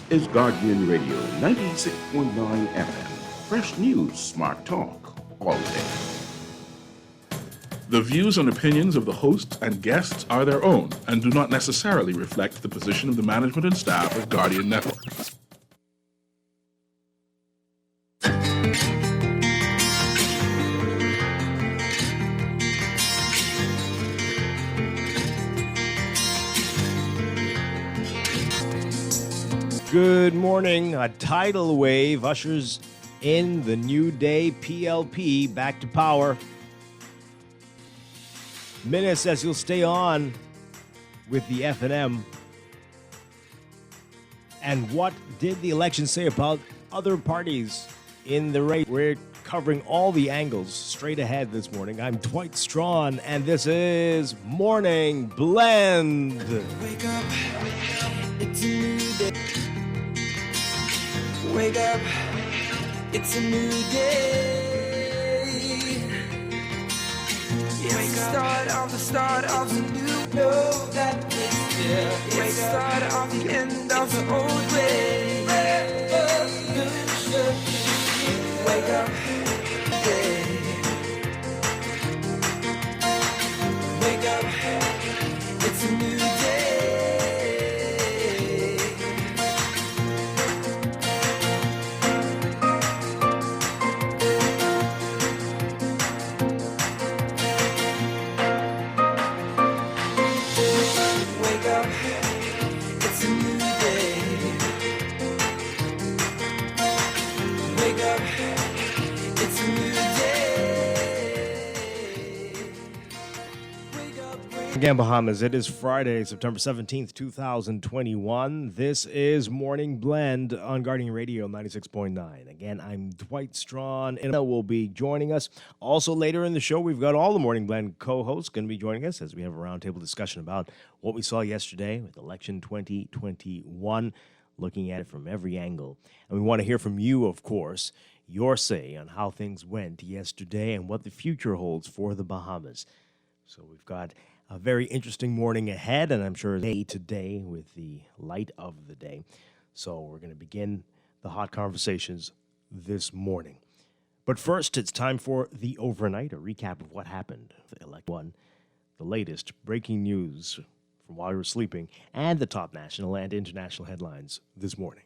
is Guardian Radio 96.9 FM. Fresh news, smart talk, all day. The views and opinions of the hosts and guests are their own and do not necessarily reflect the position of the management and staff of Guardian Network. Good morning. A tidal wave ushers in the new day. PLP back to power. Minna says you'll stay on with the F&M. And what did the election say about other parties in the race? We're covering all the angles straight ahead this morning. I'm Dwight Strachan, and this is Morning Blend. Wake up, it's a new day. Wake up, it's a new day. It's the start of the new. Know that it's here. It's the start of the end of the old way. Revolution. Wake up, day. Wake up, it's a new day. Again, Bahamas, it is Friday, September 17th, 2021. This is Morning Blend on Guardian Radio 96.9. Again, I'm Dwight Strachan, and will be joining us. Also, later in the show, we've got all the Morning Blend co-hosts going to be joining us as we have a roundtable discussion about what we saw yesterday with Election 2021, looking at it from every angle. And we want to hear from you, of course, your say on how things went yesterday and what the future holds for the Bahamas. So we've got a very interesting morning ahead, and I'm sure day to day with the light of the day. So we're going to begin the hot conversations this morning. But first, it's time for the overnight, a recap of what happened. Elect one, the latest breaking news from while you were sleeping, and the top national and international headlines this morning.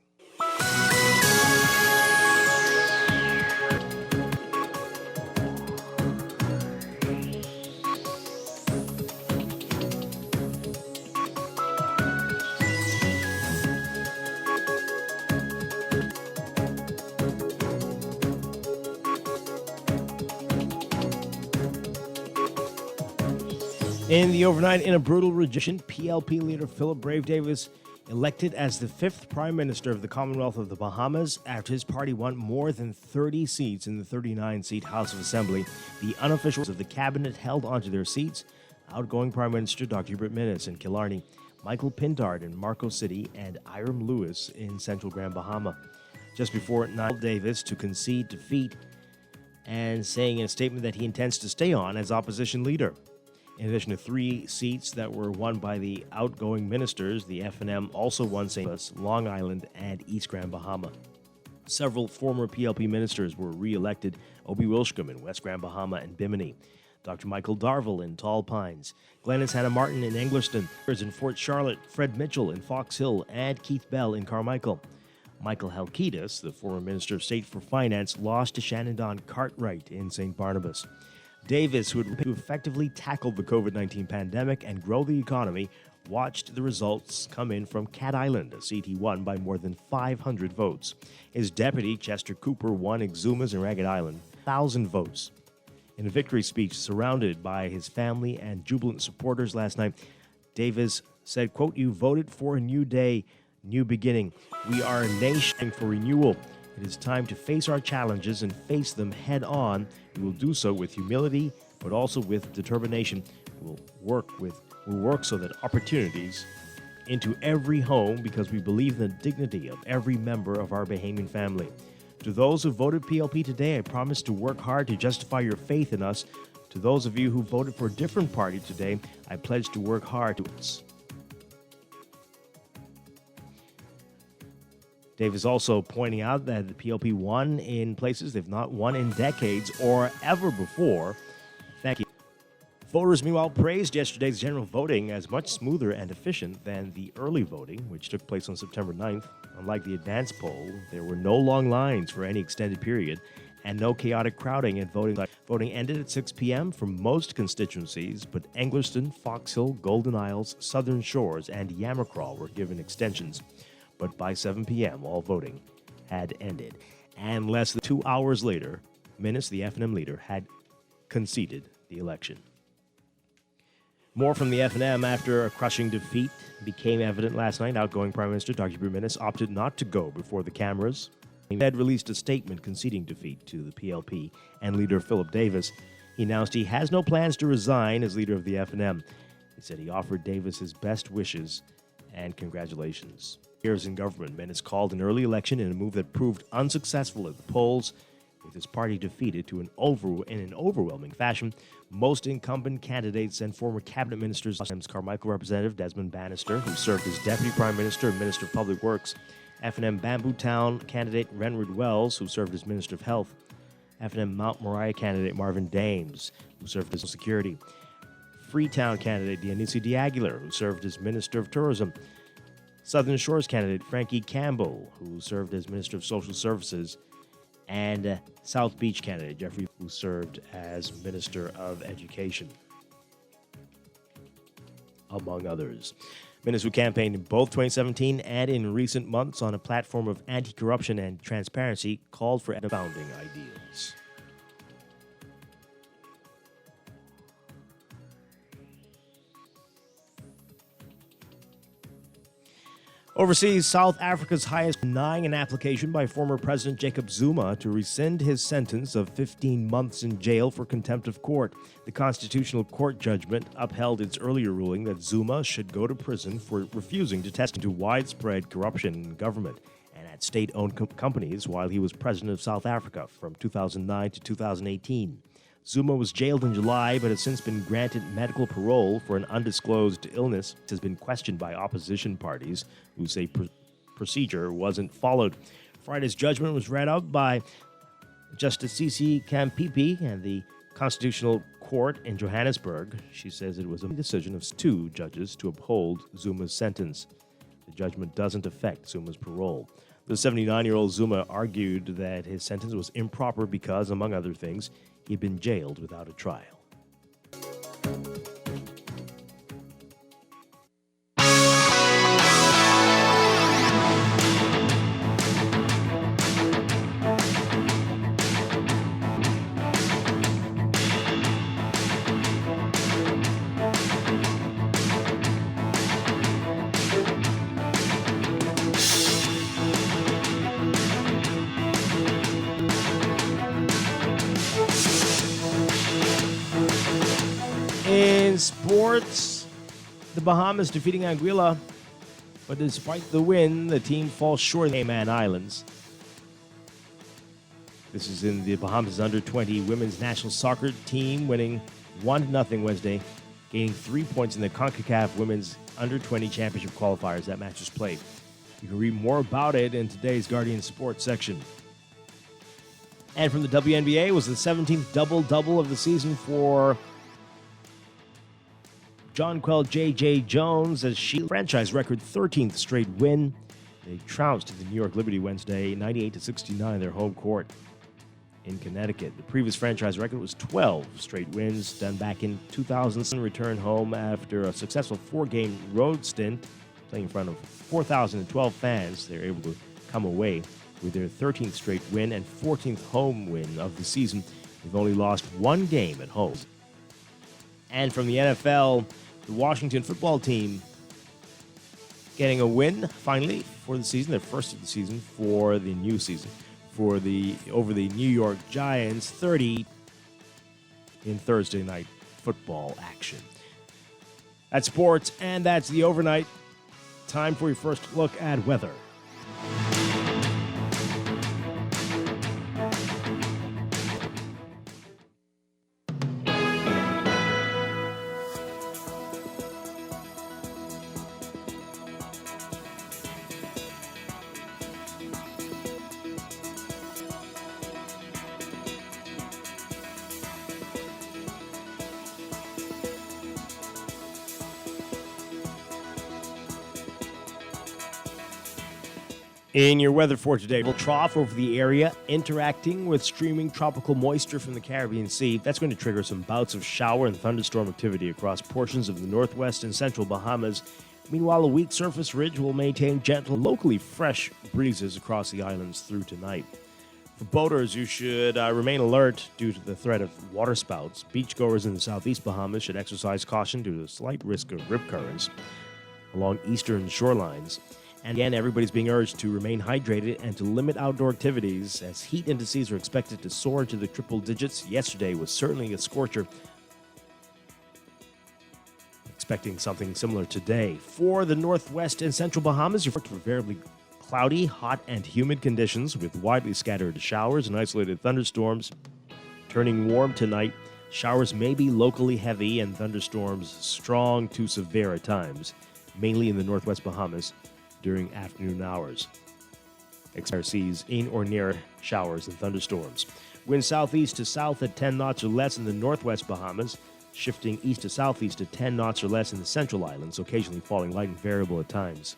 In the overnight, in a brutal rejection, PLP leader Philip Brave Davis elected as the fifth Prime Minister of the Commonwealth of the Bahamas after his party won more than 30 seats in the 39-seat House of Assembly. The unofficials of the cabinet held onto their seats. Outgoing Prime Minister Dr. Hubert Minnis in Killarney, Michael Pintard in Marco City, and Iram Lewis in Central Grand Bahama. Just bore 9 Davis to concede defeat and saying in a statement that he intends to stay on as opposition leader. In addition to 3 seats that were won by the outgoing ministers, the F&M also won St. Louis, Long Island, and East Grand Bahama. Several former PLP ministers were re-elected: Obi Wilshcombe in West Grand Bahama and Bimini, Dr. Michael Darville in Tall Pines, Glennis Hannah Martin in Englerston, in Fort Charlotte, Fred Mitchell in Fox Hill, and Keith Bell in Carmichael. Michael Halkitis, the former Minister of State for Finance, lost to Shannon Don Cartwright in St. Barnabas. Davis, who had effectively tackled the COVID-19 pandemic and grow the economy, watched the results come in from Cat Island, a seat he won by more than 500 votes. His deputy, Chester Cooper, won Exumas and Ragged Island, 1,000 votes. In a victory speech surrounded by his family and jubilant supporters last night, Davis said, quote, "You voted for a new day, new beginning. We are a nation for renewal. It is time to face our challenges and face them head on. We will do so with humility, but also with determination. We'll work so that opportunities into every home, because we believe in the dignity of every member of our Bahamian family. To those who voted PLP today, I promise to work hard to justify your faith in us. To those of you who voted for a different party today, I pledge to work hard to us." Davis also pointing out that the PLP won in places they've not won in decades or ever before. Thank you. Voters, meanwhile, praised yesterday's general voting as much smoother and efficient than the early voting, which took place on September 9th. Unlike the advance poll, there were no long lines for any extended period and no chaotic crowding at voting. Voting ended at 6 p.m. for most constituencies, but Englerston, Fox Hill, Golden Isles, Southern Shores, and Yamacraw were given extensions. But by 7 p.m., all voting had ended. And less than 2 hours later, Minnis, the F&M leader, had conceded the election. More from the F&M after a crushing defeat became evident last night. Outgoing Prime Minister Dr. Bruce Minnis opted not to go before the cameras. He had released a statement conceding defeat to the PLP, and leader Philip Davis. He announced he has no plans to resign as leader of the F&M. He said he offered Davis his best wishes and congratulations. Years in government, Minnis called an early election in a move that proved unsuccessful at the polls, with his party defeated in an overwhelming fashion. Most incumbent candidates and former cabinet ministers, Carmichael Representative Desmond Bannister, who served as Deputy Prime Minister and Minister of Public Works, F&M Bamboo Town candidate Renward Wells, who served as Minister of Health, F&M Mount Moriah candidate Marvin Dames, who served as Security, Freetown candidate Dionisi D'Aguilar, who served as Minister of Tourism, Southern Shores candidate Frankie Campbell, who served as Minister of Social Services, and South Beach candidate Jeffrey, who served as Minister of Education, among others. Minnis, who campaigned in both 2017 and in recent months on a platform of anti-corruption and transparency, called for founding ideals. Overseas, South Africa's highest denying an application by former President Jacob Zuma to rescind his sentence of 15 months in jail for contempt of court. The Constitutional Court judgment upheld its earlier ruling that Zuma should go to prison for refusing to testify to widespread corruption in government and at state-owned companies while he was president of South Africa from 2009 to 2018. Zuma was jailed in July, but has since been granted medical parole for an undisclosed illness. It has been questioned by opposition parties who say procedure wasn't followed. Friday's judgment was read out by Justice Cece Kampipi and the Constitutional Court in Johannesburg. She says it was a decision of two judges to uphold Zuma's sentence. The judgment doesn't affect Zuma's parole. The 79-year-old Zuma argued that his sentence was improper because, among other things, he'd been jailed without a trial. In sports, the Bahamas defeating Anguilla, but despite the win, the team falls short of the Cayman Islands. This is in the Bahamas under-20 women's national soccer team winning 1-0 Wednesday, gaining 3 points in the CONCACAF Women's Under-20 Championship qualifiers. That match was played. You can read more about it in today's Guardian Sports section. And from the WNBA was the 17th double-double of the season for Jonquel J.J. Jones as she franchise record 13th straight win. They trounced the New York Liberty Wednesday 98-69 their home court in Connecticut. The previous franchise record was 12 straight wins done back in 2000. Returned home after a successful 4-game road stint playing in front of 4,012 fans. They were able to come away with their 13th straight win and 14th home win of the season. They've only lost one game at home. And from the NFL, the Washington football team getting a win finally for the season, their first of the season for the new season, over the New York Giants, 30 in Thursday night football action. That's sports, and that's the overnight. Time for your first look at weather. In your weather for today, we'll trough over the area, interacting with streaming tropical moisture from the Caribbean Sea. That's going to trigger some bouts of shower and thunderstorm activity across portions of the northwest and central Bahamas. Meanwhile, a weak surface ridge will maintain gentle, locally fresh breezes across the islands through tonight. For boaters, you should remain alert due to the threat of waterspouts. Beachgoers in the southeast Bahamas should exercise caution due to the slight risk of rip currents along eastern shorelines. And again, everybody's being urged to remain hydrated and to limit outdoor activities as heat indices are expected to soar into the triple digits. Yesterday was certainly a scorcher. Expecting something similar today. For the northwest and central Bahamas, you're for variably cloudy, hot, and humid conditions with widely scattered showers and isolated thunderstorms. Turning warm tonight, showers may be locally heavy and thunderstorms strong to severe at times, mainly in the northwest Bahamas during afternoon hours. Expect seas in or near showers and thunderstorms. Wind southeast to south at 10 knots or less in the northwest Bahamas, shifting east to southeast to 10 knots or less in the central islands, occasionally falling light and variable at times.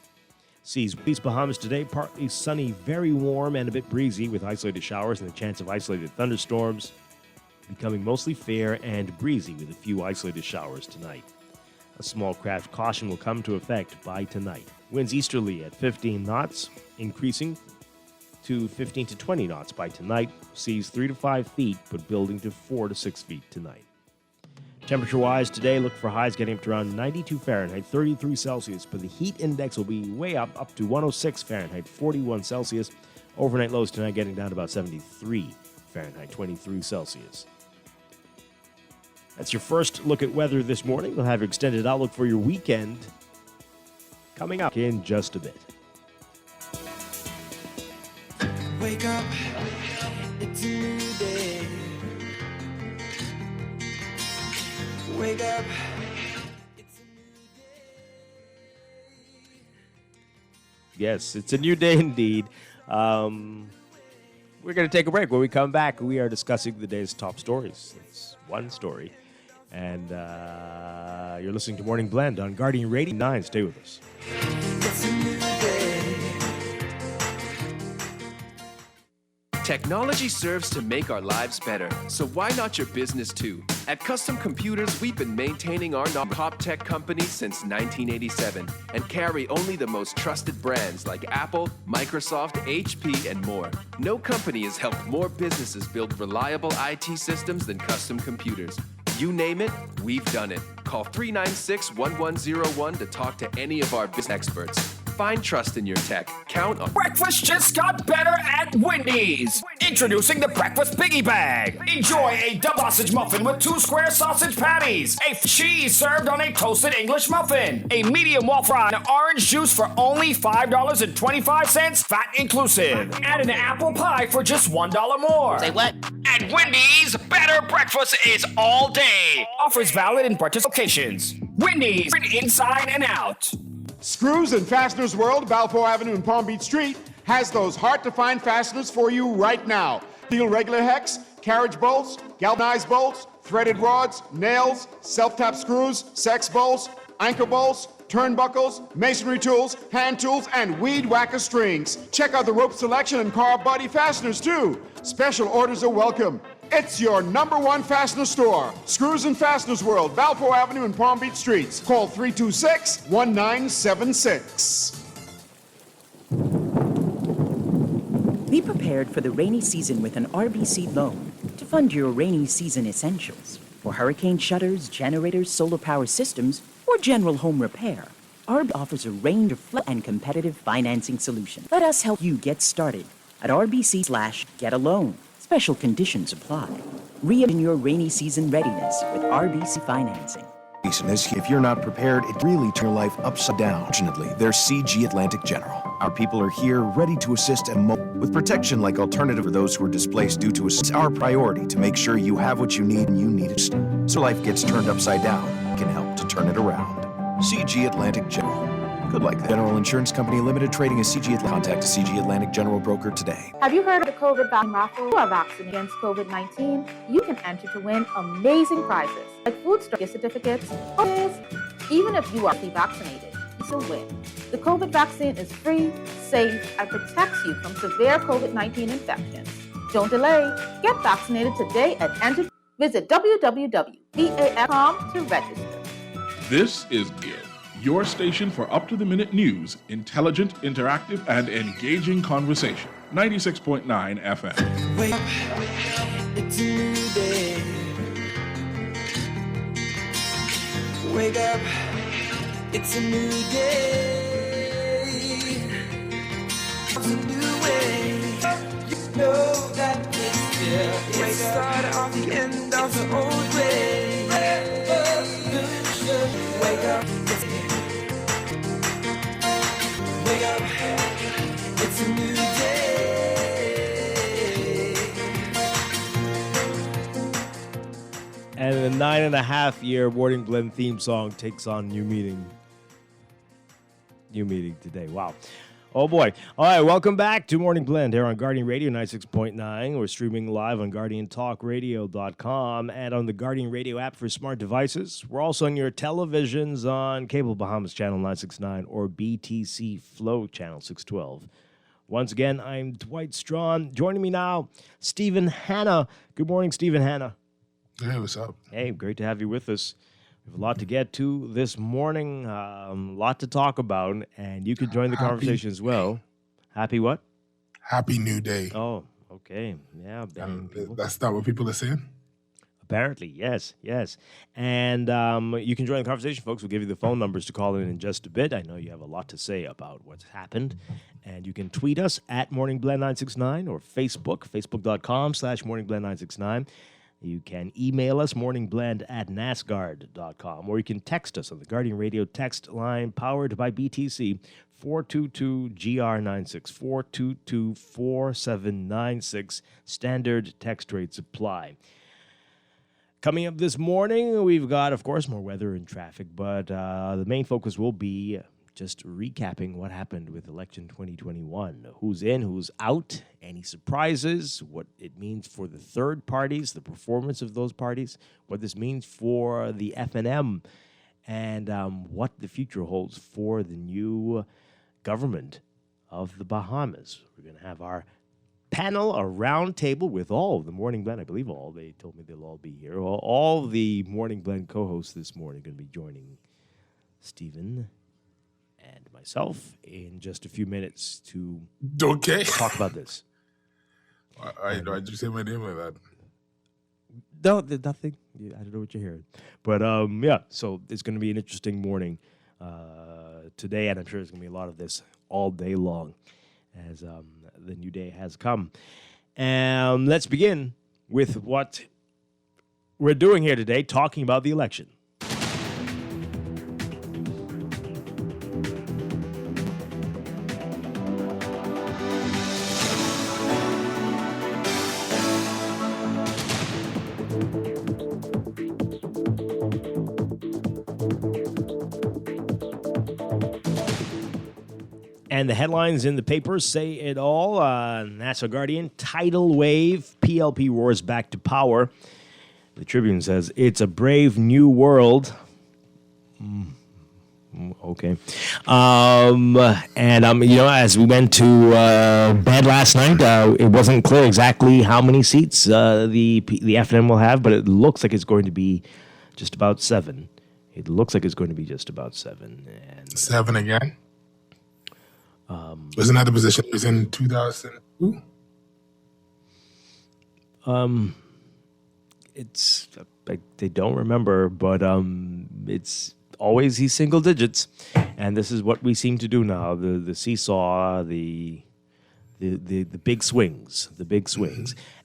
Seas east Bahamas today, partly sunny, very warm and a bit breezy with isolated showers and a chance of isolated thunderstorms, becoming mostly fair and breezy with a few isolated showers tonight. A small craft caution will come to effect by tonight. Winds easterly at 15 knots, increasing to 15 to 20 knots by tonight. Seas 3 to 5 feet, but building to 4 to 6 feet tonight. Temperature-wise, today, look for highs getting up to around 92 Fahrenheit, 33 Celsius, but the heat index will be way up to 106 Fahrenheit, 41 Celsius. Overnight lows tonight getting down to about 73 Fahrenheit, 23 Celsius. That's your first look at weather this morning. We'll have your extended outlook for your weekend coming up in just a bit. Wake up, it's a new day. Wake up, it's a new day. Yes, it's a new day indeed. We're going to take a break. When we come back, we are discussing the day's top stories. It's one story. And you're listening to Morning Blend on Guardian Radio 9. Stay with us. It's a new day. Technology serves to make our lives better, so why not your business too? At Custom Computers, we've been maintaining our top tech company since 1987 and carry only the most trusted brands like Apple, Microsoft, HP, and more. No company has helped more businesses build reliable IT systems than Custom Computers. You name it, we've done it. Call 396-1101 to talk to any of our business experts. Find trust in your tech. Count on Breakfast just got better at Wendy's. Introducing the Breakfast Biggie Bag. Enjoy a double sausage muffin with 2 square sausage patties, a cheese served on a toasted English muffin, a medium waffle fry, and orange juice for only $5.25, fat inclusive, and an apple pie for just $1 more. Say what? At Wendy's, better breakfast is all day. Offers valid in participating locations. Wendy's, inside and out. Screws and Fasteners World, Balfour Avenue and Palm Beach Street, has those hard-to-find fasteners for you right now. Steel regular hex, carriage bolts, galvanized bolts, threaded rods, nails, self-tap screws, sex bolts, anchor bolts, turnbuckles, masonry tools, hand tools, and weed whacker strings. Check out the rope selection and car body fasteners, too. Special orders are welcome. It's your #1 fastener store. Screws and Fasteners World, Balfour Avenue and Palm Beach Streets. Call 326-1976. Be prepared for the rainy season with an RBC loan to fund your rainy season essentials. For hurricane shutters, generators, solar power systems, or general home repair, RB offers a range of flexible and competitive financing solutions. Let us help you get started at RBC/get-a-loan. Special conditions apply. Reimagine your rainy season readiness with RBC Financing. If you're not prepared, it really turns your life upside down. Fortunately, there's CG Atlantic General. Our people are here, ready to assist and with protection like alternative for those who are displaced due to it's our priority to make sure you have what you need and you need it. So life gets turned upside down, we can help to turn it around. CG Atlantic General. Good like that. General Insurance Company Limited, trading as CG Atlantic. Contact a CG Atlantic General Broker today. Have you heard of the COVID vaccine raffle? If you are vaccinated against COVID-19, you can enter to win amazing prizes like food gift certificates. Even if you are vaccinated, to win. The COVID vaccine is free, safe, and protects you from severe COVID-19 infections. Don't delay. Get vaccinated today and visit www.va.com to register. This is GILL, your station for up-to-the-minute news, intelligent, interactive, and engaging conversation. 96.9 FM. Wake up, it's a new day. Wake up, it's a new day. It's a new way. You know that it's here. It's the start of the end of the old way. Wake up, wake up, it's a new day. And the 9.5-year Morning Blend theme song takes on new meaning. New meaning today. Wow. Oh boy. All right, welcome back to Morning Blend here on Guardian Radio 96.9. We're streaming live on GuardianTalkRadio.com and on the Guardian Radio app for smart devices. We're also on your televisions on Cable Bahamas Channel 969 or BTC Flow Channel 612. Once again, I'm Dwight Strachan. Joining me now, Stephen Hanna. Good morning, Stephen Hanna. Hey, what's up? Hey, great to have you with us. We have a lot to get to this morning, a lot to talk about, and you could join the conversation as well. Happy what? Happy New Day. Oh, okay. Yeah. That's not what people are saying? Apparently, yes. And you can join the conversation, folks. We'll give you the phone numbers to call in just a bit. I know you have a lot to say about what's happened. And you can tweet us at MorningBlend969 or Facebook.com/MorningBlend969. You can email us, morningblend@nasguard.com, or you can text us on the Guardian Radio text line powered by BTC, 422-GR96, 422-4796. Standard text rates apply. Coming up this morning, we've got, of course, more weather and traffic, but the main focus will be just recapping what happened with election 2021. Who's in, who's out, any surprises, what it means for the third parties, the performance of those parties, what this means for the FNM, and what the future holds for the new government of the Bahamas. We're going to have our panel, a round table with all of the Morning Blend. I believe all. They told me they'll all be here. All the Morning Blend co-hosts this morning are going to be joining Stephen and myself in just a few minutes to talk about this. I just say my name like that. No, nothing. I don't know what you're hearing. But, yeah, so it's going to be an interesting morning today, and I'm sure there's going to be a lot of this all day long as the new day has come. Let's begin with what we're doing here today, talking about the election. And the headlines in the papers say it all. NASA Guardian, tidal wave, PLP roars back to power. The Tribune says, it's a brave new world. Okay. As we went to bed last night, it wasn't clear exactly how many seats the FNM will have, but it looks like it's going to be just about 7. Seven again? Wasn't that the position it was in 2002? It's they don't remember, but it's always these single digits, and this is what we seem to do now. The seesaw, the big swings,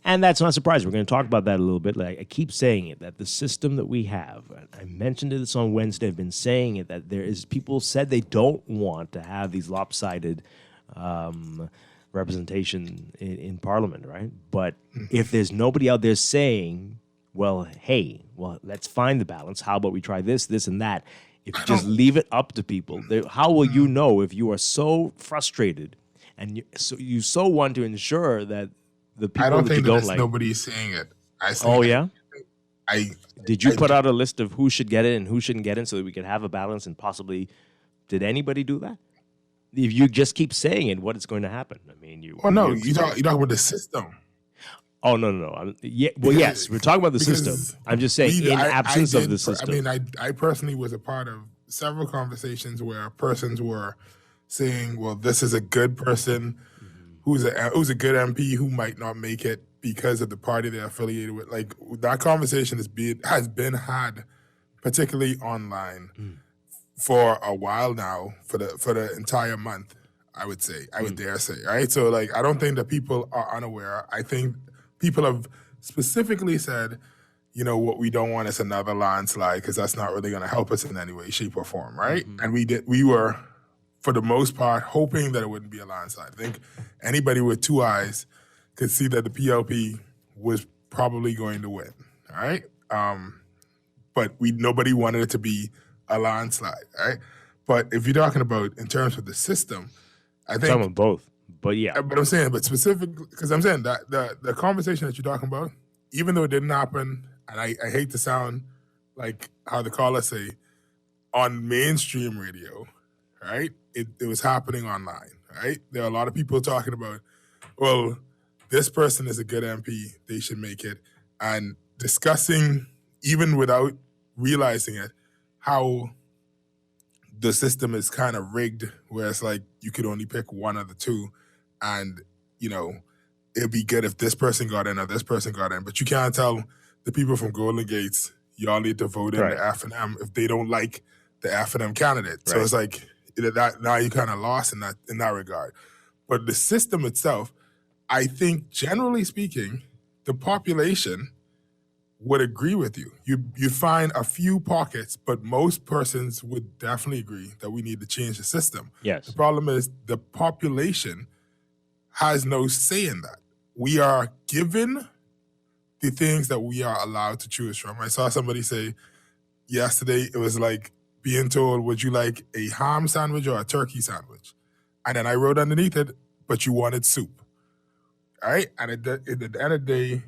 and that's not surprising. We're going to talk about that a little bit. Like I keep saying it, that the system that we have, I mentioned this on Wednesday. I've been saying it that there is people said they don't want to have these lopsided representation in Parliament, right? But if there's nobody out there saying, well, hey, let's find the balance. How about we try this, and that? If you just leave it up to people, how will you know if you are so frustrated and you so want to ensure that the people that you don't like? Nobody's saying it. Did you put out a list of who should get it and who shouldn't get it so that we could have a balance and possibly Did anybody do that? If you just keep saying it, what is going to happen? I mean, Oh no, you talk about the system. Oh no. Yes, we're talking about the system. I'm just saying, in absence of the system. I personally was a part of several conversations where persons were saying, "Well, this is a good person who's a good MP who might not make it because of the party they're affiliated with." Like that conversation has been had, particularly online, for a while now, for the entire month. I would dare say, right? So like, I don't think that people are unaware. I think people have specifically said, you know, what we don't want is another landslide because that's not really going to help us in any way, shape, or form, right? And we were, for the most part, hoping that it wouldn't be a landslide. I think anybody with two eyes could see that the PLP was probably going to win, all right? But nobody wanted it to be a landslide, right? But if you're talking about in terms of the system, I think talking about both. But yeah. But I'm saying, but specifically, because I'm saying that the conversation that you're talking about, even though it didn't happen, and I hate to sound like how the callers say, on mainstream radio, right? It was happening online, right? There are a lot of people talking about, well, this person is a good MP, they should make it, and discussing, even without realizing it, how the system is kind of rigged, where it's like you could only pick one of the two, and, you know, it'd be good if this person got in or this person got in, but you can't tell the people from Golden Gates, y'all need to vote in the F&M if they don't like the F&M candidate. So it's like, that now you kind of lost in that regard. But the system itself, I think, generally speaking, the population would agree with you. You find a few pockets, but most persons would definitely agree that we need to change the system. Yes. The problem is the population has no say in that. We are given the things that we are allowed to choose from. I saw somebody say yesterday, it was like being told, would you like a ham sandwich or a turkey sandwich? And then I wrote underneath it, but you wanted soup. All right? And at the end of the day,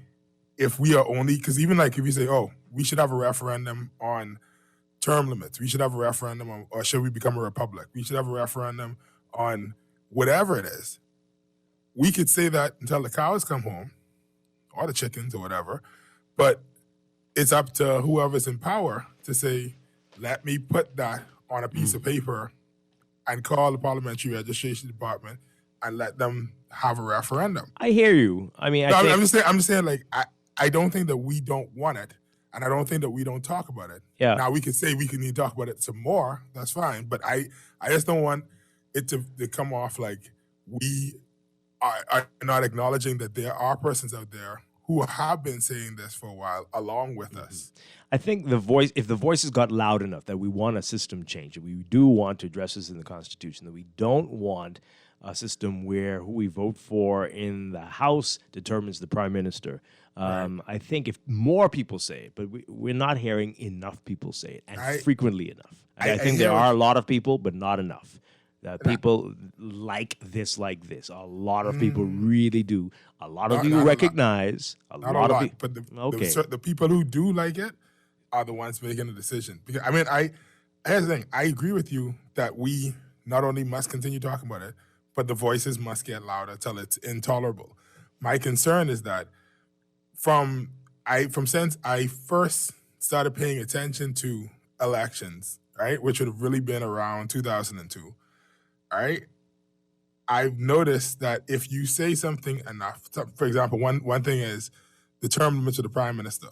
if we are only, because even like if you say, oh, we should have a referendum on term limits, we should have a referendum on, or should we become a republic? We should have a referendum on whatever it is. We could say that until the cows come home, or the chickens or whatever, but it's up to whoever's in power to say, let me put that on a piece of paper and call the parliamentary registration department and let them have a referendum. I hear you. I mean, I'm just saying, like, I don't think that we don't want it, and I don't think that we don't talk about it. Yeah. Now, we could say we can need to talk about it some more. That's fine. But I just don't want it to come off like we are not acknowledging that there are persons out there who have been saying this for a while along with us. I think if the voices got loud enough that we want a system change, that we do want to address this in the Constitution, that we don't want a system where who we vote for in the House determines the Prime Minister. I think if more people say it, but we're not hearing enough people say it, and frequently enough. I think there are a lot of people, but not enough. That people like this. A lot of people really do. A lot of you recognize. But the people who do like it are the ones making the decision. Because I mean, here's the thing. I agree with you that we not only must continue talking about it, but the voices must get louder till it's intolerable. My concern is that since I first started paying attention to elections, right, which would have really been around 2002. All right, I've noticed that if you say something enough, for example, one thing is the term limits of the Prime Minister.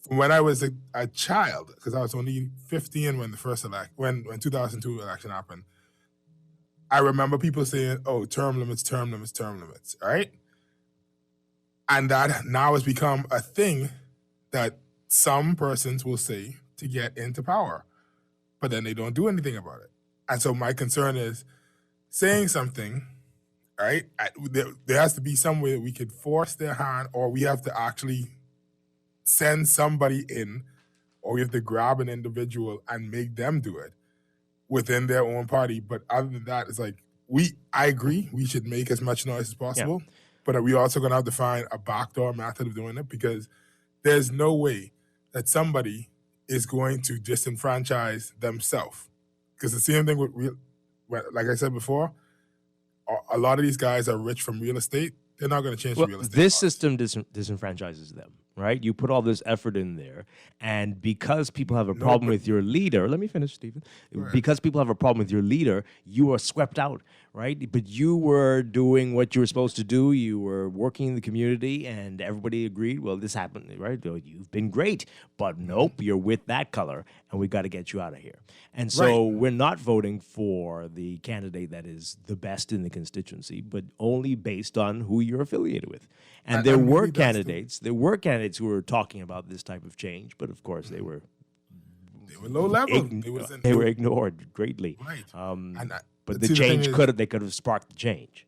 From when I was a child, because I was only 15 when when 2002 election happened, I remember people saying, "Oh, term limits, term limits, term limits." All right, and that now has become a thing that some persons will say to get into power, but then they don't do anything about it. And so my concern is saying something, right? There has to be some way that we could force their hand, or we have to actually send somebody in, or we have to grab an individual and make them do it within their own party. But other than that, it's like, I agree, we should make as much noise as possible, but are we also going to have to find a backdoor method of doing it? Because there's no way that somebody is going to disenfranchise themselves Because the same thing with like I said before, a lot of these guys are rich from real estate. They're not going to change the real estate. This system disenfranchises them, right? You put all this effort in there, and because people have a problem with your leader, let me finish, Stephen. Right. Because people have a problem with your leader, you are swept out, right? But you were doing what you were supposed to do. You were working in the community, and everybody agreed, well, this happened, right? You've been great, but nope, you're with that color, and we got to get you out of here. And so we're not voting for the candidate that is the best in the constituency, but only based on who you're affiliated with. And there were candidates who were talking about this type of change, but of course they were low level. They were ignored greatly. Right. But the change they could have sparked the change.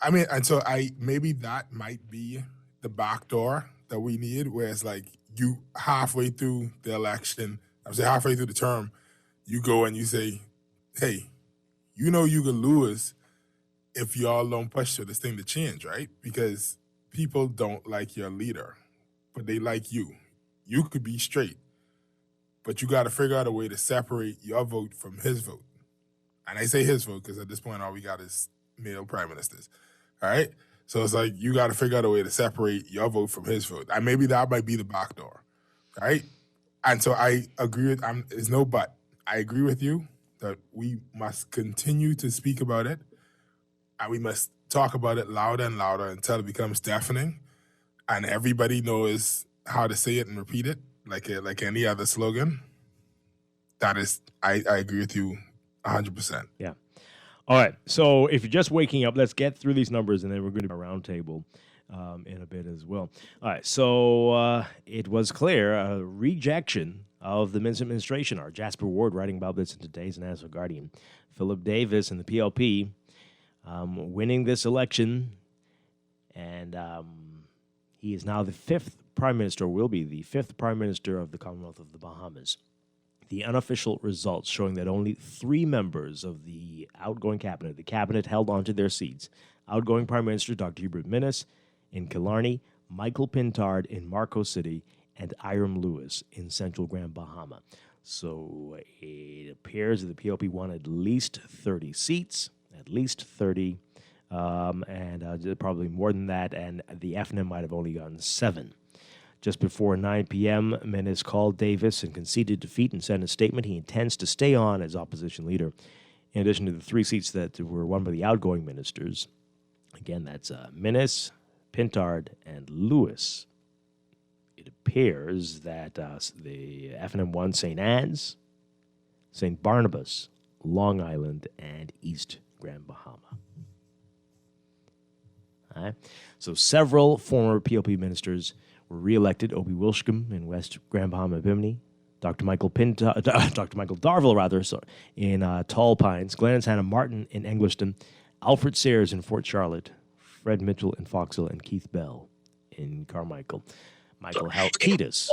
I mean, and so maybe that might be the back door that we need, where it's like you halfway through the election, I would say halfway through the term, you go and you say, hey, you know you could lose if y'all don't push for this thing to change, right? Because people don't like your leader, but they like you. You could be straight, but you got to figure out a way to separate your vote from his vote. And I say his vote because at this point all we got is male prime ministers, all right? So it's like you got to figure out a way to separate your vote from his vote. And maybe that might be the back door, right? And so I agree with, there's no but. I agree with you that we must continue to speak about it, and we must talk about it louder and louder until it becomes deafening, and everybody knows how to say it and repeat it like any other slogan. That is, I agree with you 100%. Yeah. All right. So if you're just waking up, let's get through these numbers, and then we're going to do a roundtable in a bit as well. All right. So it was clear a rejection of the Minns administration. Our Jasper Ward writing about this in today's National Guardian. Philip Davis and the PLP winning this election, and he is now the fifth prime minister, or will be the fifth prime minister of the Commonwealth of the Bahamas. The unofficial results showing that only 3 members of the outgoing cabinet, the cabinet held onto their seats. Outgoing Prime Minister Dr. Hubert Minnis in Killarney, Michael Pintard in Marco City, and Iram Lewis in Central Grand Bahama. So it appears that the PLP won at least 30 seats, at least 30, and probably more than that, and the FNM might have only gotten 7. Just before 9 p.m., Minnis called Davis and conceded defeat and sent a statement. He intends to stay on as opposition leader. In addition to the 3 seats that were won by the outgoing ministers, again, that's Minnis, Pintard, and Lewis. It appears that the FNM won St. Anne's, St. Barnabas, Long Island, and East Grand Bahama. All right. So several former PLP ministers were re-elected. Obie Wilshcombe in West Grand Bahama, Bimini. Dr. Michael Darville, in Tall Pines. Glenn Hannah Martin in Engliston. Alfred Sayers in Fort Charlotte. Fred Mitchell in Foxhill, and Keith Bell in Carmichael. Michael Halkitis.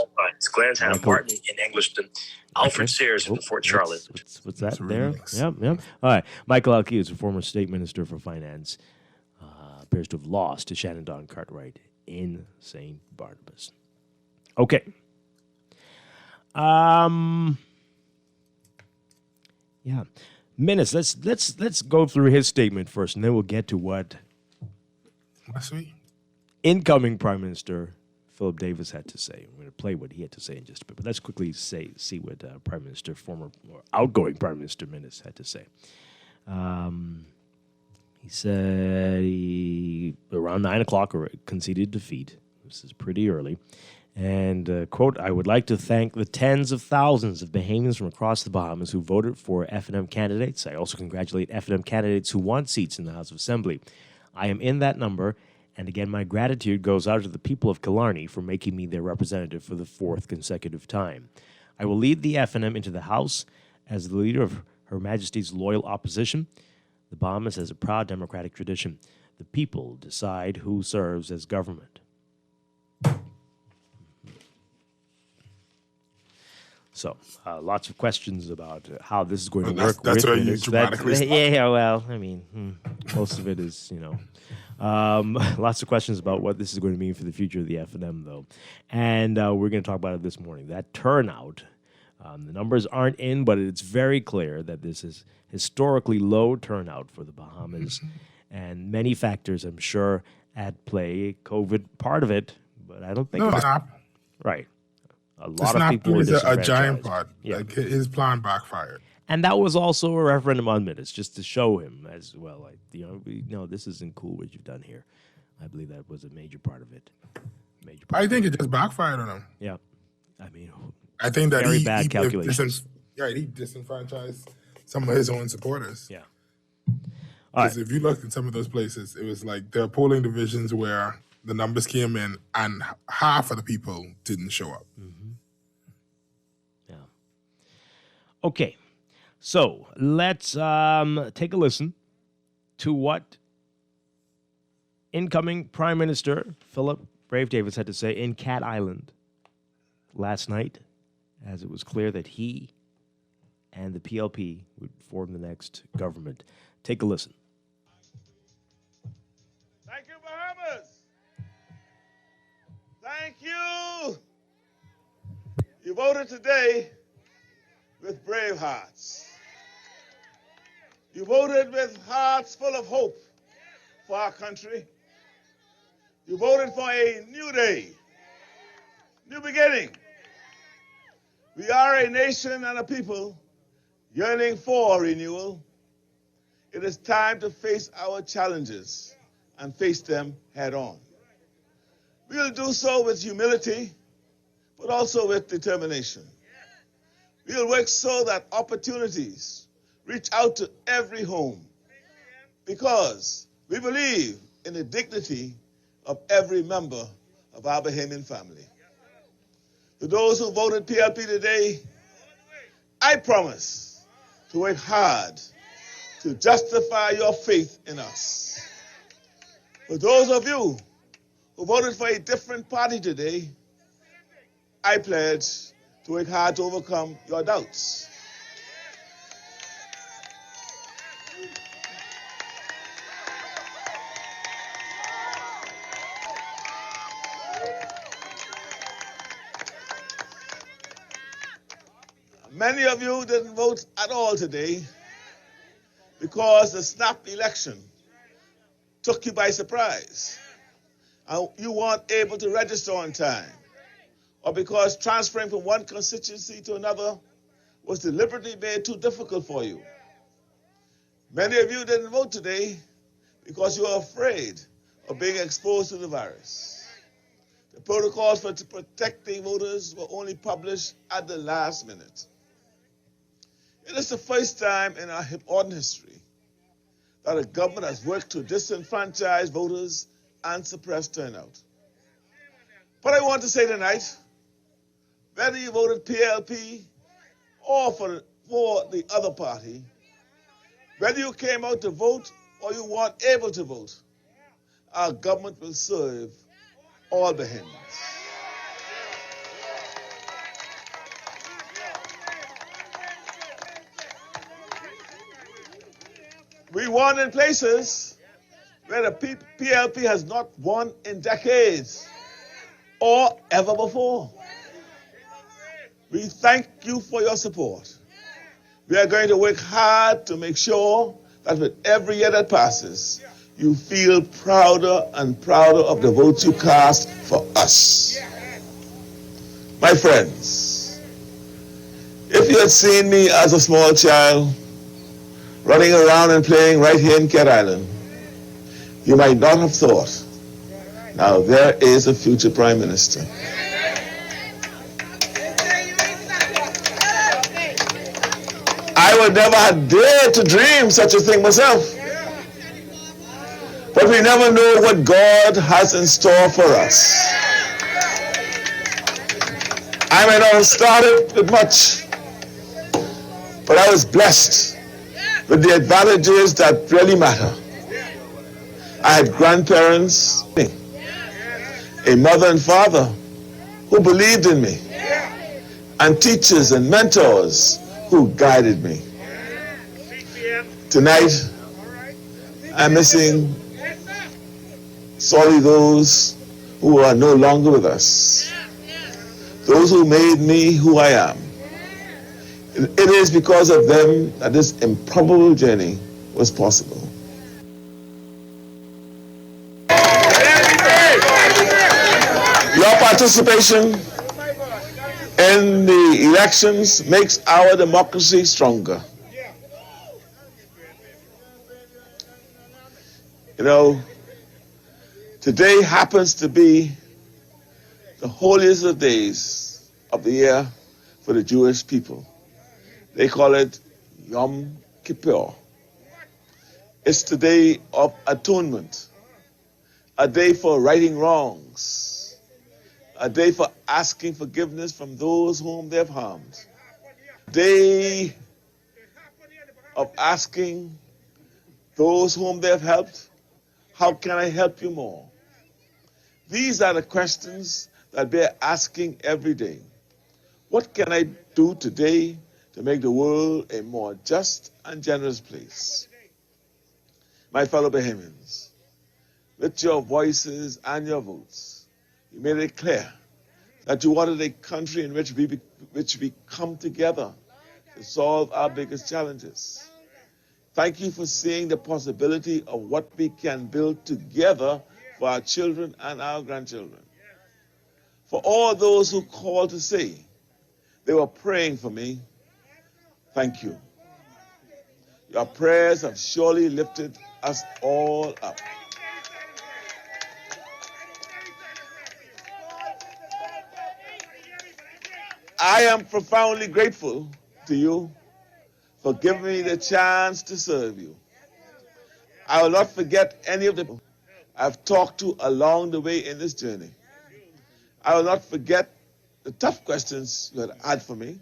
Clarence Hannah Martin in Engliston. Alfred Sayers in Fort Charlotte. What's that there? Yep. All right. Michael Halkitis, a former state minister for finance, appears to have lost to Shannon Don Cartwright in St. Barnabas. Okay. Yeah. Minnis, let's go through his statement first, and then we'll get to what incoming Prime Minister Philip Davis had to say. We're going to play what he had to say in just a bit, but let's quickly see what outgoing Prime Minister Minnis had to say. He said around 9 o'clock conceded defeat. This is pretty early. And, quote, I would like to thank the tens of thousands of Bahamians from across the Bahamas who voted for FNM candidates. I also congratulate FNM candidates who won seats in the House of Assembly. I am in that number. And again, my gratitude goes out to the people of Killarney for making me their representative for the 4th consecutive time. I will lead the FNM into the House as the leader of Her Majesty's loyal opposition. The Bahamas has a proud democratic tradition. The people decide who serves as government. So, lots of questions about how this is going to work. That's where you dramatically Yeah, well, I mean, most of it is, lots of questions about what this is going to mean for the future of the FNM, though. And we're going to talk about it this morning. That turnout The numbers aren't in, but it's very clear that this is historically low turnout for the Bahamas, and many factors, I'm sure, at play. COVID, part of it, but I don't think No, it was, snap. right. A The lot of snap people were is a disenfranchised. giant part. Yeah. Like his plan backfired. And that was also a referendum on minutes, just to show him as well. Like, no, this isn't cool what you've done here. I believe that was a major part of it. I think it just backfired on him. Yeah, I mean, I think that very he bad calculations. he disenfranchised some of his own supporters. Yeah. Because if you looked at some of those places, it was like there are polling divisions where the numbers came in and half of the people didn't show up. Yeah. Okay, so let's take a listen to what incoming Prime Minister Philip Brave Davis had to say in Cat Island last night, as it was clear that he and the PLP would form the next government. Take a listen. Thank you, Bahamas. Thank you. You voted today with brave hearts. You voted with hearts full of hope for our country. You voted for a new day, new beginning. We are a nation and a people yearning for renewal. It is time to face our challenges and face them head on. We'll do so with humility, but also with determination. We'll work so that opportunities reach out to every home, because we believe in the dignity of every member of our Bahamian family. To those who voted PLP today, I promise to work hard to justify your faith in us. For those of you who voted for a different party today, I pledge to work hard to overcome your doubts. Many of you didn't vote at all today because the snap election took you by surprise. And you weren't able to register on time, or because transferring from one constituency to another was deliberately made too difficult for you. Many of you didn't vote today because you were afraid of being exposed to the virus. The protocols for protecting voters were only published at the last minute. It is the first time in our modern history that a government has worked to disenfranchise voters and suppress turnout. But I want to say tonight, whether you voted PLP or for the other party, whether you came out to vote or you weren't able to vote, our government will serve all Bahamians. We won in places where the PLP has not won in decades or ever before. We thank you for your support. We are going to work hard to make sure that with every year that passes, you feel prouder and prouder of the votes you cast for us. My friends, if you had seen me as a small child running around and playing right here in Cat Island, you might not have thought, now there is a future Prime Minister. I would never have dared to dream such a thing myself. But we never know what God has in store for us. I may not have started with much, but I was blessed with the advantages that really matter. I had grandparents, a mother and father who believed in me, and teachers and mentors who guided me. Tonight, I'm missing sorry those who are no longer with us, those who made me who I am. It is because of them that this improbable journey was possible. Your participation in the elections makes our democracy stronger. You know, today happens to be the holiest of days of the year for the Jewish people. They call it Yom Kippur. It's the day of atonement, a day for righting wrongs, a day for asking forgiveness from those whom they have harmed, a day of asking those whom they have helped, how can I help you more? These are the questions that we're asking every day. What can I do today to make the world a more just and generous place? My fellow Bahamians, with your voices and your votes, you made it clear that you wanted a country in which we come together to solve our biggest challenges. Thank you for seeing the possibility of what we can build together for our children and our grandchildren. For all those who called to say they were praying for me, thank you. Your prayers have surely lifted us all up. I am profoundly grateful to you for giving me the chance to serve you. I will not forget any of the people I've talked to along the way in this journey. I will not forget the tough questions you had for me,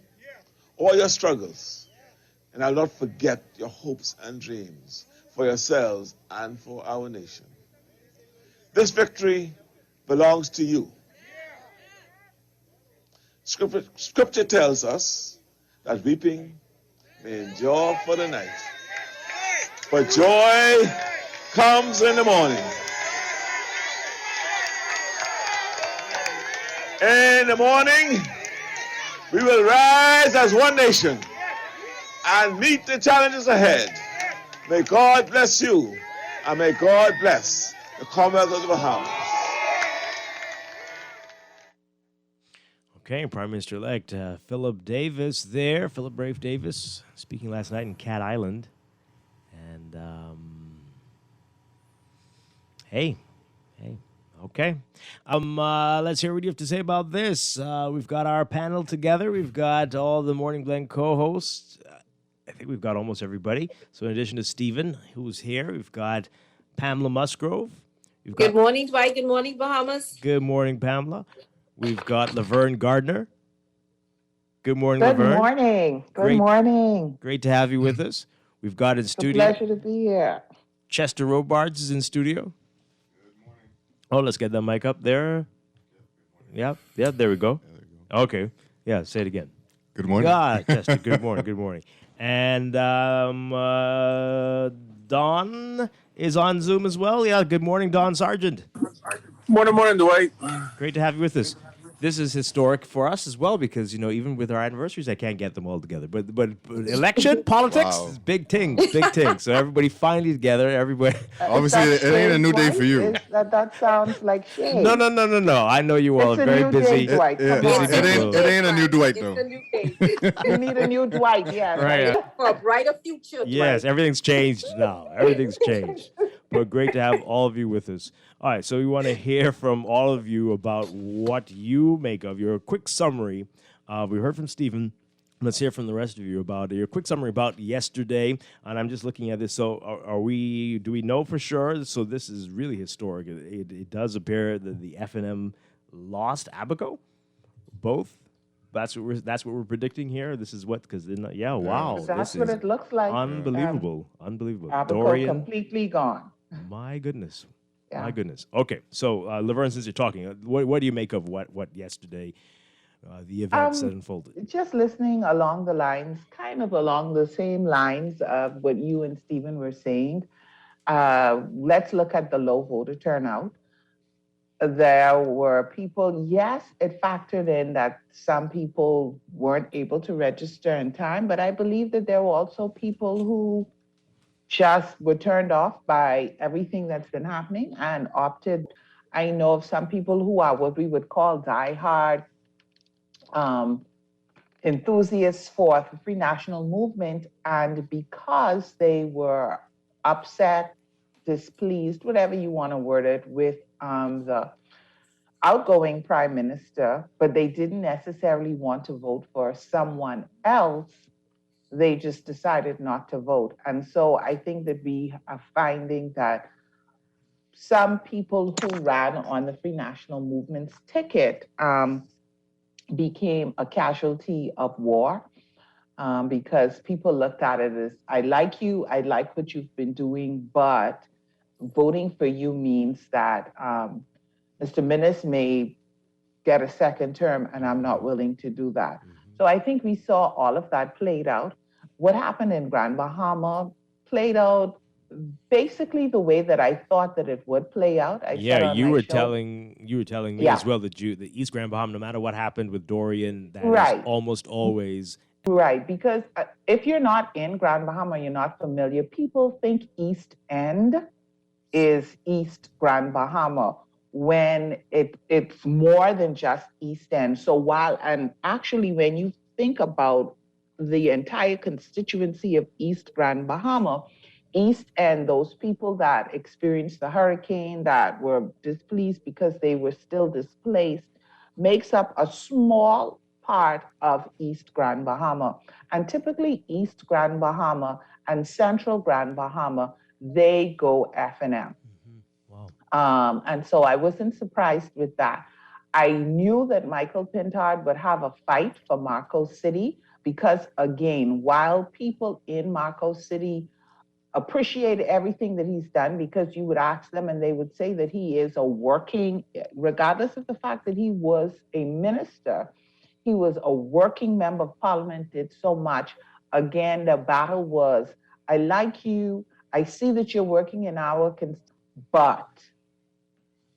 or your struggles. And I will not forget your hopes and dreams for yourselves and for our nation. This victory belongs to you. Scripture tells us that weeping may endure for the night, but joy comes in the morning. In the morning, we will rise as one nation and meet the challenges ahead. May God bless you, and may God bless the Commonwealth of the Bahamas. Okay, Prime Minister-elect Philip Davis there, Philip Brave Davis, speaking last night in Cat Island. And, hey, okay. Let's hear what you have to say about this. We've got our panel together. We've got all the Morning Blend co-hosts. I think we've got almost everybody. So in addition to Stephen, who's here, we've got Pamela Musgrove. Good morning, Dwight. Good morning, Bahamas. Good morning, Pamela. We've got Laverne Gardner. Good morning, Good Laverne. morning. Good morning. Great to have you with us. We've got in It's a studio. pleasure to be here. Chester Robards is in studio. Oh, let's get that mic up there. Yeah, there we go. Okay. Yeah, say it again. Good morning. Chester, good morning. And Don is on Zoom as well. Yeah, good morning, Don Sargent. Morning, Dwight. Great to have you with us. This is historic for us as well because, even with our anniversaries, I can't get them all together. But election, politics, Wow. big thing. So everybody finally together, everybody. Obviously, it ain't a new day for you. That sounds like shade. No. I know you all It's are a very new busy. day, Dwight. Come on. It ain't a new Dwight, though. It's a new day. We need a new Dwight, yes. Right. For a brighter future, Yes, Dwight. everything's changed now. Everything's changed. But great to have all of you with us. All right, so we want to hear from all of you about what you make of your quick summary. We heard from Stephen. Let's hear from the rest of you about your quick summary about yesterday. And I'm just looking at this. So do we know for sure? So this is really historic. It does appear that the FNM lost Abaco, both. That's what we're predicting here. This is wow. That's what it looks like. Unbelievable. Abaco completely gone. My goodness. Yeah. My goodness. Okay, so Laverne, since you're talking, what do you make of what yesterday, the events that unfolded? Just listening along the lines, kind of along the same lines of what you and Stephen were saying. Let's look at the low voter turnout. there were people, yes, it factored in that some people weren't able to register in time, but I believe that there were also people who just were turned off by everything that's been happening and opted. I know of some people who are what we would call diehard enthusiasts for the free national movement, and because they were upset, displeased, whatever you want to word it, with the outgoing prime minister, but they didn't necessarily want to vote for someone else, they just decided not to vote. And so I think that we are finding that some people who ran on the Free National Movement's ticket became a casualty of war. Because people looked at it as, I like you, I like what you've been doing, but voting for you means that Mr. Minnis may get a second term, and I'm not willing to do that. So I think we saw all of that played out. What happened in Grand Bahama played out basically the way that I thought that it would play out. You were telling me Yeah. as well that the East Grand Bahama, no matter what happened with Dorian, that is Right. almost always Right, because if you're not in Grand Bahama, you're not familiar, people think East End is East Grand Bahama when it's more than just East End. So and actually when you think about the entire constituency of East Grand Bahama, East End, those people that experienced the hurricane, that were displeased because they were still displaced, makes up a small part of East Grand Bahama. And typically East Grand Bahama and Central Grand Bahama, they go F&M. And so I wasn't surprised with that. I knew that Michael Pintard would have a fight for Marco City because, again, while people in Marco City appreciate everything that he's done, because you would ask them and they would say that he is a working, regardless of the fact that he was a minister, he was a working member of parliament, did so much. Again, the battle was, I like you, I see that you're working in our, but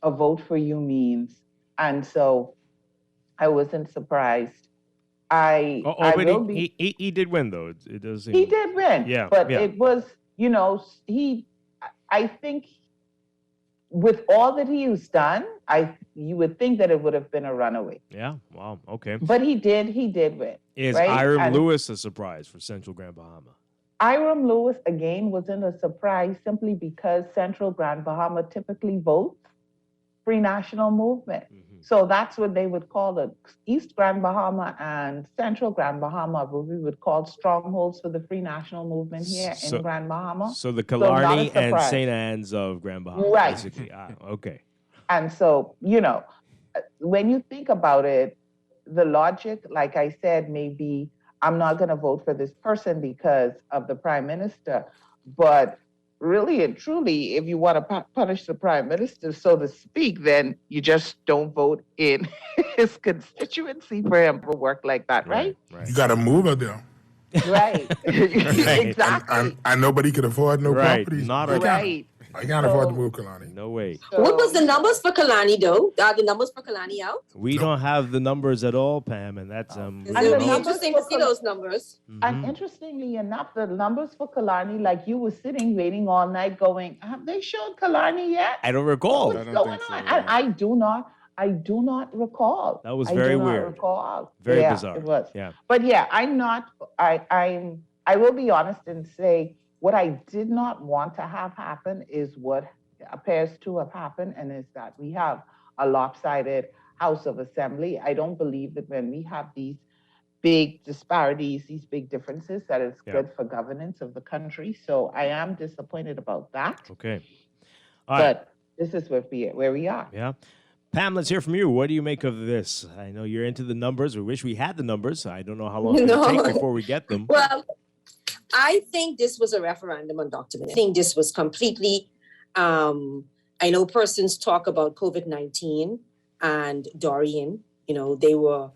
a vote for you means. And so I wasn't surprised. He did win, though. It does seem. He did win. Yeah. But yeah. it was, I think with all that he's done, you would think that it would have been a runaway. Yeah. Wow. Okay. But he did win. Is right? Hiram Lewis a surprise for Central Grand Bahama? Hiram Lewis, again, wasn't a surprise simply because Central Grand Bahama typically votes Free National Movement. So that's what they would call the East Grand Bahama and Central Grand Bahama, what we would call strongholds for the Free National Movement here in Grand Bahama. So the Killarney and St. Anne's of Grand Bahama, right. basically. Okay. And so, when you think about it, the logic, like I said, may be, I'm not going to vote for this person because of the prime minister. But really and truly, if you want to punish the prime minister, so to speak, then you just don't vote in his constituency for him to work like that, right? You got to move it there. Right. Exactly. And nobody could afford no properties. Right. I can't afford to move Kalani. No way. What was the numbers for Kalani, though? Are the numbers for Kalani out? We don't have the numbers at all, Pam, and that's It would be interesting to see those numbers. And interestingly enough, the numbers for Killarney, like you were sitting waiting all night going, have they showed Killarney yet? I don't recall. What's going on? And I do not recall. That was very weird. Recall. Very yeah, bizarre. It was. Yeah. But yeah, I will be honest and say what I did not want to have happen is what appears to have happened, and is that we have a lopsided House of Assembly. I don't believe that when we have these big disparities, these big differences, that it's good for governance of the country. So I am disappointed about that. Okay. But this is where we are. Yeah. Pam, let's hear from you. What do you make of this? I know you're into the numbers. We wish we had the numbers. I don't know how long it's going to take before we get them. Well, I think this was a referendum on Dr. Minnis. I think this was completely, I know persons talk about COVID-19 and Dorian, they were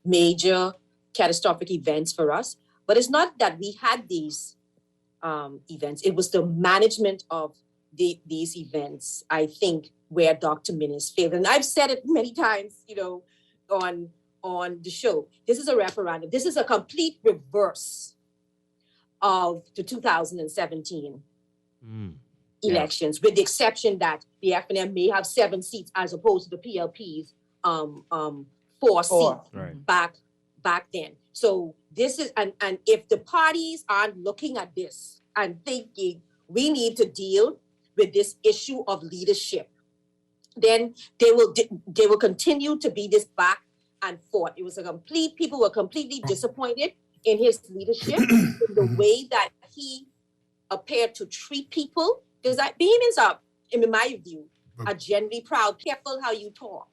major catastrophic events for us, but it's not that we had these events. It was the management of these events, I think, where Dr. Minnis failed. And I've said it many times, on the show. This is a referendum. This is a complete reverse of the 2017 elections, with the exception that the FNM may have 7 seats as opposed to the PLP's 4 seats back then. So this is, and if the parties aren't looking at this and thinking we need to deal with this issue of leadership, then they will continue to be this back and forth. It was people were completely disappointed in his leadership, in the way that he appeared to treat people. Because Bahamians are, in my view, are generally proud, careful how you talk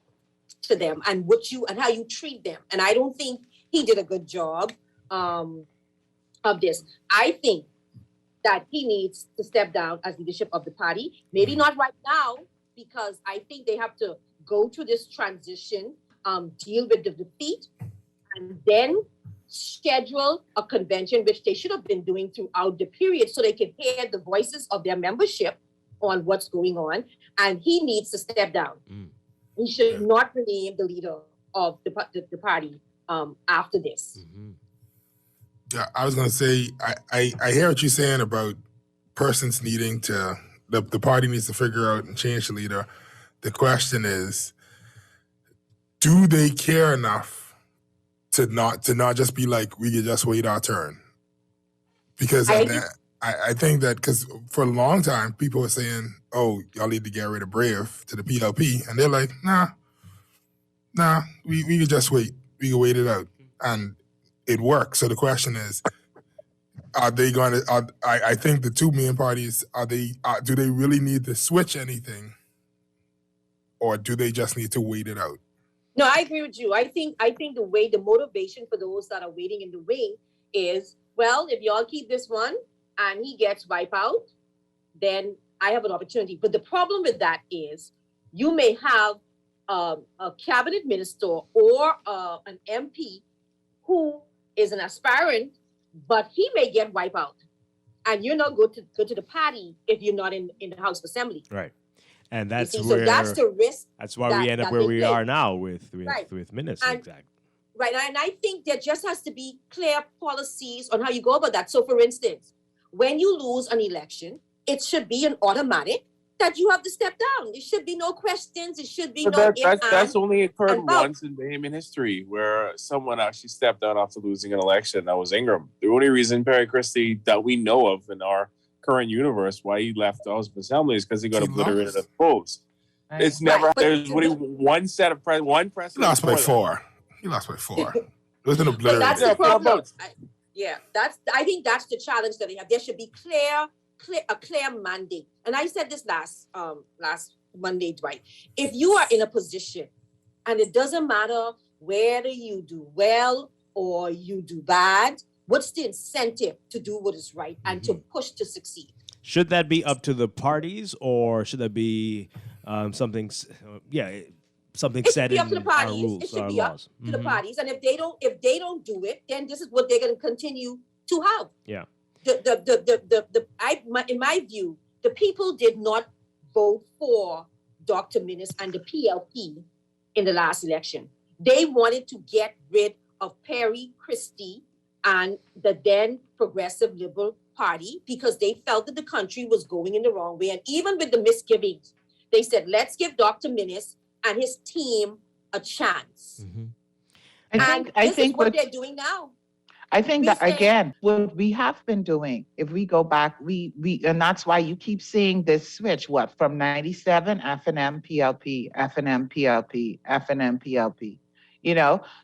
to them and how you treat them. And I don't think he did a good job of this. I think that he needs to step down as leadership of the party. Maybe not right now, because I think they have to go through this transition, deal with the defeat, and then schedule a convention, which they should have been doing throughout the period, so they can hear the voices of their membership on what's going on. And he needs to step down. He should not remain the leader of the party after this. Yeah, I was going to say, I hear what you're saying about persons needing to, the party needs to figure out and change the leader. The question is, do they care enough to not just be like, we can just wait our turn? Because I think that, because for a long time, people were saying, oh, y'all need to get rid of Brave to the PLP. And they're like, nah, we can just wait. We can wait it out. And it works. So the question is, are they going to, I think the two main parties, do they really need to switch anything? Or do they just need to wait it out? No, I agree with you. I think the motivation for those that are waiting in the wing is, well, if y'all keep this one and he gets wiped out, then I have an opportunity. But the problem with that is, you may have a cabinet minister or an MP who is an aspirant, but he may get wiped out, and you're not good to the party if you're not in the House of Assembly. Right. And that's so that's the risk. That's why we end up where we are now with Minnis. Exactly. Right. And I think there just has to be clear policies on how you go about that. So, for instance, when you lose an election, it should be an automatic that you have to step down. It should be no questions. It should be That's only occurred once in Bahamian history, where someone actually stepped down after losing an election. That was Ingram. The only reason Perry Christie that we know of in our current universe why he left the House of Assembly is because he got obliterated at the polls. It's never there's one set of one precedent. He lost by 4. It was an obliteration. That's the problem. I think that's the challenge that they have. There should be a clear mandate. And I said this last Monday, Dwight. If you are in a position, and it doesn't matter whether you do well or you do bad, what's the incentive to do what is right and to push to succeed? Should that be up to the parties, or should that be something set in up to the parties. our rules, it should our be laws? Up to the parties, and if they don't do it, then this is what they're going to continue to have. Yeah. In my view, the people did not vote for Dr. Minnis and the PLP in the last election. They wanted to get rid of Perry Christie and the then Progressive Liberal Party because they felt that the country was going in the wrong way. And even with the misgivings, they said, let's give Dr. Minnis and his team a chance. I think what they're doing now. I think that, again, what we have been doing, if we go back, we and that's why you keep seeing this switch, from 97, FNM, PLP, FNM, PLP, FNM, PLP.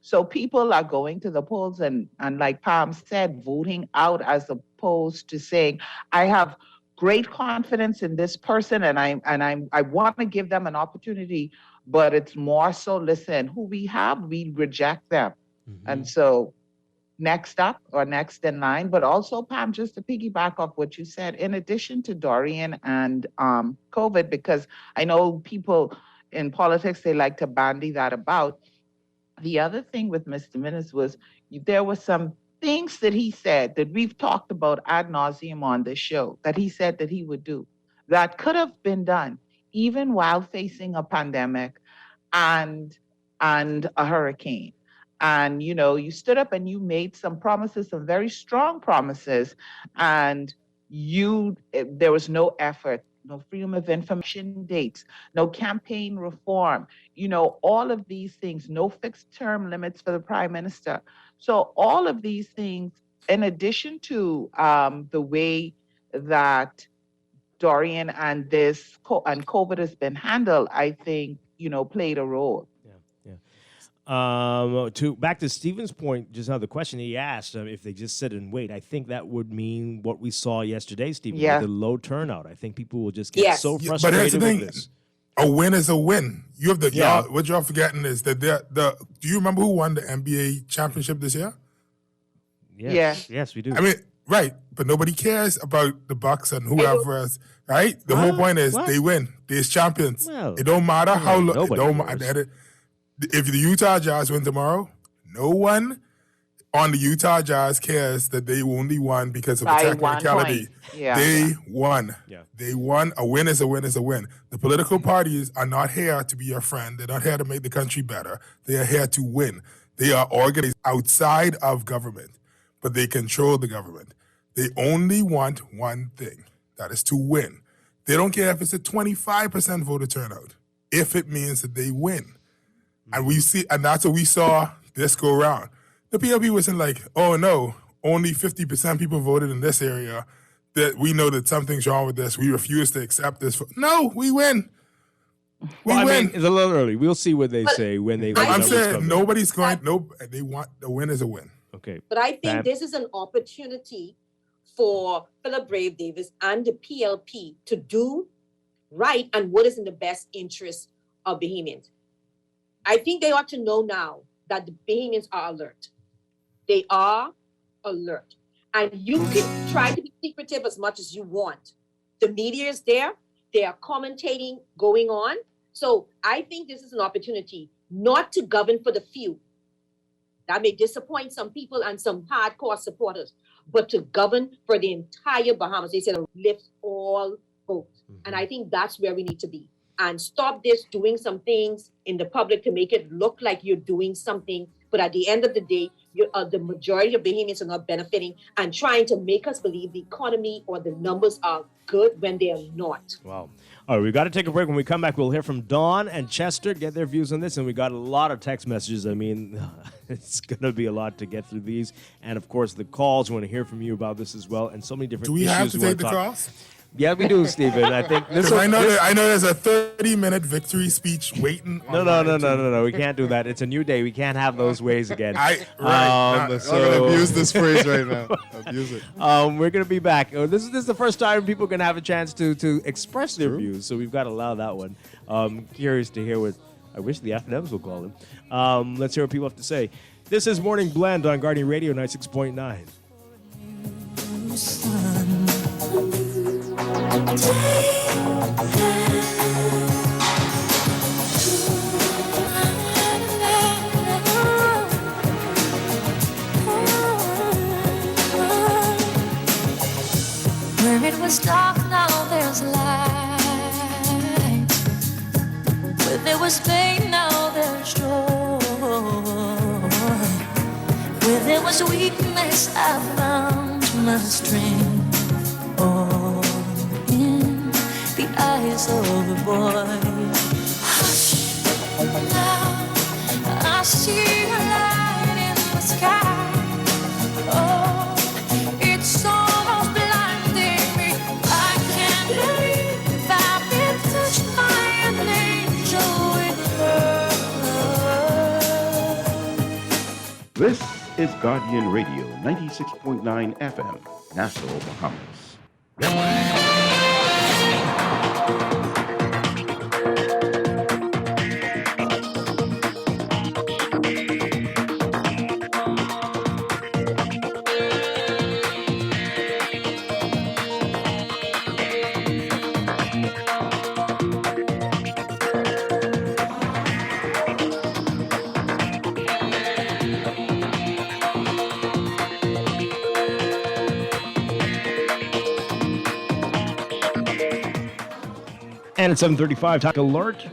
So people are going to the polls and like Pam said, voting out as opposed to saying, I have great confidence in this person and I want to give them an opportunity, but it's more so, listen, who we have, we reject them. And so next up or next in line, but also Pam, just to piggyback off what you said, in addition to Dorian and COVID, because I know people in politics, they like to bandy that about. The other thing with Mr. Minnis was there were some things that he said that we've talked about ad nauseum on this show that he said that he would do. that could have been done even while facing a pandemic and a hurricane. And you stood up and you made some promises, some very strong promises, and there was no effort, no freedom of information dates, no campaign reform, all of these things, no fixed term limits for the prime minister. So all of these things, in addition to the way that Dorian and COVID has been handled, I think, played a role. Back to Stephen's point, just now the question he asked, if they just sit and wait, I think that would mean what we saw yesterday, Stephen, with the low turnout. I think people will just get so frustrated but here's the thing. with this. A win is a win. You have y'all, what y'all forgetting is that do you remember who won the NBA championship this year? Yes, we do. I mean, right, but nobody cares about the Bucks and whoever else, right? The whole point is they win. They're champions. Well, it don't matter how long. It don't cares. matter. If the Utah Jazz win tomorrow, no one on the Utah Jazz cares that they only won because of a technicality. They won. Yeah. They won. A win is a win is a win. The political parties are not here to be your friend. They're not here to make the country better. They are here to win. They are organized outside of government, but they control the government. They only want one thing, that is to win. They don't care if it's a 25% voter turnout, if it means that they win. And that's what we saw this go around. The PLP wasn't like, oh no, only 50% people voted in this area, that we know that something's wrong with this. We refuse to accept this. No, we win. We win. I mean, it's a little early. We'll see what they say when they. I'm saying nobody's going. They want the win is a win. Okay. But I think this is an opportunity for Philip Brave Davis and the PLP to do right and what is in the best interest of Bahamians. I think they ought to know now that the Bahamians are alert. They are alert. And you can try to be secretive as much as you want. The media is there. They are commentating going on. So I think this is an opportunity not to govern for the few. That may disappoint some people and some hardcore supporters, but to govern for the entire Bahamas. They said lift all boats. And I think that's where we need to be. And stop this doing some things in the public to make it look like you're doing something. But at the end of the day, the majority of Bahamians are not benefiting and trying to make us believe the economy or the numbers are good when they are not. Wow. All right, we've got to take a break. When we come back, we'll hear from Dawn and Chester, get their views on this. And we got a lot of text messages. I mean, it's going to be a lot to get through these. And, of course, the calls. We want to hear from you about this as well. And so many different issues. Do we have to take the calls? Yeah, we do, Stephen. I think this. I know there's a 30-minute victory speech waiting. No. We can't do that. It's a new day. We can't have those ways again. I'm gonna abuse this phrase right now. Abuse it. We're gonna be back. This is the first time people are gonna have a chance to express their views. So we've got to allow that one. Curious to hear what. I wish the FNMs will call them. Let's hear what people have to say. This is Morning Blend on Guardian Radio 96.9. Where it was dark, now there's light. Where there was pain, now there's joy. Where there was weakness, I found my strength. Oh, in the eyes of a boy. Hush, now I see a light in the sky. Oh, it's almost blinding me. I can't believe I've been touched by an angel with love. This is Guardian Radio 96.9 FM, Nassau, Bahamas. And at 7:35, Talk Alert.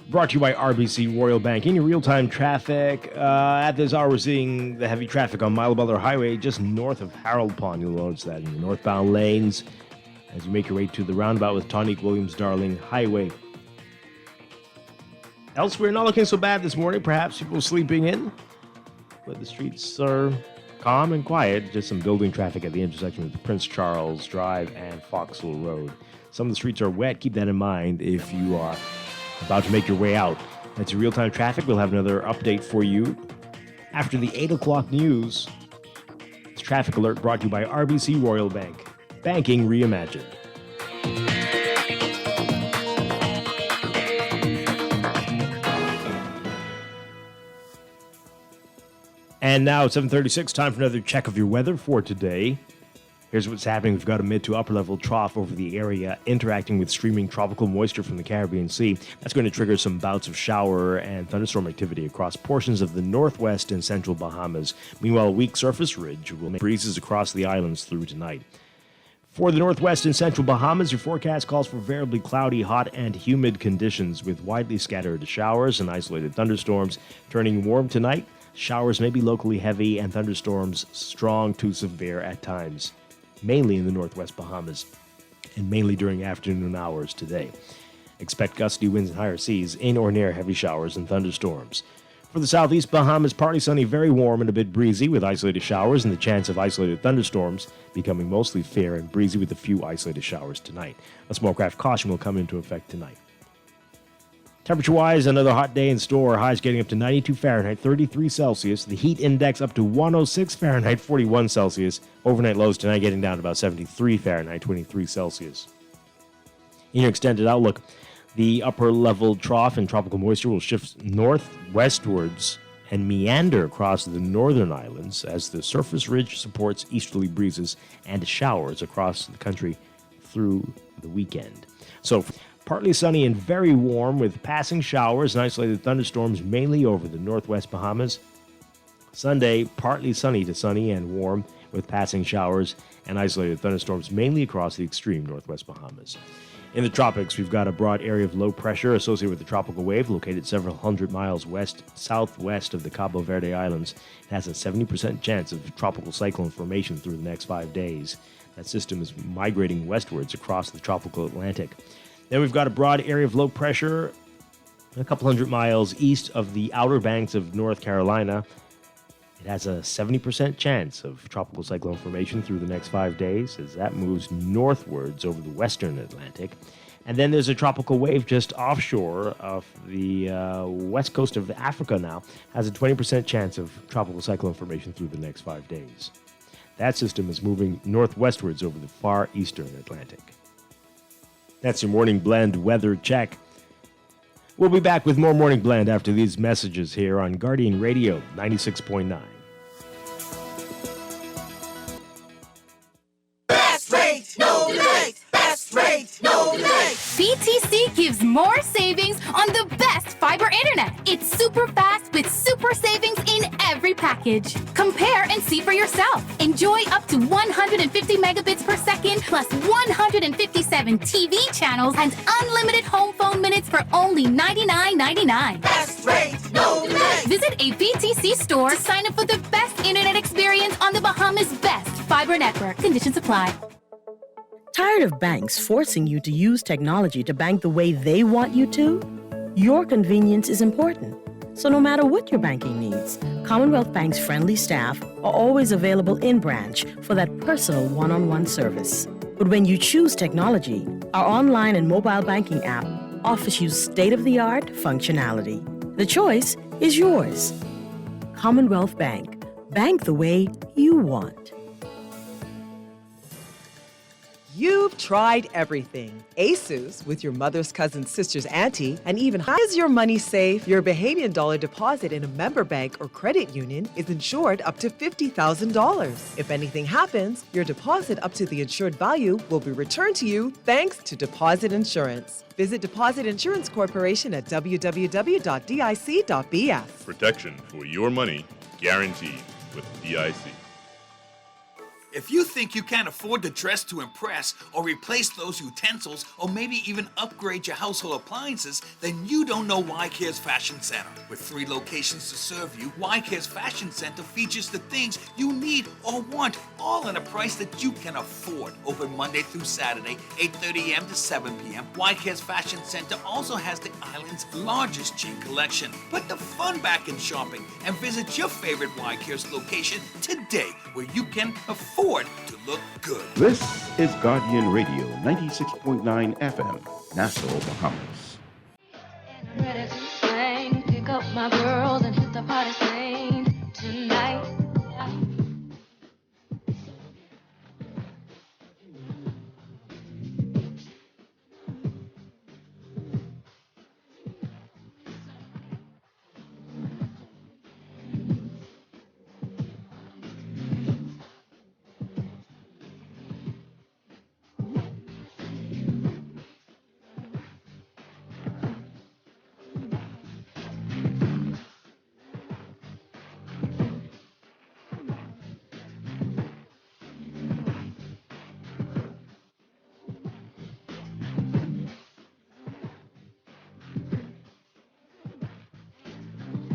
Brought to you by RBC Royal Bank. In your real-time traffic, at this hour we're seeing the heavy traffic on Mile Butler Highway just north of Harold Pond. You'll notice that in the northbound lanes as you make your way to the roundabout with Tonique Williams-Darling Highway. Elsewhere, not looking so bad this morning. Perhaps people sleeping in, but the streets are calm and quiet. Just some building traffic at the intersection with Prince Charles Drive and Foxwell Road. Some of the streets are wet. Keep that in mind if you are about to make your way out. That's your real-time traffic. We'll have another update for you after the 8 o'clock news. It's Traffic Alert brought to you by RBC Royal Bank. Banking reimagined. And now it's 7:36, time for another check of your weather for today. Here's what's happening. We've got a mid to upper level trough over the area interacting with streaming tropical moisture from the Caribbean Sea. That's going to trigger some bouts of shower and thunderstorm activity across portions of the northwest and central Bahamas. Meanwhile, a weak surface ridge will make breezes across the islands through tonight. For the northwest and central Bahamas, your forecast calls for variably cloudy, hot, and humid conditions with widely scattered showers and isolated thunderstorms. Turning warm tonight, showers may be locally heavy and thunderstorms strong to severe at times, mainly in the northwest Bahamas, and mainly during afternoon hours today. Expect gusty winds and higher seas in or near heavy showers and thunderstorms. For the southeast Bahamas, partly sunny, very warm and a bit breezy with isolated showers and the chance of isolated thunderstorms, becoming mostly fair and breezy with a few isolated showers tonight. A small craft caution will come into effect tonight. Temperature-wise, another hot day in store. Highs getting up to 92 Fahrenheit, 33 Celsius. The heat index up to 106 Fahrenheit, 41 Celsius. Overnight lows tonight getting down to about 73 Fahrenheit, 23 Celsius. In your extended outlook, the upper level trough and tropical moisture will shift northwestwards and meander across the northern islands as the surface ridge supports easterly breezes and showers across the country through the weekend. So, partly sunny and very warm with passing showers and isolated thunderstorms mainly over the northwest Bahamas. Sunday, partly sunny to sunny and warm with passing showers and isolated thunderstorms mainly across the extreme northwest Bahamas. In the tropics, we've got a broad area of low pressure associated with the tropical wave located several hundred miles southwest of the Cabo Verde Islands. It has a 70% chance of tropical cyclone formation through the next 5 days. That system is migrating westwards across the tropical Atlantic. Then we've got a broad area of low pressure a couple hundred miles east of the Outer Banks of North Carolina. It has a 70% chance of tropical cyclone formation through the next 5 days as that moves northwards over the western Atlantic. And then there's a tropical wave just offshore of the west coast of Africa now. Has a 20% chance of tropical cyclone formation through the next 5 days. That system is moving northwestwards over the far eastern Atlantic. That's your Morning Blend weather check. We'll be back with more Morning Blend after these messages here on Guardian Radio 96.9. Best rate, no delay. Best rate, no delay. BTC gives more savings on the best fiber internet. It's super fast with super savings in every package. Compare and see for yourself. Enjoy up to 150 megabits per second plus 157 TV channels and unlimited home phone minutes for only $99.99. Best rate, no delay. Visit a BTC store to sign up for the best internet experience on the Bahamas' best fiber network. Conditions apply. Tired of banks forcing you to use technology to bank the way they want you to? Your convenience is important. So no matter what your banking needs, Commonwealth Bank's friendly staff are always available in branch for that personal one-on-one service. But when you choose technology, our online and mobile banking app offers you state-of-the-art functionality. The choice is yours. Commonwealth Bank. Bank the way you want. You've tried everything. ASUS, with your mother's cousin's sister's auntie, and even is your money safe? Your Bahamian dollar deposit in a member bank or credit union is insured up to $50,000. If anything happens, your deposit up to the insured value will be returned to you thanks to Deposit Insurance. Visit Deposit Insurance Corporation at www.dic.bs. Protection for your money guaranteed with DIC. If you think you can't afford to dress to impress or replace those utensils or maybe even upgrade your household appliances, then you don't know Y-Care's Fashion Center. With 3 locations to serve you, Y-Care's Fashion Center features the things you need or want, all at a price that you can afford. Open Monday through Saturday, 8:30 a.m. to 7 p.m. Y-Care's Fashion Center also has the island's largest jean collection. Put the fun back in shopping and visit your favorite Y-Care's location today, where you can afford to look good. This is Guardian Radio 96.9 FM, Nassau, Bahamas. I'm ready to swing, pick up my girls and hit the party scene tonight.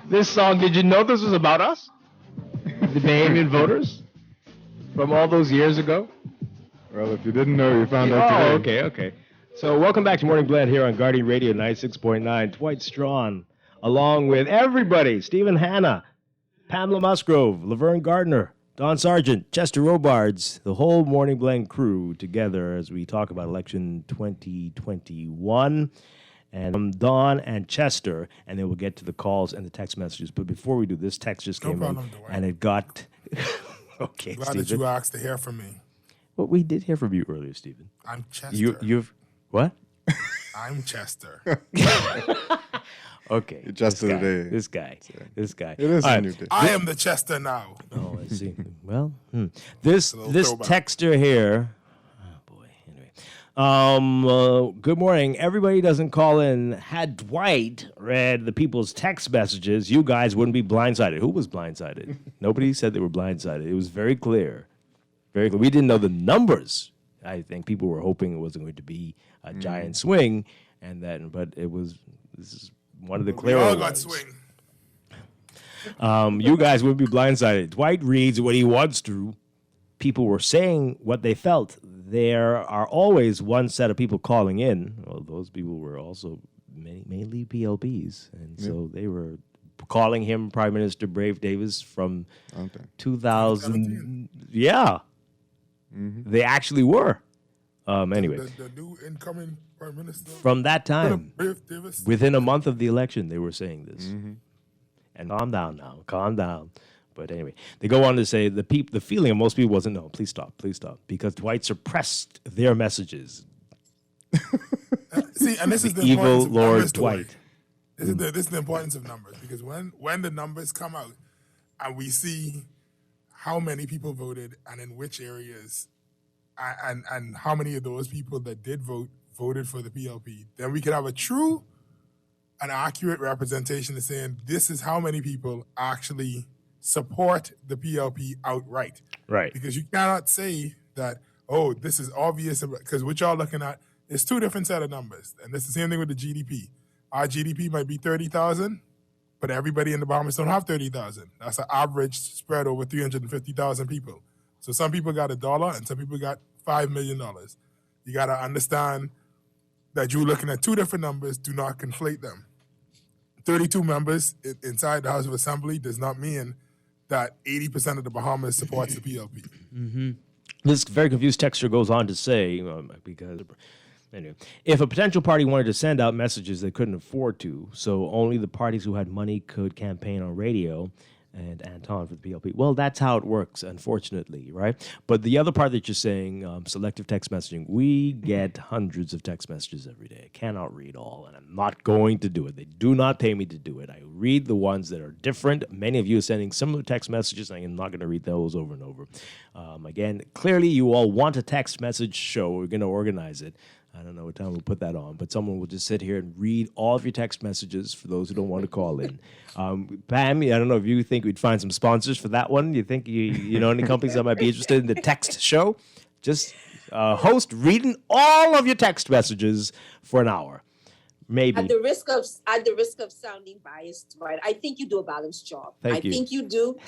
This song, did you know this was about us? The Bahamian voters? From all those years ago? Well, if you didn't know, you found out today. Okay. So welcome back to Morning Blend here on Guardian Radio 96.9. Dwight Strachan, along with everybody, Stephen Hanna, Pamela Musgrove, Laverne Gardner, Don Sargent, Chester Robards, the whole Morning Blend crew together as we talk about election 2021. And Don and Chester, and then we'll get to the calls and the text messages. But before we do, this text just came in, and it got... Okay, Glad Stephen. that you asked to hear from me. Well, we did hear from you earlier, Stephen. I'm Chester. You've... What? I'm Chester. Okay. You're Chester today. This guy. It is a new day. I am the Chester now. Oh, I see. Well, this throwback. texter here... good morning. Everybody doesn't call in. Had Dwight read the people's text messages, you guys wouldn't be blindsided. Who was blindsided? Nobody said they were blindsided. It was very clear. Very clear. We didn't know the numbers. I think people were hoping it wasn't going to be a giant swing, but it was. This is one of the clearer We all ones. got swing. You guys would be blindsided. Dwight reads what he wants to. People were saying what they felt. There are always one set of people calling in. Well, those people were also mainly PLPs, and so they were calling him Prime Minister Brave Davis from 2000. Yeah, they actually were. Anyway, The new incoming Prime Minister. from that time, Brave Davis. within a month of the election, they were saying this. And calm down now, calm down. But anyway, they go on to say the feeling of most people wasn't, no, please stop, because Dwight suppressed their messages. See, and this is the evil importance of Lord numbers, Dwight. This is the importance of numbers, because when the numbers come out and we see how many people voted and in which areas and how many of those people that did voted for the PLP, then we can have a true and accurate representation of saying this is how many people actually support the PLP outright. Right. Because you cannot say that, oh, this is obvious, because what y'all looking at is 2 different set of numbers. And it's the same thing with the GDP. Our GDP might be 30,000, but everybody in the Bahamas don't have 30,000. That's an average spread over 350,000 people. So some people got $1 and some people got $5 million. You got to understand that you're looking at 2 different numbers. Do not conflate them. 32 members inside the House of Assembly does not mean that 80% of the Bahamas supports the PLP. This very confused texter goes on to say, because anyway, if a potential party wanted to send out messages they couldn't afford to, so only the parties who had money could campaign on radio, and Anton for the PLP. Well, that's how it works, unfortunately, right? But the other part that you're saying, selective text messaging, we get hundreds of text messages every day. I cannot read all, and I'm not going to do it. They do not pay me to do it. I read the ones that are different. Many of you are sending similar text messages, and I'm not going to read those over and over. Again, clearly you all want a text message show. We're going to organize it. I don't know what time we'll put that on, but someone will just sit here and read all of your text messages for those who don't want to call in. Pam, I don't know if you think we'd find some sponsors for that one. You think you know any companies that might be interested in the text show? Just host reading all of your text messages for an hour. Maybe. At the risk of sounding biased, right? I think you do a balanced job. I think you do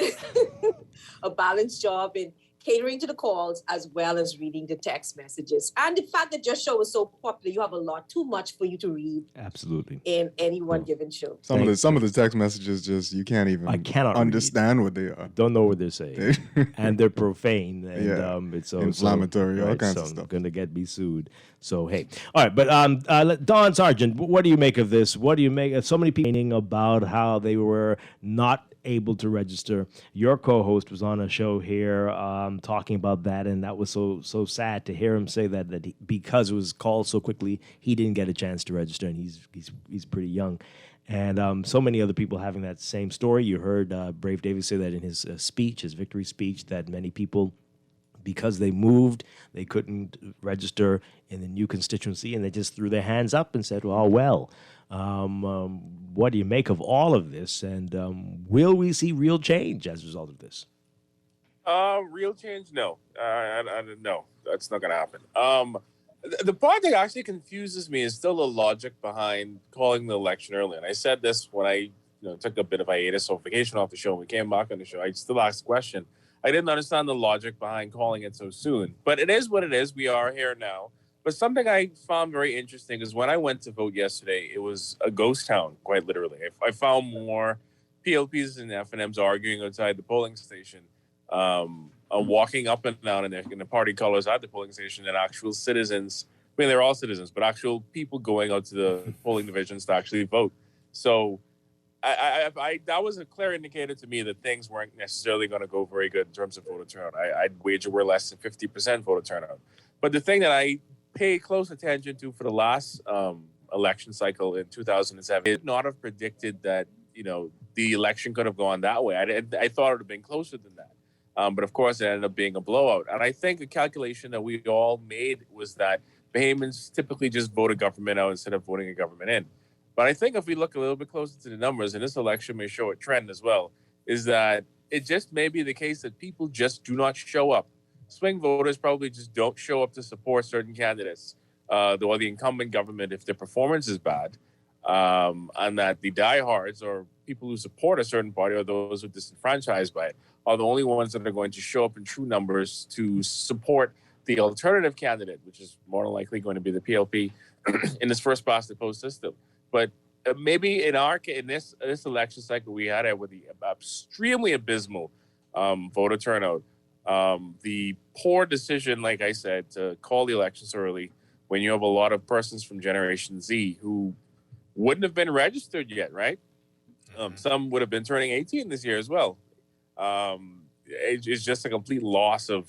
a balanced job in catering to the calls as well as reading the text messages. And the fact that your show is so popular, you have a lot too much for you to read. Absolutely. In any one given show. Some of the text messages just you can't even understand what they are. Don't know what they're saying. And they're profane. And it's inflammatory, all kinds of stuff. I'm gonna get me sued. So hey. All right, but Don Sargent, what do you make of this? What do you make of so many people complaining about how they were not able to register? Your co-host was on a show here talking about that, and that was so sad to hear him say that because it was called so quickly, he didn't get a chance to register, and he's pretty young. And so many other people having that same story. You heard Brave Davis say that in his speech, his victory speech, that many people, because they moved, they couldn't register in the new constituency, and they just threw their hands up and said, well, what do you make of all of this? And will we see real change as a result of this? Real change? No. No, that's not going to happen. The part that actually confuses me is still the logic behind calling the election early. And I said this when I took a bit of hiatus or vacation off the show. We came back on the show. I still asked the question. I didn't understand the logic behind calling it so soon. But it is what it is. We are here now. But something I found very interesting is when I went to vote yesterday, it was a ghost town, quite literally. I found more PLPs and FNMs arguing outside the polling station, walking up and down in the party colors at the polling station than actual citizens. I mean, they're all citizens, but actual people going out to the polling divisions to actually vote. So I that was a clear indicator to me that things weren't necessarily going to go very good in terms of voter turnout. I'd wager we're less than 50% voter turnout. But the thing that I pay close attention to for the last election cycle in 2007, I did not have predicted that the election could have gone that way. I thought it would have been closer than that. But of course, it ended up being a blowout. And I think a calculation that we all made was that Bahamians typically just vote a government out instead of voting a government in. But I think if we look a little bit closer to the numbers, and this election may show a trend as well, is that it just may be the case that people just do not show up. Swing voters probably just don't show up to support certain candidates, or the incumbent government if their performance is bad, and that the diehards or people who support a certain party or those who are disenfranchised by it are the only ones that are going to show up in true numbers to support the alternative candidate, which is more than likely going to be the PLP in this first past the post system. But maybe in this election cycle we had it with the extremely abysmal voter turnout. The poor decision, like I said, to call the elections early when you have a lot of persons from Generation Z who wouldn't have been registered yet, right? Some would have been turning 18 this year as well. It's just a complete loss of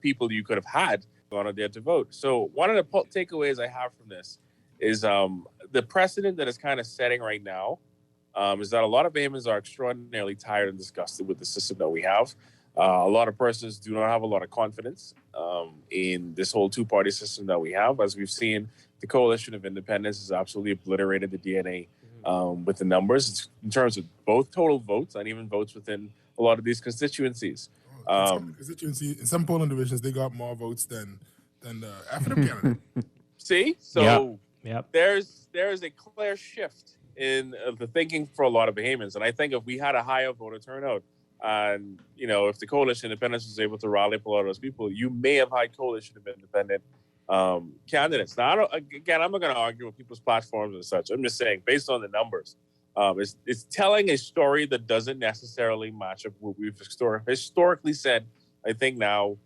people you could have had on a day to vote. So one of the takeaways I have from this is the precedent that is kind of setting right now is that a lot of Bahamians are extraordinarily tired and disgusted with the system that we have. A lot of persons do not have a lot of confidence in this whole two-party system that we have. As we've seen, the Coalition of Independence has absolutely obliterated the DNA with the numbers in terms of both total votes and even votes within a lot of these constituencies. In some polling divisions, they got more votes than the African candidate. See? So Yep. There's a clear shift in the thinking for a lot of Bahamians. And I think if we had a higher voter turnout, and if the Coalition of Independence was able to rally up a lot of those people, you may have had Coalition of Independent candidates. Now, I'm not going to argue with people's platforms and such. I'm just saying, based on the numbers, it's telling a story that doesn't necessarily match up what we've historically said. I think now,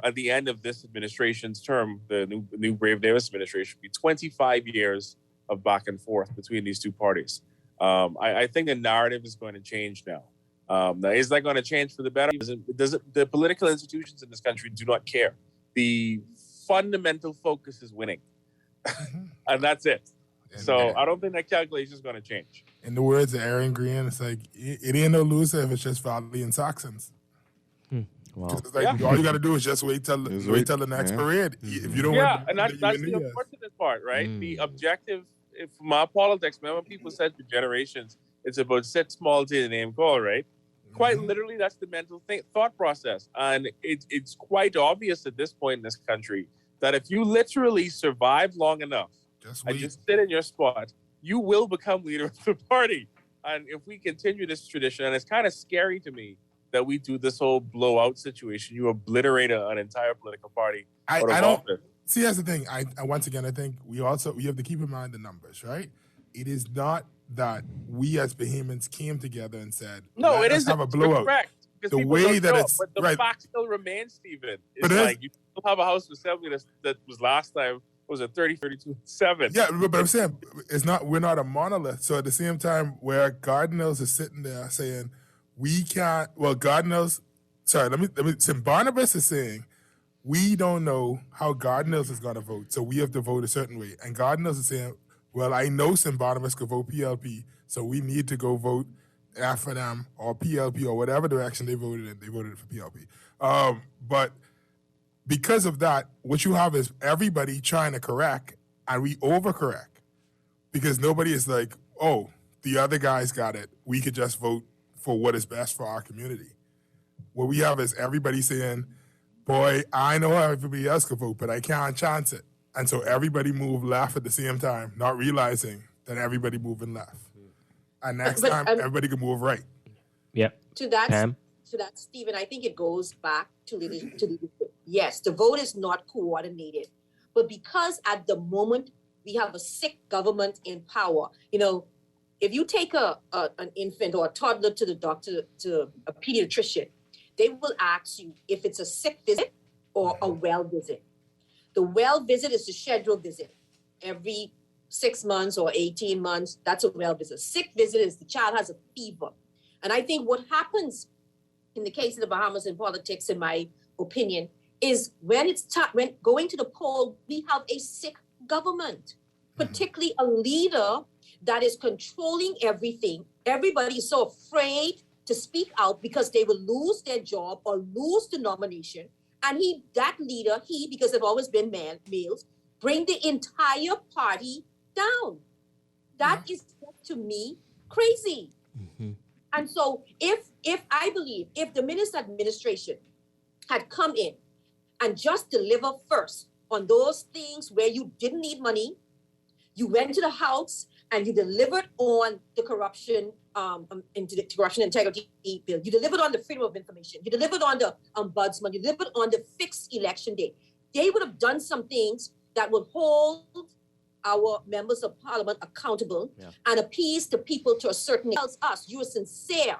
at the end of this administration's term, the new Brave Davis administration, will be 25 years of back and forth between these two parties. I think the narrative is going to change now. Now, is that going to change for the better? The political institutions in this country do not care. The fundamental focus is winning, and that's it. So I don't think that calculation is going to change. In the words of Aaron Green, it's like, it ain't no loser if it's just Valley and Saxons. Wow. It's like, all you got to do is just wait till the next parade. If you don't win, and that's the unfortunate part, right? Be objective. If from our politics, remember people said for generations, it's about sit small to the name call, right? Quite literally, that's the mental thought process. And it's quite obvious at this point in this country that if you literally survive long enough and just sit in your spot, you will become leader of the party. And if we continue this tradition, and it's kind of scary to me that we do this whole blowout situation, you obliterate an entire political party. I don't see. That's the thing. I once again, I think we have to keep in mind the numbers, right? It is not that we as Bahamians came together and said, no, it let's is have a blowout. Correct. The way that it's but the right. fact still remains, Stephen. It's like you still have a House of Assembly that was last time was it 32-7. Yeah, but I'm saying we're not a monolith. So at the same time, where Gardinals is sitting there saying we can't. Well, Gardinals. Sorry, let me. St. Barnabas is saying we don't know how Gardinals is going to vote, so we have to vote a certain way. And Gardinals is saying, well, I know St. Barnabas could vote PLP, so we need to go vote FNM or PLP or whatever direction they voted in. They voted for PLP. But because of that, what you have is everybody trying to correct, and we overcorrect because nobody is like, oh, the other guys got it. We could just vote for what is best for our community. What we have is everybody saying, boy, I know how everybody else could vote, but I can't chance it. And so everybody moved left at the same time, not realizing that everybody moving left. And next time, everybody can move right. Yep. To that, Pam? Stephen, I think it goes back to leadership. Yes, the vote is not coordinated, but because at the moment we have a sick government in power, if you take an infant or a toddler to the doctor, to a pediatrician, they will ask you if it's a sick visit or a well visit. The well visit is the scheduled visit. Every 6 months or 18 months, that's a well visit. Sick visit is the child has a fever. And I think what happens in the case of the Bahamas in politics, in my opinion, is when when going to the poll, we have a sick government, particularly a leader that is controlling everything. Everybody is so afraid to speak out because they will lose their job or lose the nomination. And that leader, because they've always been males, bring the entire party down. That is, to me, crazy. Mm-hmm. And so if I believe, if the minister administration had come in and just deliver first on those things where you didn't need money, you went to the House and you delivered on the corruption, corruption integrity bill. You delivered on the freedom of information. You delivered on the ombudsman. You delivered on the fixed election day. They would have done some things that would hold our members of parliament accountable and appease the people to a certain extent. Tells us you are sincere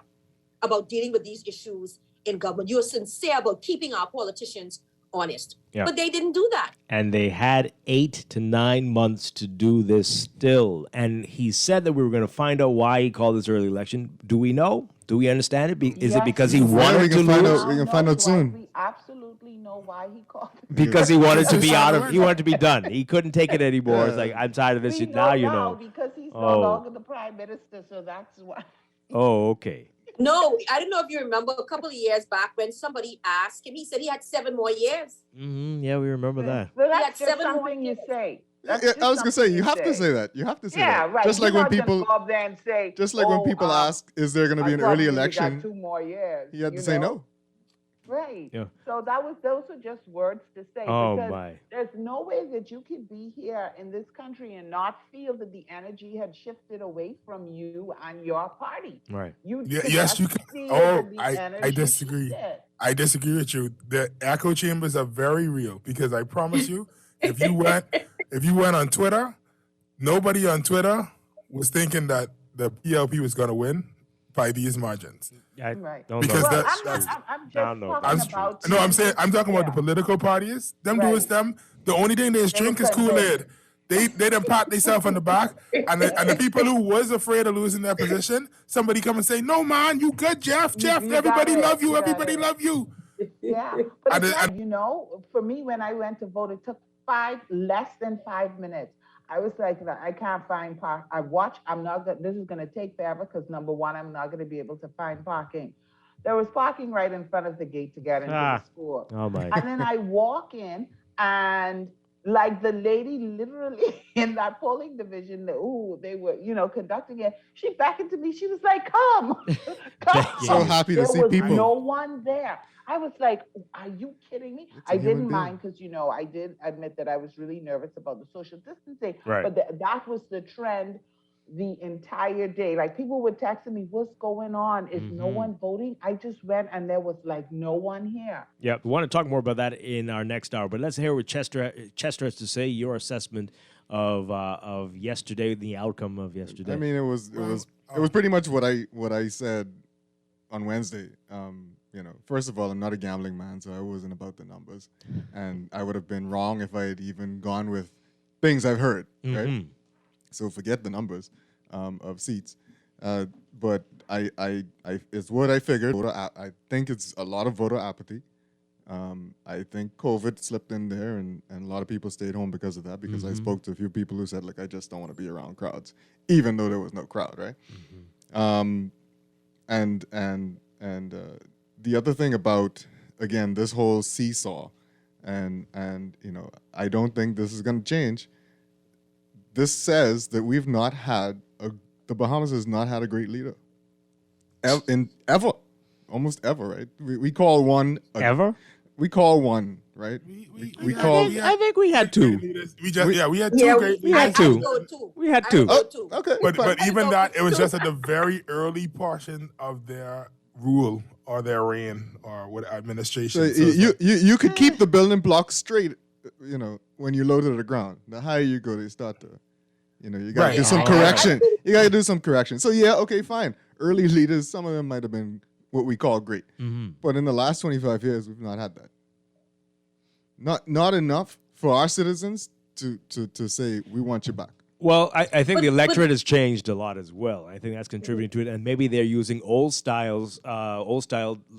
about dealing with these issues in government. You are sincere about keeping our politicians honest. Yeah. But they didn't do that. And they had 8 to 9 months to do this still. And he said that we were going to find out why he called this early election. Do we know? Do we understand it? Is it because he wanted to lose? We can find out soon. We absolutely know why he called it. Because he wanted to be he wanted to be done. He couldn't take it anymore. Yeah. It's like, I'm tired of this. We Now you know. because he's no longer the prime minister, so that's why. Oh, okay. No, I don't know if you remember a couple of years back when somebody asked him, he said he had 7 more years. Mm-hmm. Yeah, we remember that. Well, He that's had just 7 more something you years. say. Yeah, I was gonna say you have to say that. You have to say Yeah, that. right. Just like You when not just people, go up there and say, just like when people ask, is there gonna be an early election? 2 more years. He had to say no. Right. Yeah. So those are just words to say. Oh, because my. there's no way that you could be here in this country and not feel that the energy had shifted away from you and your party. Right. Yes, you can. Oh, I disagree. I disagree with you. The echo chambers are very real because I promise you, if you went on Twitter, nobody on Twitter was thinking that the PLP was going to win by these margins. Right. Because well, that's I'm just talking about. No, I'm talking about the political parties. Them do is them. The only thing they drink is Kool-Aid. They done pat themselves on the back, and the people who was afraid of losing their position, somebody come and say, "No, man, you good, Jeff. Jeff, everybody love you. Everybody love you." Yeah, but it's like, for me, when I went to vote, it took less than 5 minutes. I was like, I can't find park. This is going to take forever because number one, I'm not going to be able to find parking. There was parking right in front of the gate to get into the school. Oh my. And then I walk in and Like the lady literally in that polling division, they were, conducting it. She beckoned to me. She was like, come, come. So happy to see There was people. no one there. I was like, are you kidding me? I didn't mind because, I did admit that I was really nervous about the social distancing. Right. But that was the trend the entire day. Like people were texting me, what's going on? Is no one voting? I just went and there was like no one here. Yeah, we want to talk more about that in our next hour, but let's hear what Chester has to say, your assessment of yesterday, the outcome of yesterday. I mean, it was pretty much what I said on Wednesday. First of all, I'm not a gambling man, so I wasn't about the numbers, and I would have been wrong if I had even gone with things I've heard, right? So forget the numbers of seats, but I it's what I figured. I think it's a lot of voter apathy. I think COVID slipped in there, and a lot of people stayed home because of that. Because I spoke to a few people who said, "Look, I just don't want to be around crowds," even though there was no crowd, right? And the other thing about, again, this whole seesaw, and I don't think this is going to change. This says that we've not had the Bahamas has not had a great leader almost ever, right? We call one ever. We call one, right? I think we had two. We had two great leaders. We had two. We had two. Okay, but even that, it was just at the very early portion of their rule or their reign or what administration. So you could keep the building blocks straight, when you low to the ground. The higher you go, they start to, you got to do some correction. You got to do some correction. So yeah, okay, fine. Early leaders, some of them might have been what we call great, but in the last 25 years, we've not had that. Not enough for our citizens to say we want you back. Well, I think the electorate has changed a lot as well. I think that's contributing to it, and maybe they're using old style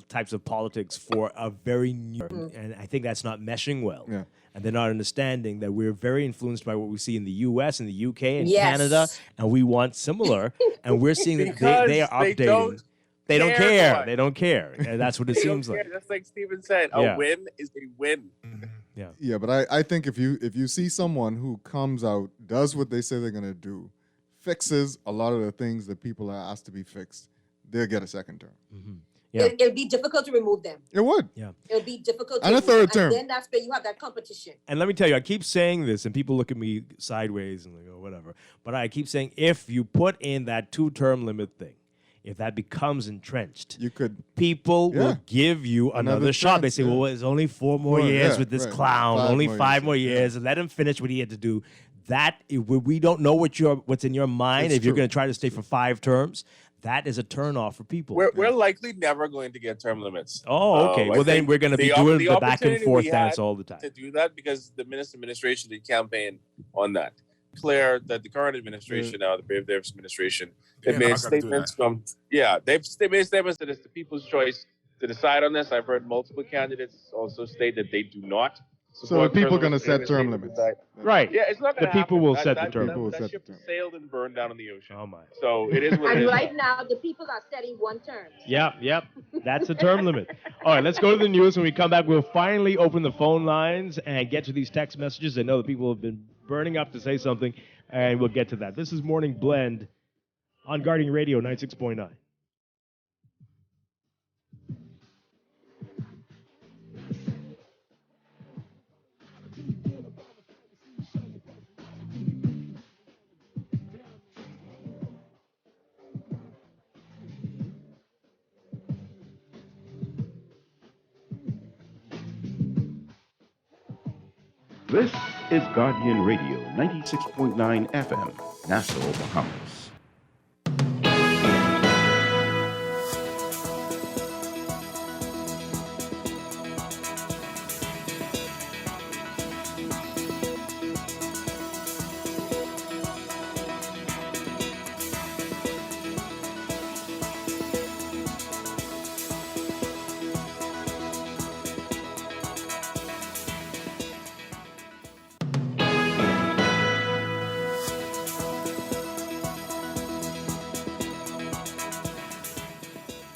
types of politics for a very new, and I think that's not meshing well. Yeah. And they're not understanding that we're very influenced by what we see in the U.S. and the U.K. and Canada, and we want similar. And we're seeing that they are updating. They don't care. They don't care. And that's what it seems like. Just like Stephen said, a win is a win. Yeah, but I think if you see someone who comes out, does what they say they're gonna do, fixes a lot of the things that people are asked to be fixed, they'll get a second term. Yeah. It'll be difficult to remove them. It would. Yeah. It'll be difficult to and a third term. And then that's where you have that competition. And let me tell you, I keep saying this, and people look at me sideways and they go, whatever. But I keep saying, if you put in that 2-term limit thing, if that becomes entrenched, people will give you another shot. They say, well, it's only 4 more years with this clown, only 5 more years, and let him finish what he had to do. That we don't know what's in your mind. If you're going to try to stay for 5 terms, that is a turnoff for people. We're likely never going to get term limits. Oh, okay. Well, then we're going to be doing the back and forth dance all the time. To do that because the administration did campaign on that. Clear that the current administration now, the Brave Davis administration, they made statements they made statements that it's the people's choice to decide on this. I've heard multiple candidates also state that they do not. So are people going to set term limits? Right. Yeah, it's not going to happen. The people will set the term. That ship sailed and burned down in the ocean. Oh my! So it is what it and is. right now, the people are setting 1 term. Yep. That's a term limit. All right, let's go to the news. When we come back, we'll finally open the phone lines and get to these text messages. I know the people have been burning up to say something, and we'll get to that. This is Morning Blend on Guardian Radio 96.9. This is Guardian Radio 96.9 FM, Nassau, Bahamas.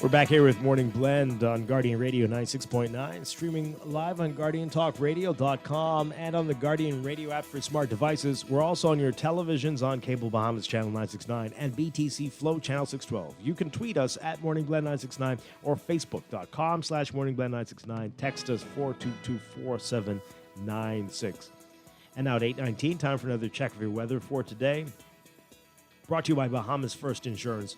We're back here with Morning Blend on Guardian Radio 96.9, streaming live on GuardianTalkRadio.com and on the Guardian Radio app for smart devices. We're also on your televisions on Cable Bahamas Channel 969 and BTC Flow Channel 612. You can tweet us at Morning Blend 969 or Facebook.com/Morning Blend 969. Text us 422-4796. And now at 8:19, time for another check of your weather for today. Brought to you by Bahamas First Insurance.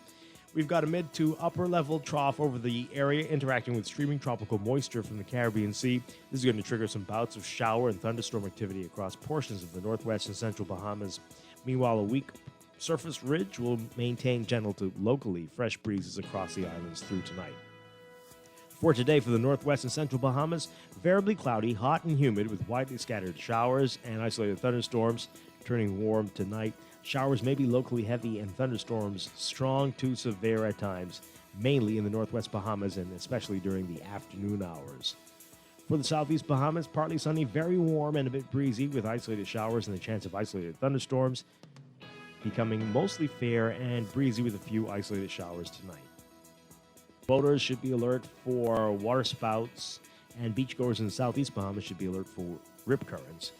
We've got a mid to upper level trough over the area interacting with streaming tropical moisture from the Caribbean Sea. This is going to trigger some bouts of shower and thunderstorm activity across portions of the northwest and central Bahamas. Meanwhile, a weak surface ridge will maintain gentle to locally fresh breezes across the islands through tonight. For today, for the northwest and central Bahamas, variably cloudy, hot and humid with widely scattered showers and isolated thunderstorms, turning warm tonight. Showers may be locally heavy and thunderstorms strong to severe at times, mainly in the northwest Bahamas and especially during the afternoon hours. For the southeast Bahamas, partly sunny, very warm and a bit breezy with isolated showers and the chance of isolated thunderstorms, becoming mostly fair and breezy with a few isolated showers tonight. Boaters should be alert for water spouts, and beachgoers in the southeast Bahamas should be alert for rip currents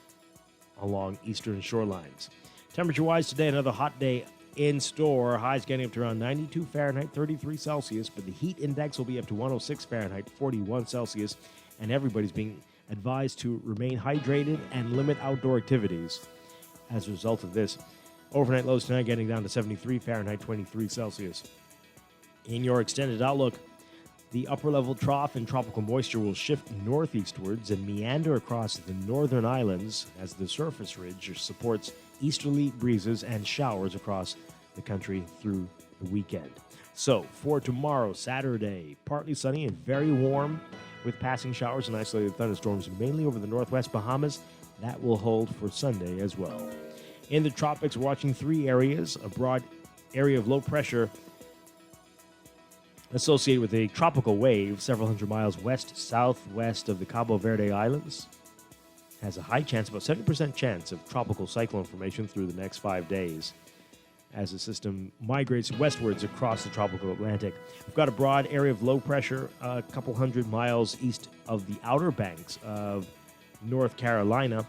along eastern shorelines. Temperature-wise today, another hot day in store. Highs getting up to around 92 Fahrenheit, 33 Celsius, but the heat index will be up to 106 Fahrenheit, 41 Celsius, and everybody's being advised to remain hydrated and limit outdoor activities. As a result of this, overnight lows tonight getting down to 73 Fahrenheit, 23 Celsius. In your extended outlook, the upper-level trough and tropical moisture will shift northeastwards and meander across the northern islands as the surface ridge supports easterly breezes and showers across the country through the weekend. So, for tomorrow, Saturday, partly sunny and very warm with passing showers and isolated thunderstorms mainly over the northwest Bahamas. That will hold for Sunday as well. In the tropics, we're watching three areas. A broad area of low pressure associated with a tropical wave several hundred miles west-southwest of the Cabo Verde Islands has a high chance, about 70% chance of tropical cyclone formation through the next 5 days as the system migrates westwards across the tropical Atlantic. We've got a broad area of low pressure a couple hundred miles east of the Outer Banks of North Carolina,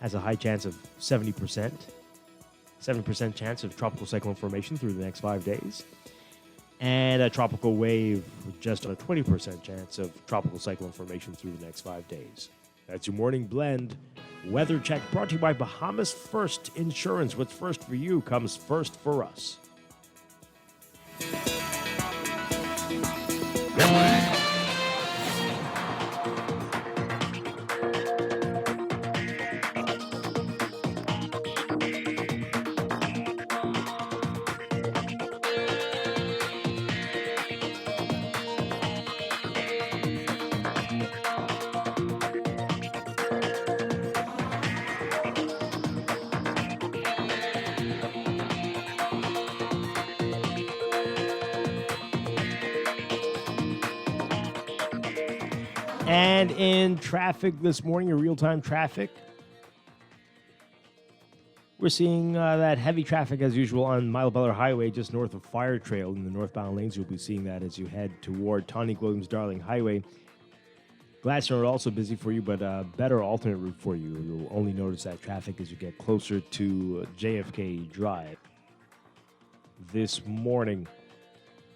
has a high chance of 70% chance of tropical cyclone formation through the next 5 days. And a tropical wave with just a 20% chance of tropical cyclone formation through the next 5 days. That's your Morning Blend weather check brought to you by Bahamas First Insurance. What's first for you comes first for us. And in traffic this morning, your real-time traffic, we're seeing that heavy traffic as usual on Mile Highway just north of Fire Trail in the northbound lanes. You'll be seeing that as you head toward Tawny Williams-Darling Highway. Gladstone Road also busy for you, but a better alternate route for you. You'll only notice that traffic as you get closer to JFK Drive this morning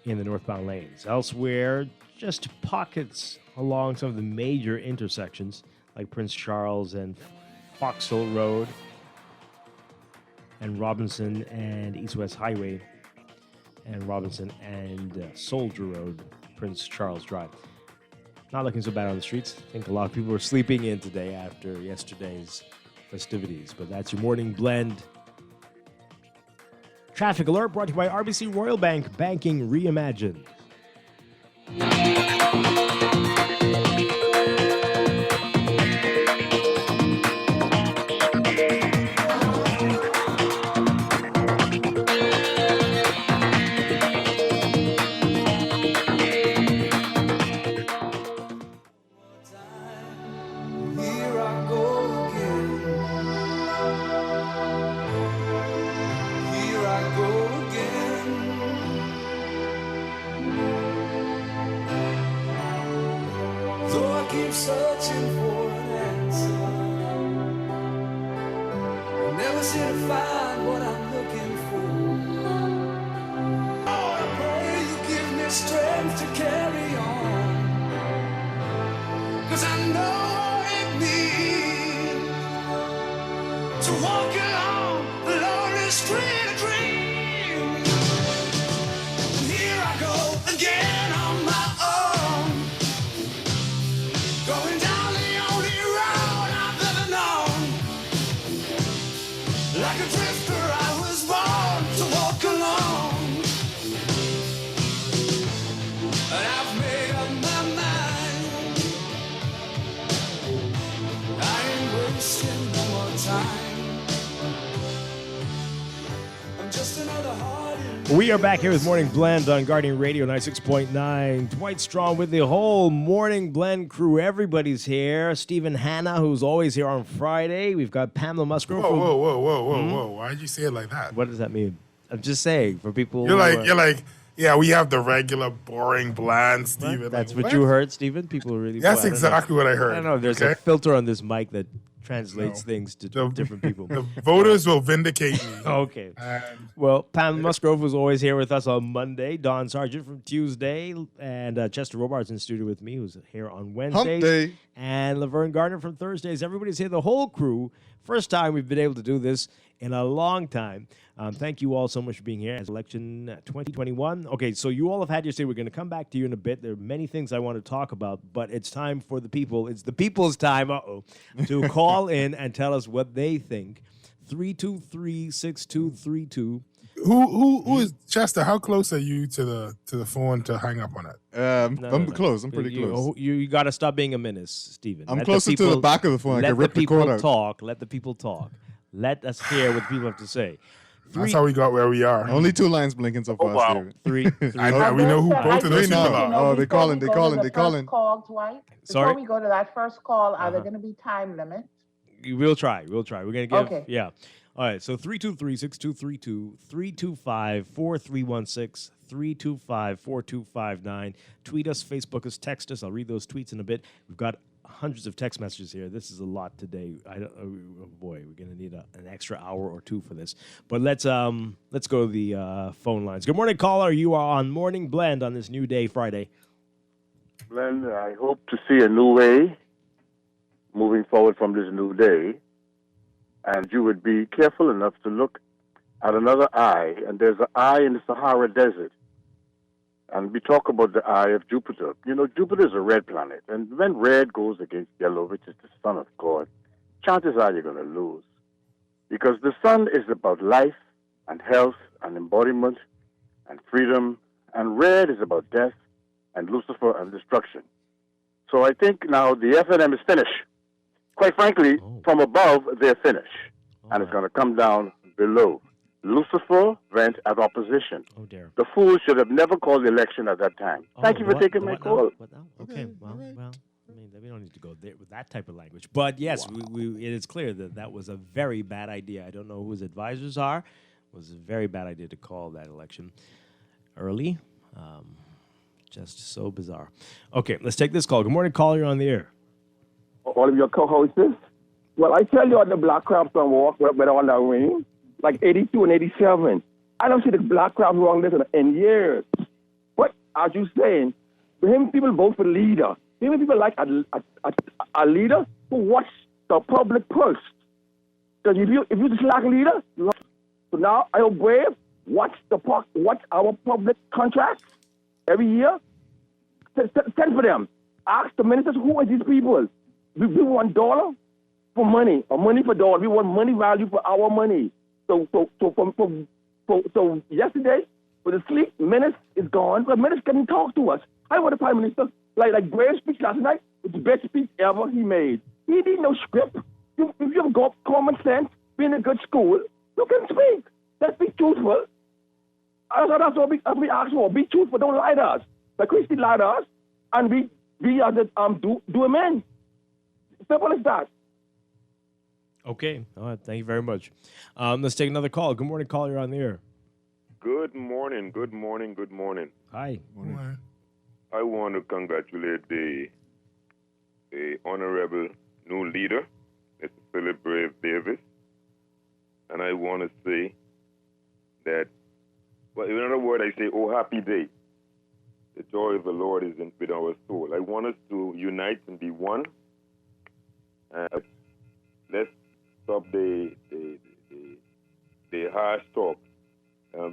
in the northbound lanes. Elsewhere, just pockets along some of the major intersections like Prince Charles and Foxhill Road and Robinson and East-West Highway and Robinson and Soldier Road, Prince Charles Drive. Not looking so bad on the streets. I think a lot of people are sleeping in today after yesterday's festivities, but that's your Morning Blend traffic alert brought to you by RBC Royal Bank, banking reimagined. keep searching for an answer. Never seem to find what I'm looking for. Oh, I pray you give me strength to carry on. 'Cause I know what it means to walk along the lonely street of dreams. And here I go again on my own, going down the only road I've ever known. Like a drifter, I was born to walk alone. And I've made up my mind. I ain't wasting no more time. I'm just another heart in. We are back here with Morning Blend on Guardian Radio 96.9. Dwight Strong with the whole Morning Blend crew. Everybody's here. Stephen Hanna, who's always here on Friday. We've got Pamela Musgrove. Whoa. Why'd you say it like that? What does that mean? I'm just saying, for people You're who like, yeah, we have the regular, boring, bland Steven. That's Like, what you heard, Stephen? People are really... That's I don't know. exactly what I heard. I don't know. There's a Okay? filter on this mic that translates things to different people. The voters will vindicate me. Okay. Well, Pam Musgrove was always here with us on Monday. Don Sargent from Tuesday. And Chester Robards in studio with me, who's here on Wednesdays. Day. And Laverne Gardner from Thursdays. Everybody's here, the whole crew. First time we've been able to do this in a long time. Thank you all so much for being here. As election 2021. Okay, so you all have had your say. We're going to come back to you in a bit. There are many things I want to talk about, but it's time for the people. It's the people's time, to call in and tell us what they think. 323-6232. Who is Chester? How close are you to the phone to hang up on it? I'm close. I'm pretty close. You got to stop being a menace, Stephen. I'm closer to the back of the phone. I can rip the cord out. Let the people talk. Let us hear what people have to say. That's how we got where we are. Only 2 lines blinking so far. Wow. Three. And we know who both of those people are. Oh, they calling. Call, Dwight. Sorry? Before we go to that first call, are there going to be time limits? We'll try. We're going to give. Okay. Yeah. All right. So 323-6232, 325-4316, 325-4259. Tweet us, Facebook us, text us. I'll read those tweets in a bit. We've got hundreds of text messages here. This is a lot today. Oh boy, we're going to need an extra hour or two for this. But let's go to the phone lines. Good morning, caller. You are on Morning Blend on this new day, Friday. Blend, I hope to see a new way moving forward from this new day. And you would be careful enough to look at another eye. And there's an eye in the Sahara Desert. And we talk about the eye of Jupiter. You know, Jupiter is a red planet. And when red goes against yellow, which is the son of God, chances are you're going to lose. Because the sun is about life and health and embodiment and freedom. And red is about death and Lucifer and destruction. So I think now the FNM is finished. Quite frankly, from above, they're finished. And it's going to come down below. Lucifer went at opposition. Oh, dear. The fool should have never called the election at that time. Thank you for taking my call. Okay, well, I mean, we don't need to go there with that type of language. But yes, it is clear that was a very bad idea. I don't know who his advisors are. It was a very bad idea to call that election early. Just so bizarre. Okay, let's take this call. Good morning, caller. You're on the air. All of your co-hosts. Well, I tell you, the black crowds don't walk with all that rain, like 82 and 87. I don't see the black crowds wrong this in years. But as you saying, for him, people vote for leader. Even people like a leader who watch the public pulse. Because if you the slack leader, so now I am brave. Watch our public contracts every year. Send for them. Ask the ministers who are these people. We want dollar for money, or money for dollar. We want money value for our money. So yesterday, for the sleep, Menace is gone, but Menace couldn't talk to us. I want the Prime Minister, like Graham's speech last night, was the best speech ever he made. He didn't know script. If you have got common sense, be in a good school, you can speak. Let's be truthful. That's what we ask for. Be truthful. Don't lie to us. Like Christy lied to us, and we do amends. Simple as that. Okay. All right. Thank you very much. Let's take another call. Good morning, caller. You're on the air. Good morning. Good morning. Good morning. Hi. Morning. I want to congratulate the a honorable new leader, Mr. Philip Brave Davis. And I want to say that, well, in other words, I say, oh, happy day. The joy of the Lord is with our soul. I want us to unite and be one. Let's stop the harsh talk.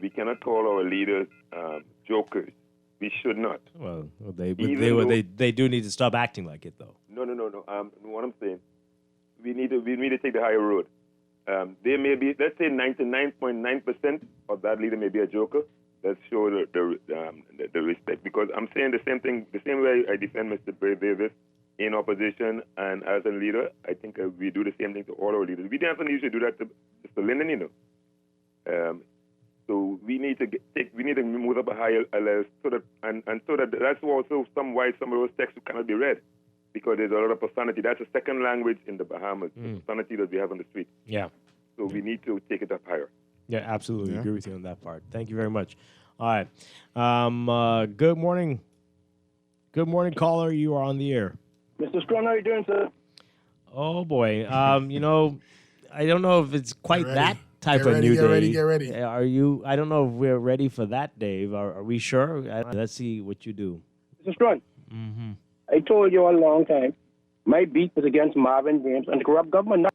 We cannot call our leaders jokers. We should not. Well, they do need to stop acting like it, though. No. What I'm saying, we need to take the higher road. There may be, let's say, 99.9% of that leader may be a joker. Let's show the respect, because I'm saying the same thing, the same way I defend Mr. Brave Davis in opposition and as a leader. I think we do the same thing to all our leaders. We definitely usually do that to Mr. Linden, you know. So we need to move up a higher level, so that that's also why some of those texts cannot be read, because there's a lot of profanity. That's a second language in the Bahamas, the profanity that we have on the street. Yeah. So we need to take it up higher. Yeah, absolutely. Agree with you on that part. Thank you very much. All right. Good morning. Good morning, caller. You are on the air. Mr. Strachan, how are you doing, sir? Oh, boy. I don't know if it's quite that type Get of ready, new get day. ready, get ready. Are you? I don't know if we're ready for that, Dave. Are we sure? Let's see what you do. Mr. Strachan, Mm-hmm. I told you a long time, my beat was against Marvin James and the corrupt government.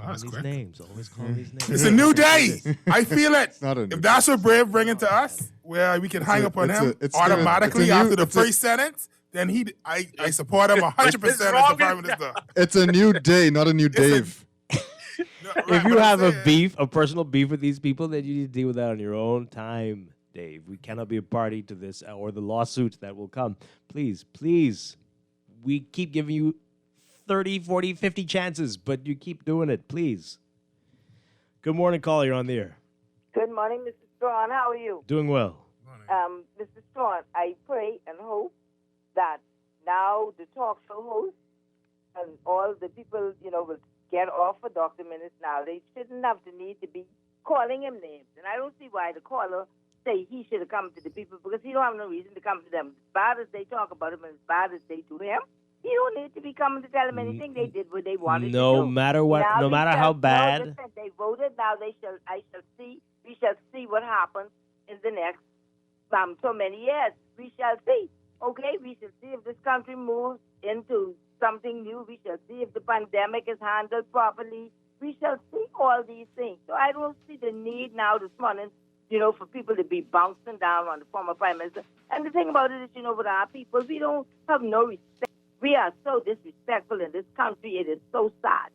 Always call these names. Always call these names. It's a new day. I feel it. not a If that's what Brave bringing to us, where we can hang up on him automatically after the first sentence, then I support him 100% as the Prime Minister. It's a new day, not a new Dave. If you have a personal beef with these people, then you need to deal with that on your own time, Dave. We cannot be a party to this or the lawsuit that will come. Please, we keep giving you 30, 40, 50 chances, but you keep doing it, please. Good morning, caller. You're on the air. Good morning, Mr. Strachan. How are you? Doing well. Mr. Strachan, I pray and hope that now the talk show hosts and all the people, will get off for Dr. Minutes now. They shouldn't have the need to be calling him names. And I don't see why the caller say he should have come to the people, because he don't have no reason to come to them. As bad as they talk about him and as bad as they do him, he don't need to be coming to tell them anything. They did what they wanted to do. No matter what, Now no matter how bad. No, listen, they voted. Now we shall see what happens in the next so many years. We shall see. Okay, we shall see if this country moves into something new. We shall see if the pandemic is handled properly. We shall see all these things. So I don't see the need now this morning, for people to be bouncing down on the former Prime Minister. And the thing about it is, with our people, we don't have no respect. We are so disrespectful in this country. It is so sad.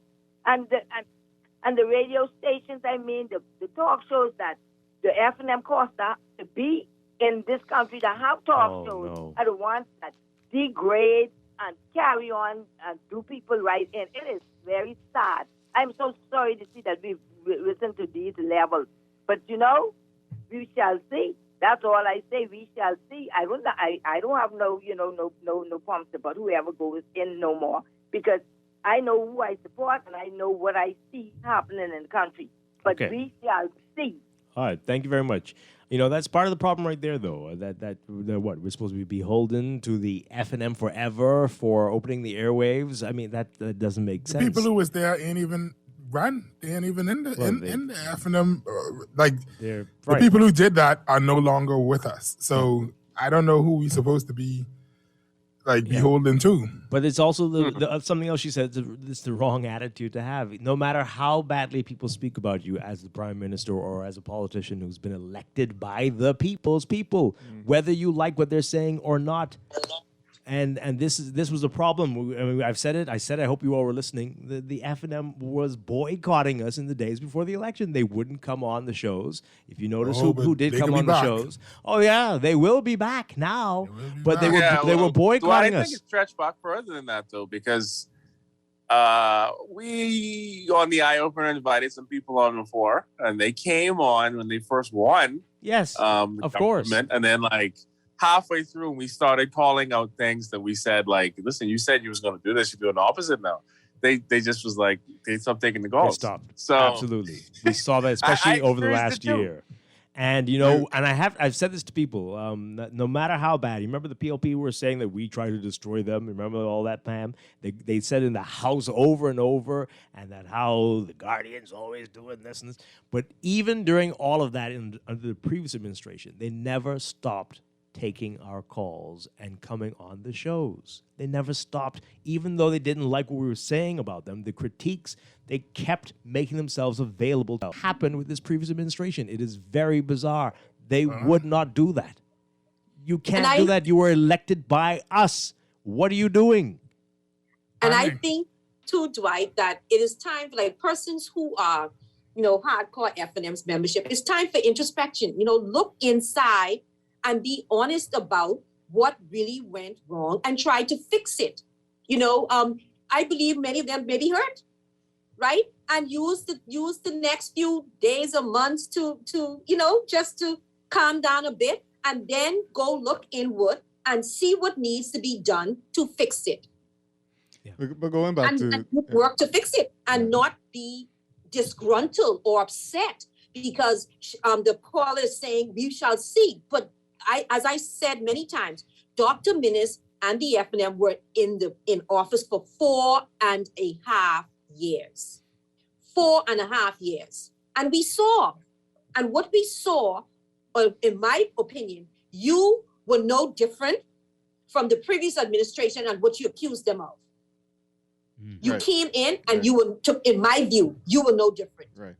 And the radio stations, the talk shows that the F&M Costa to be in this country, to have talk shows are the ones that degrade and carry on and do people right in. It is very sad. I'm so sorry to see that we've risen to these levels. But, we shall see. That's all I say. We shall see. I don't have no prompts about whoever goes in no more, because I know who I support and I know what I see happening in the country. But we shall see. All right. Thank you very much. That's part of the problem right there, though. That what we're supposed to be beholden to the F&M forever for opening the airwaves. I mean, that doesn't make sense. People who was there ain't even run. They ain't even in the F&M. The people who did that are no longer with us. So I don't know who we're supposed to be beholden to. But it's also the something else she said. It's the wrong attitude to have. No matter how badly people speak about you as the prime minister or as a politician who's been elected by the people's people, whether you like what they're saying or not. And this was a problem. I've said it. I said I hope you all were listening. The F&M was boycotting us in the days before the election. They wouldn't come on the shows. If you notice who did come on the shows. Oh yeah, they will be back now. But they were boycotting us. I think it stretched back further than that though, because we on the Eye Opener invited some people on before, and they came on when they first won. Yes, of course. And then halfway through, we started calling out things that we said, listen, you said you was going to do this. You're doing the opposite now. They just was they stopped taking the goals. They stopped. So absolutely. We saw that, especially over the last year. And, you know, and I've said this to people, no matter how bad, you remember the PLP were saying that we try to destroy them? Remember all that, Pam? They said in the House over and over, and that how the Guardian's always doing this and this. But even during all of that under the previous administration, they never stopped taking our calls and coming on the shows. They never stopped, even though they didn't like what we were saying about them, the critiques, they kept making themselves available. To happen with this previous administration. It is very bizarre. They would not do that. You can't do that. You were elected by us. What are you doing? And I think, too, Dwight, that it is time for like persons who are, you know, hardcore FNM's membership, it's time for introspection. You know, look inside and be honest about what really went wrong and try to fix it. You know, I believe many of them may be hurt, right? And use the next few days or months to you know, just to calm down a bit and then go look inward and see what needs to be done to fix it. Yeah. But going back and work to fix it and not be disgruntled or upset because the caller is saying we shall see. But as I said many times, Dr. Minnis and the FNM were in office for 4.5 years. 4.5 years. And we saw, and what we saw, in my opinion, you were no different from the previous administration and what you accused them of. You came in and you were, in my view, you were no different. Right.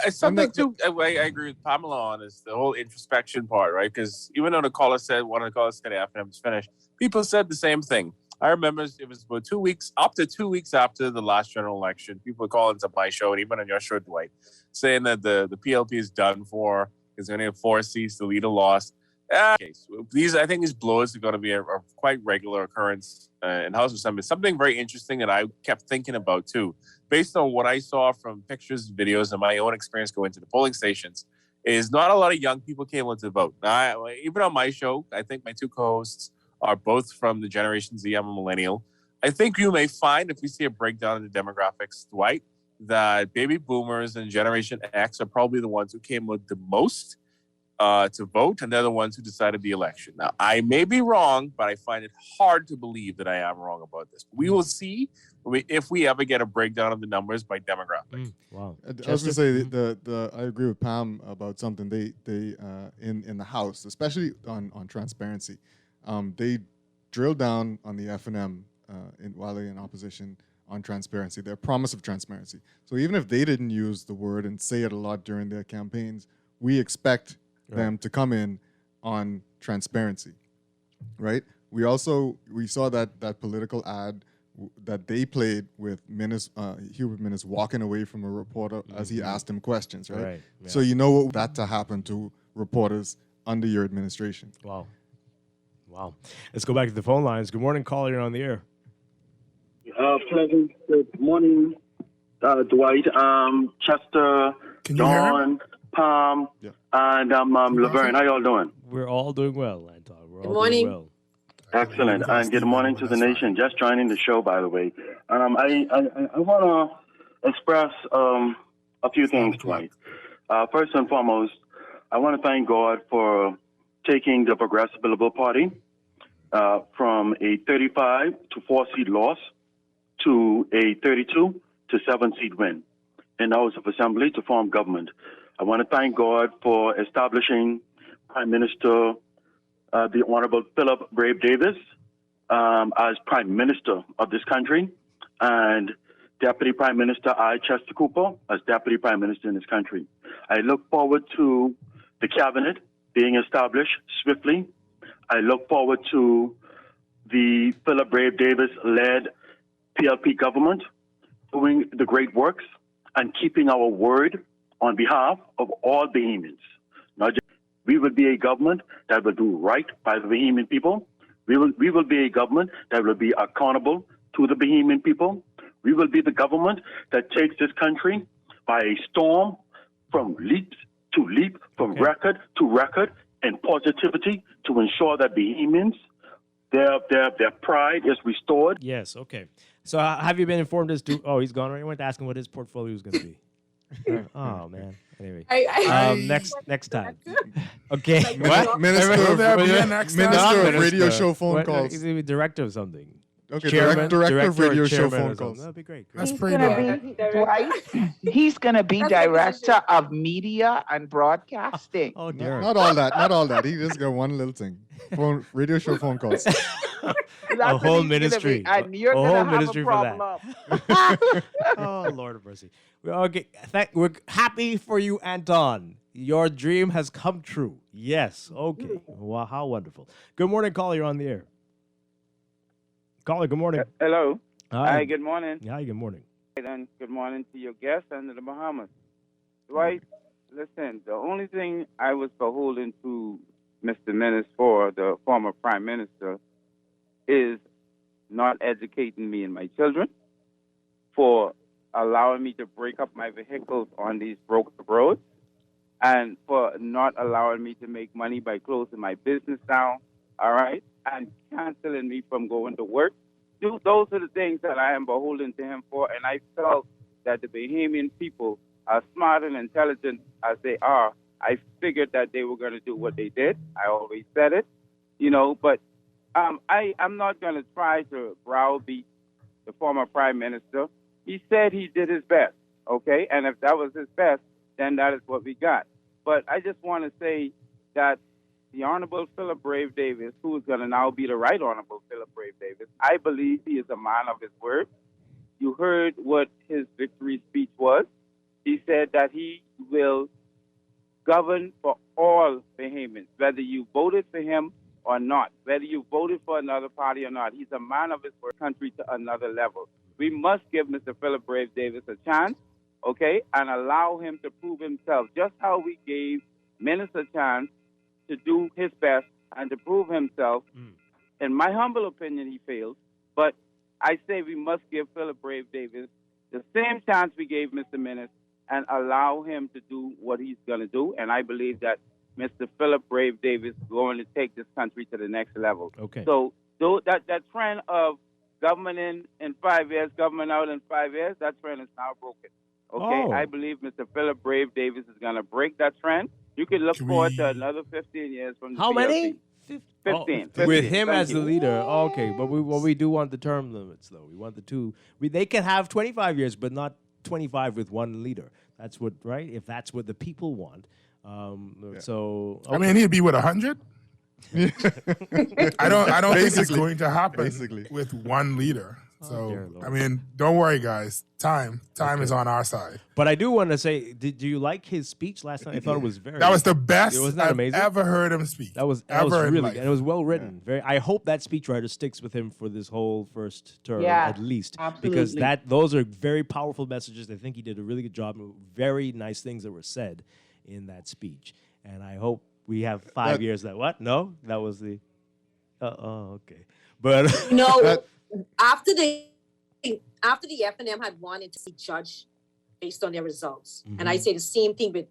Something too, I agree with Pamela on is the whole introspection part, right? Because even though one of the callers said after it was finished, people said the same thing. I remember it was about 2 weeks, up to 2 weeks after the last general election, people were calling to my show and even on your show, Dwight, saying that the PLP is done for, is going to have 4 seats, the leader lost. I think these blows are going to be a quite regular occurrence in House Assembly. Something very interesting that I kept thinking about too, based on what I saw from pictures, videos, and my own experience going to the polling stations, is not a lot of young people came out to vote. Now, even on my show, I think my 2 co-hosts are both from the Generation Z. I'm a millennial. I think you may find, if we see a breakdown in the demographics, Dwight, that baby boomers and Generation X are probably the ones who came out the most to vote, and they're the ones who decided the election. Now, I may be wrong, but I find it hard to believe that I am wrong about this. We will see if we ever get a breakdown of the numbers by demographics. Wow. I was going to say I agree with Pam about something. They in the House, especially on transparency, they drilled down on the FNM while they're in opposition on transparency, their promise of transparency. So even if they didn't use the word and say it a lot during their campaigns, we expect them to come in on transparency, right? We saw that political ad that they played with Hubert Minnis walking away from a reporter as he asked him questions, right? Yeah. So you know what that to happen to reporters under your administration. Wow. Let's go back to the phone lines. Good morning, caller. You're on the air. Pleasant. Good morning, Dwight, Chester, Dawn, Palm, and Laverne. How y'all doing? We're all doing well, Anton. We're all morning. doing well. Excellent. And good morning to the nation. Just joining the show, by the way. I want to express a few things, Dwight. First and foremost, I want to thank God for taking the Progressive Liberal Party from a 35 to 4 seat loss to a 32 to 7 seat win in the House of Assembly to form government. I want to thank God for establishing Prime Minister, the Honorable Philip Brave Davis, as Prime Minister of this country, and Deputy Prime Minister Chester Cooper as Deputy Prime Minister in this country. I look forward to the cabinet being established swiftly. I look forward to the Philip Brave Davis-led PLP government doing the great works and keeping our word on behalf of all Bahamians. We will be a government that will do right by the Bahamian people. We will be a government that will be accountable to the Bahamian people. We will be the government that takes this country by a storm from leap to leap, from record to record, and positivity to ensure that Bahamians, their pride is restored. Yes, okay. So have you been informed as to, he's gone already? I wanted to ask him what his portfolio is going to be. Oh man. Anyway, I- next time. Okay. Like, What? Minister Will there be a What? next Minister time? of radio show phone What? calls. He's a director of something. Okay, Chairman, director of radio or show chairman or phone something. calls. That'd be great. That's He's pretty gonna good. be Dwight. He's gonna be That's my director position. of media and broadcasting. Oh, Not, Derek. not all that. Not all that. He just got one little thing. Radio show phone calls. That's A what whole he's gonna be, ministry. and you're A gonna whole have ministry a for that. problem. Oh, Lord of mercy. Okay, we're happy for you, Anton. Your dream has come true. Yes. Okay. Wow, how wonderful. Good morning, caller. You're on the air. Caller, good morning. Hello. Hi. Good morning. Hi, good morning. And good morning to your guests and to the Bahamas. Dwight, listen, the only thing I was beholden to Mr. Menace for, the former Prime Minister, is not educating me and my children, for allowing me to break up my vehicles on these broken roads, and for not allowing me to make money by closing my business down, all right, and canceling me from going to work. Those are the things that I am beholden to him for, and I felt that the Bahamian people, as smart and intelligent as they are, I figured that they were going to do what they did. I always said it, but I'm not going to try to browbeat the former Prime Minister. He said he did his best, okay? And if that was his best, then that is what we got. But I just want to say that the Honorable Philip Brave Davis, who is going to now be the Right Honorable Philip Brave Davis, I believe he is a man of his word. You heard what his victory speech was. He said that he will govern for all Bahamians, whether you voted for him or not, whether you voted for another party or not. He's a man of his word, country to another level. We must give Mr. Philip Brave Davis a chance, okay, and allow him to prove himself, just how we gave Menace a chance to do his best and to prove himself. In my humble opinion, he failed, but I say we must give Philip Brave Davis the same chance we gave Mr. Menace and allow him to do what he's going to do, and I believe that Mr. Philip Brave Davis is going to take this country to the next level. Okay. So that trend of government in 5 years, government out in 5 years, that trend is now broken. Okay, Oh. I believe Mr. Philip Brave Davis is going to break that trend. You can look forward to another 15 years from the How many? PLC. 15. With him Thank as you. the leader. Okay, but we do want the term limits, though. We want the two. They can have 25 years, but not 25 with one leader. That's what, right? If that's what the people want. So, I mean, he'd be with 100. I don't think it's Basically. going to happen Basically. with one leader. So dear Lord. I mean, don't worry, guys. Time is on our side. But I do want to say, did you like his speech last night? I thought it was very. That was the best Wasn't that I've amazing? ever heard him speak. That was ever in really life. good. And it was well written. Very. I hope that speechwriter sticks with him for this whole first term Yeah, at least, because absolutely. those are very powerful messages. I think he did a really good job. Very nice things that were said in that speech, and I hope we have 5 years. That what? No, that was the. Okay, but After the FNM had wanted to see judge based on their results, and I say the same thing with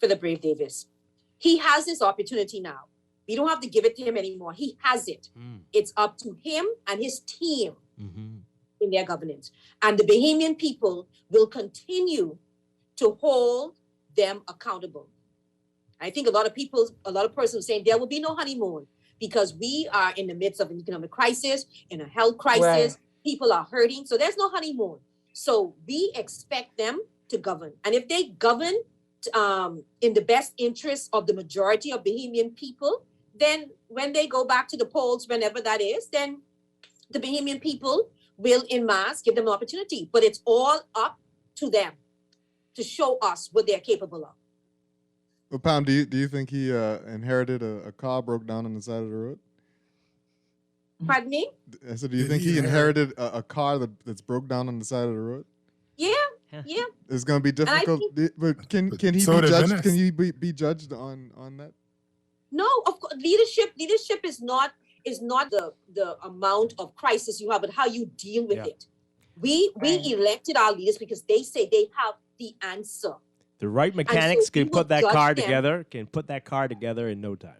Philip Brave Davis. He has this opportunity now. We don't have to give it to him anymore. He has it. It's up to him and his team in their governance, and the Bahamian people will continue to hold them accountable. I think a lot of persons saying there will be no honeymoon because we are in the midst of an economic crisis, in a health crisis. Right. People are hurting. So there's no honeymoon. So we expect them to govern. And if they govern in the best interest of the majority of Bahamian people, then when they go back to the polls, whenever that is, then the Bahamian people will en masse give them an opportunity. But it's all up to them to show us what they're capable of. Well, Pam, do you think he inherited a car broke down on the side of the road? Pardon me? I said, do you think he inherited a car that's broke down on the side of the road? Yeah. It's going to be And I difficult. But can he so be did judged? Venice. Can he be judged on that? No, of course, leadership is not the amount of crisis you have, but how you deal with it. We elected our leaders because they say they have the answer. the right mechanics so can we will put that judge car them. together. Can put that car together in no time.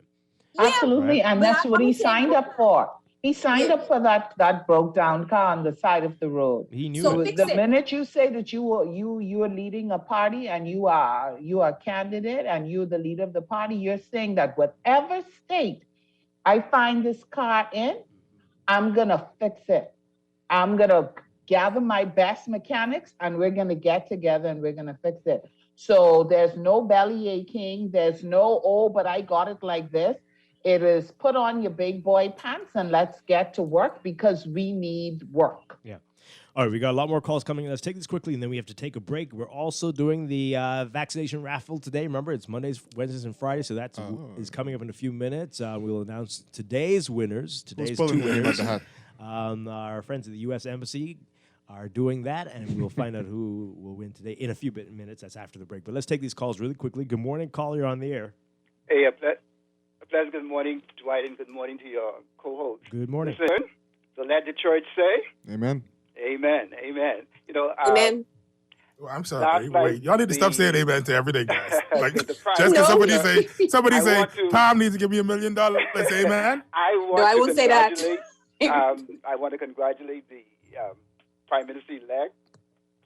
Absolutely, Right. and that's what he signed up for. He signed up for that broke down car on the side of the road. He knew So it. the minute you say that you are leading a party and you are a candidate and you're the leader of the party, you're saying that whatever state I find this car in, I'm gonna fix it. I'm gonna gather my best mechanics and we're gonna get together and we're gonna fix it. So there's no belly aching. There's no, oh, but I got it like this. It is put on your big boy pants and let's get to work because we need work. Yeah. All right, we got a lot more calls coming in. Let's take this quickly, and then we have to take a break. We're also doing the vaccination raffle today. Remember, it's Mondays, Wednesdays, and Fridays, so that is coming up in a few minutes. We'll announce today's winners. Today's two winners. Our friends at the U.S. Embassy are doing that, and we'll find out who will win today in a few minutes. That's after the break. But let's take these calls really quickly. Good morning, caller. You're on the air. Hey, a pleasant good morning, Dwight, and good morning to your co-host. Good morning. Listen, so let the church say, Amen. Amen, amen. You know, Amen. Oh, I'm sorry. Wait, y'all need to stop saying amen to everything, guys. Like, just because somebody say, Tom needs to give me $1 million. Let's say amen. I won't say that. I want to congratulate the Prime Minister-elect,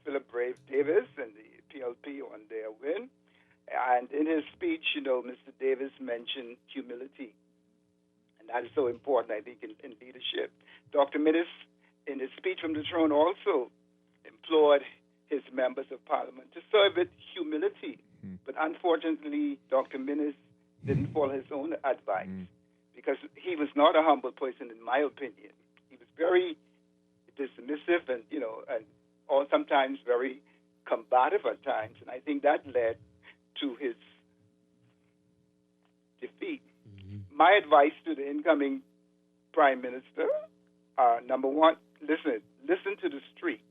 Philip Brave Davis, and the PLP on their win. And in his speech, you know, Mr. Davis mentioned humility. And that is so important, I think, in leadership. Dr. Minnis, in his speech from the throne, also implored his members of parliament to serve with humility. But unfortunately, Dr. Minnis didn't follow his own advice because he was not a humble person, in my opinion. He was very dismissive and, you know, or sometimes very combative at times. And I think that led to his defeat. My advice to the incoming Prime Minister, number one, listen to the streets.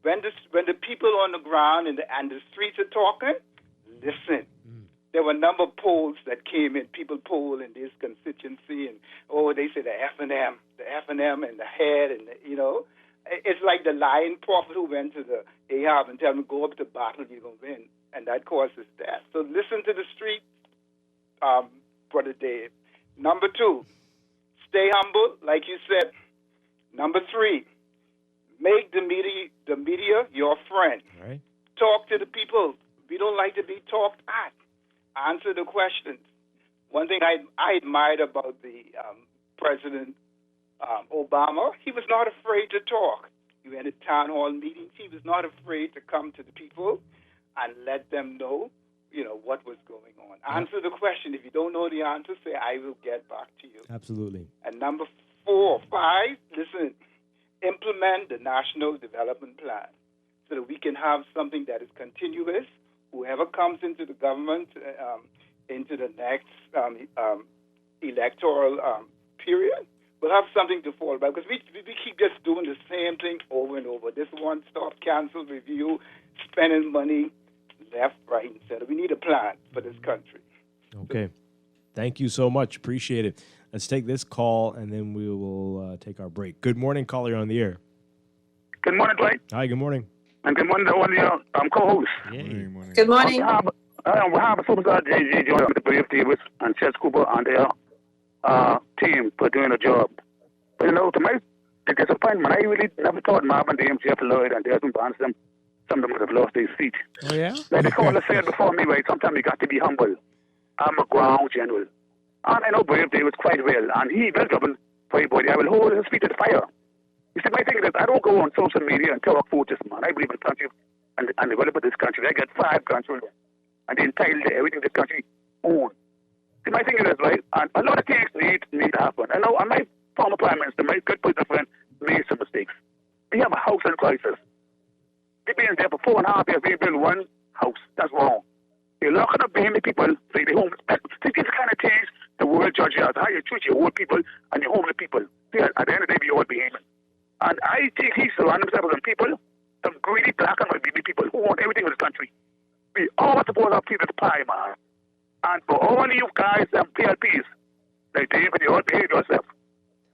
When the people on the ground and the streets are talking, listen. There were a number of polls that came in, people poll in this constituency, and they say the F&M and the head, and you know, it's like the lying prophet who went to the Ahab and tell him, go up to battle, you're going to win, and that causes death. So listen to the streets, Brother Dave. Number two, stay humble, like you said. Number three, make the media your friend. Right. Talk to the people. We don't like to be talked at. Answer the questions. One thing I admired about the President Obama, he was not afraid to talk. He went to town hall meetings. He was not afraid to come to the people and let them know, you know, what was going on. Answer the question. If you don't know the answer, say, I will get back to you. Absolutely. And number 4, 5, listen, implement the National Development Plan so that we can have something that is continuous. Whoever comes into the government, into the next electoral period, will have something to fall back. Because we keep just doing the same thing over and over. This one, stop, cancel, review, spending money left, right, and center. We need a plan for this country. Okay. Thank you so much. Appreciate it. Let's take this call, and then we will take our break. Good morning, caller. You're on the air. Good morning, Dwight. Hi, good morning. And good morning to all your co-hosts. Good morning. On behalf of Superstar J.J. Jordan, the Brave Davis, and Chess Cooper and their team for doing a job. But, you know, to my disappointment, I really never thought Marvin James, Jeff Lloyd, and Desmond Barnes, some of them would have lost their seat. Oh, yeah? Like the caller said before me, right, sometimes you got to be humble. I'm a ground general. And I know Brave Davis quite well, and he will govern for everybody. I will hold his feet to the fire. You see, my thing is, I don't go on social media and talk for this man. I believe in the country and develop this country. I got 5 grandchildren, and they're entitled to everything this country owns. See, my thing is, right, and a lot of things need to happen. I know, and my former Prime Minister, my good political friend, made some mistakes. We have a housing crisis. We've been there for 4.5 years. We built one house. That's wrong. You're locking up behind the people, so they home. See, this kind of change the world judge you as how you treat your old people and your homeless people. See, at the end of the day, we all behaving. And I think he surrounded himself with some people, some greedy black and white people who want everything in this country. We all supposed to have people pie, man. And for all you guys and PLPs, like Dave, you all behave yourself.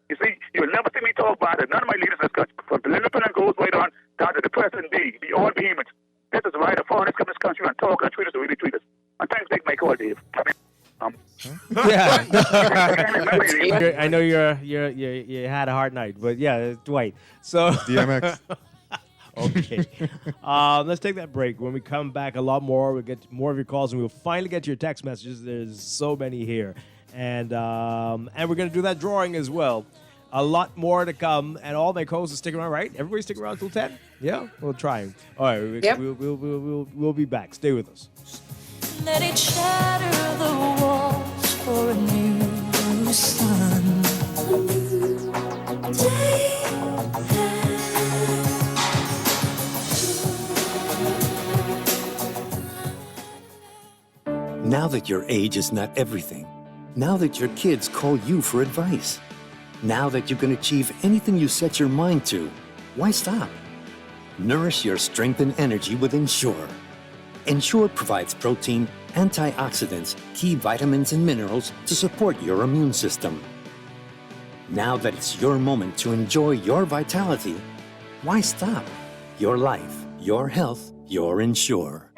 You see, you'll never see me talk about it. None of my leaders in this country, from the Liverpool and goes right on down to the present day, we all behemoth. This is why the foreigners come to this country and talk and treat us the way they treat us. And thanks for taking my call, Dave. Yeah. I know you had a hard night, but yeah, Dwight. So DMX. Okay. Let's take that break. When we come back, a lot more. We'll get more of your calls, and we'll finally get your text messages. There's so many here. And we're going to do that drawing as well. A lot more to come. And all my co-hosts will stick around, right? Everybody stick around till 10? Yeah? We'll try. All right. Yep. We'll be back. Stay with us. Let it shatter the walls for a new sun. A new day. Now that your age is not everything, now that your kids call you for advice, now that you can achieve anything you set your mind to, why stop? Nourish your strength and energy with Ensure. Ensure provides protein, antioxidants, key vitamins and minerals to support your immune system. Now that it's your moment to enjoy your vitality, why stop? Your life, your health, your Ensure.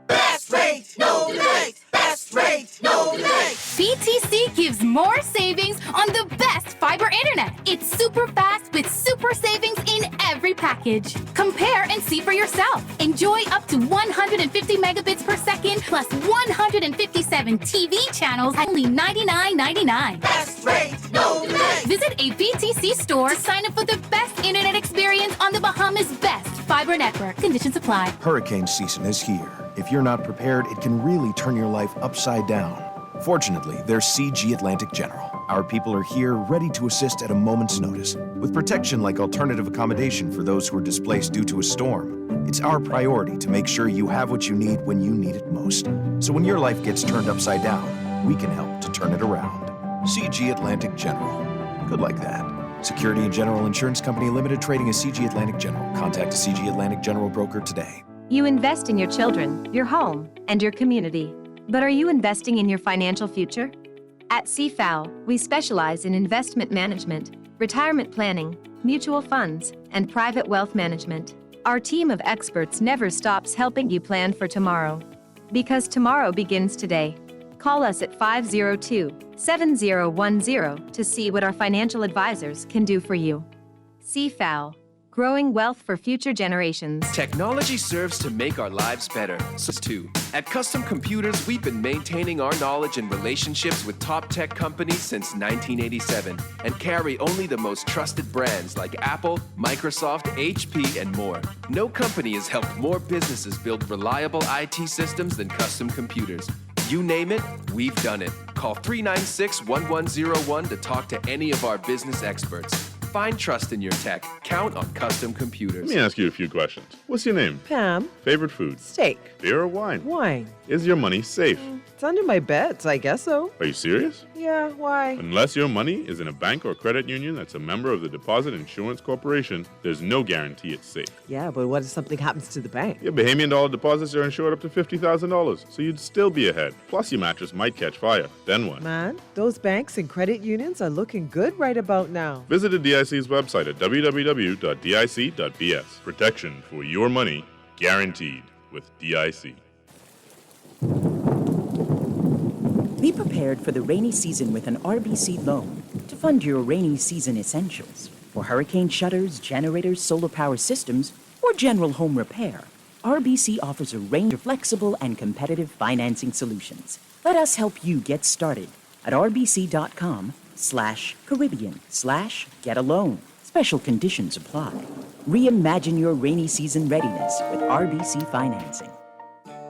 Best rate, no delays. Best rate, no delays. BTC gives more savings on the best fiber internet. It's super fast with super savings in every package. Compare and see for yourself. Enjoy up to 150 megabits per second plus 157 TV channels at only $99.99. Best rate, no delays. Visit a BTC store to sign up for the best internet experience on the Bahamas' best fiber network. Conditions apply. Hurricane season is here. If you're not prepared, it can really turn your life upside down. Fortunately, there's CG Atlantic General. Our people are here ready to assist at a moment's notice, with protection like alternative accommodation for those who are displaced due to a storm. It's our priority to make sure you have what you need when you need it most. So when your life gets turned upside down, we can help to turn it around. CG Atlantic General. Good like that. Security and General Insurance Company Limited, trading as CG Atlantic General. Contact a CG Atlantic General broker today. You invest in your children, your home, and your community. But are you investing in your financial future? At CFAO, we specialize in investment management, retirement planning, mutual funds, and private wealth management. Our team of experts never stops helping you plan for tomorrow. Because tomorrow begins today. Call us at 502-7010 to see what our financial advisors can do for you. CFAO. Growing wealth for future generations. Technology serves to make our lives better. So too. At Custom Computers, we've been maintaining our knowledge and relationships with top tech companies since 1987 and carry only the most trusted brands like Apple, Microsoft, HP, and more. No company has helped more businesses build reliable IT systems than Custom Computers. You name it, we've done it. Call 396-1101 to talk to any of our business experts. Find trust in your tech. Count on Custom Computers. Let me ask you a few questions. What's your name? Pam. Favorite food? Steak. Beer or wine? Wine. Is your money safe? It's under my bed, so I guess so. Are you serious? Yeah, why? Unless your money is in a bank or credit union that's a member of the Deposit Insurance Corporation, there's no guarantee it's safe. Yeah, but what if something happens to the bank? Your Bahamian dollar deposits are insured up to $50,000, so you'd still be ahead. Plus, your mattress might catch fire. Then what? Man, those banks and credit unions are looking good right about now. Visit the DIC's website at www.dic.bs. Protection for your money, guaranteed with DIC. Be prepared for the rainy season with an RBC loan to fund your rainy season essentials. For hurricane shutters, generators, solar power systems, or general home repair, RBC offers a range of flexible and competitive financing solutions. Let us help you get started at rbc.com/Caribbean/get-a-loan. Special conditions apply. Reimagine your rainy season readiness with RBC financing.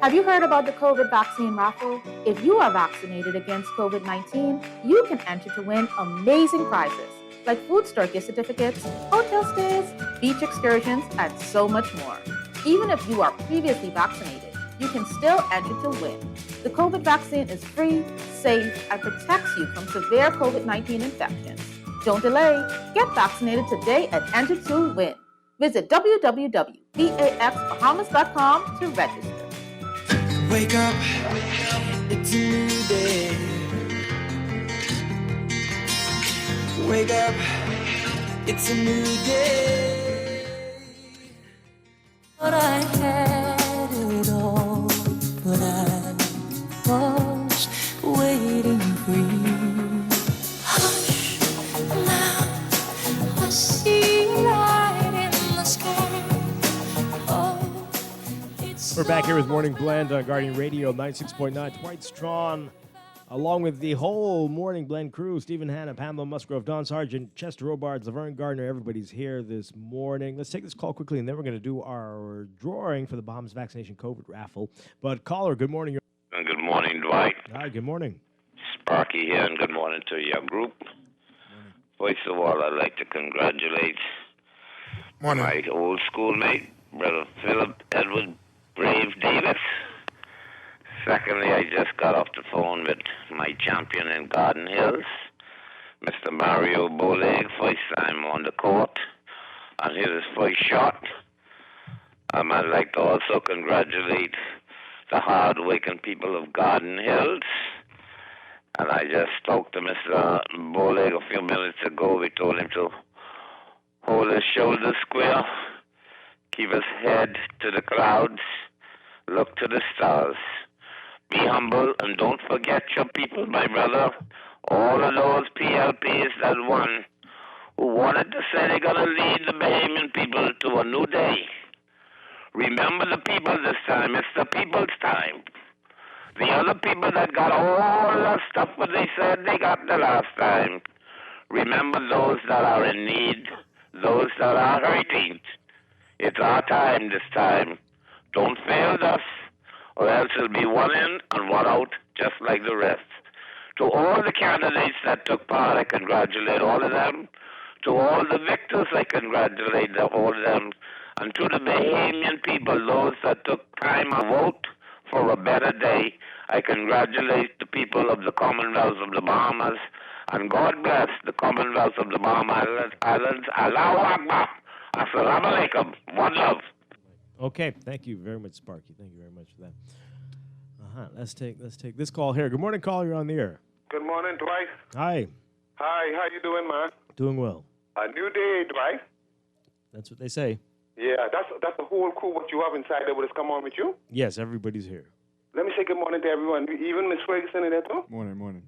Have you heard about the COVID vaccine raffle? If you are vaccinated against COVID-19, you can enter to win amazing prizes like food store gift certificates, hotel stays, beach excursions, and so much more. Even if you are previously vaccinated, you can still enter to win. The COVID vaccine is free, safe, and protects you from severe COVID-19 infections. Don't delay. Get vaccinated today and enter to win. Visit www.vaxbahamas.com to register. Wake up, it's a new day. Wake up, it's a new day. But I had it all, but I back here with Morning Blend on Guardian Radio 96.9. Dwight Strachan, along with the whole Morning Blend crew, Stephen Hanna, Pamela Musgrove, Don Sargent, Chester Robards, Laverne Gardner, everybody's here this morning. Let's take this call quickly, and then we're going to do our drawing for the Bahamas Vaccination COVID raffle. But caller, good morning. Good morning, Dwight. Hi, good morning. Sparky here, and good morning to your group. First of all, I'd like to congratulate my old schoolmate, Brother Philip Edward Brave Davis. Secondly, I just got off the phone with my champion in Garden Hills, Mr. Mario Boleg, first time on the court, and his first shot. I'd like to also congratulate the hard-working people of Garden Hills. And I just spoke to Mr. Boleg a few minutes ago. We told him to hold his shoulders square, keep his head to the clouds, look to the stars. Be humble and don't forget your people, my brother. All of those PLPs that won, who wanted to say they're going to lead the Bahamian people to a new day. Remember the people this time. It's the people's time. The other people that got all the stuff what they said they got the last time. Remember those that are in need, those that are hurting. It's our time this time. Don't fail us, or else it'll be one in and one out, just like the rest. To all the candidates that took part, I congratulate all of them. To all the victors, I congratulate all of them. And to the Bahamian people, those that took time to vote for a better day, I congratulate the people of the Commonwealth of the Bahamas, and God bless the Commonwealth of the Bahamas Islands. Allahu Akbar. Assalamu alaikum. One love. Okay, thank you very much, Sparky. Thank you very much for that. Let's take this call here. Good morning, caller. You're on the air. Good morning, Dwight. Hi. Hi, how you doing, man? Doing well. A new day, Dwight. That's what they say. Yeah, that's the whole crew what you have inside there. Will it come on with you? Yes, everybody's here. Let me say good morning to everyone. Even Miss Ferguson in there too. Morning.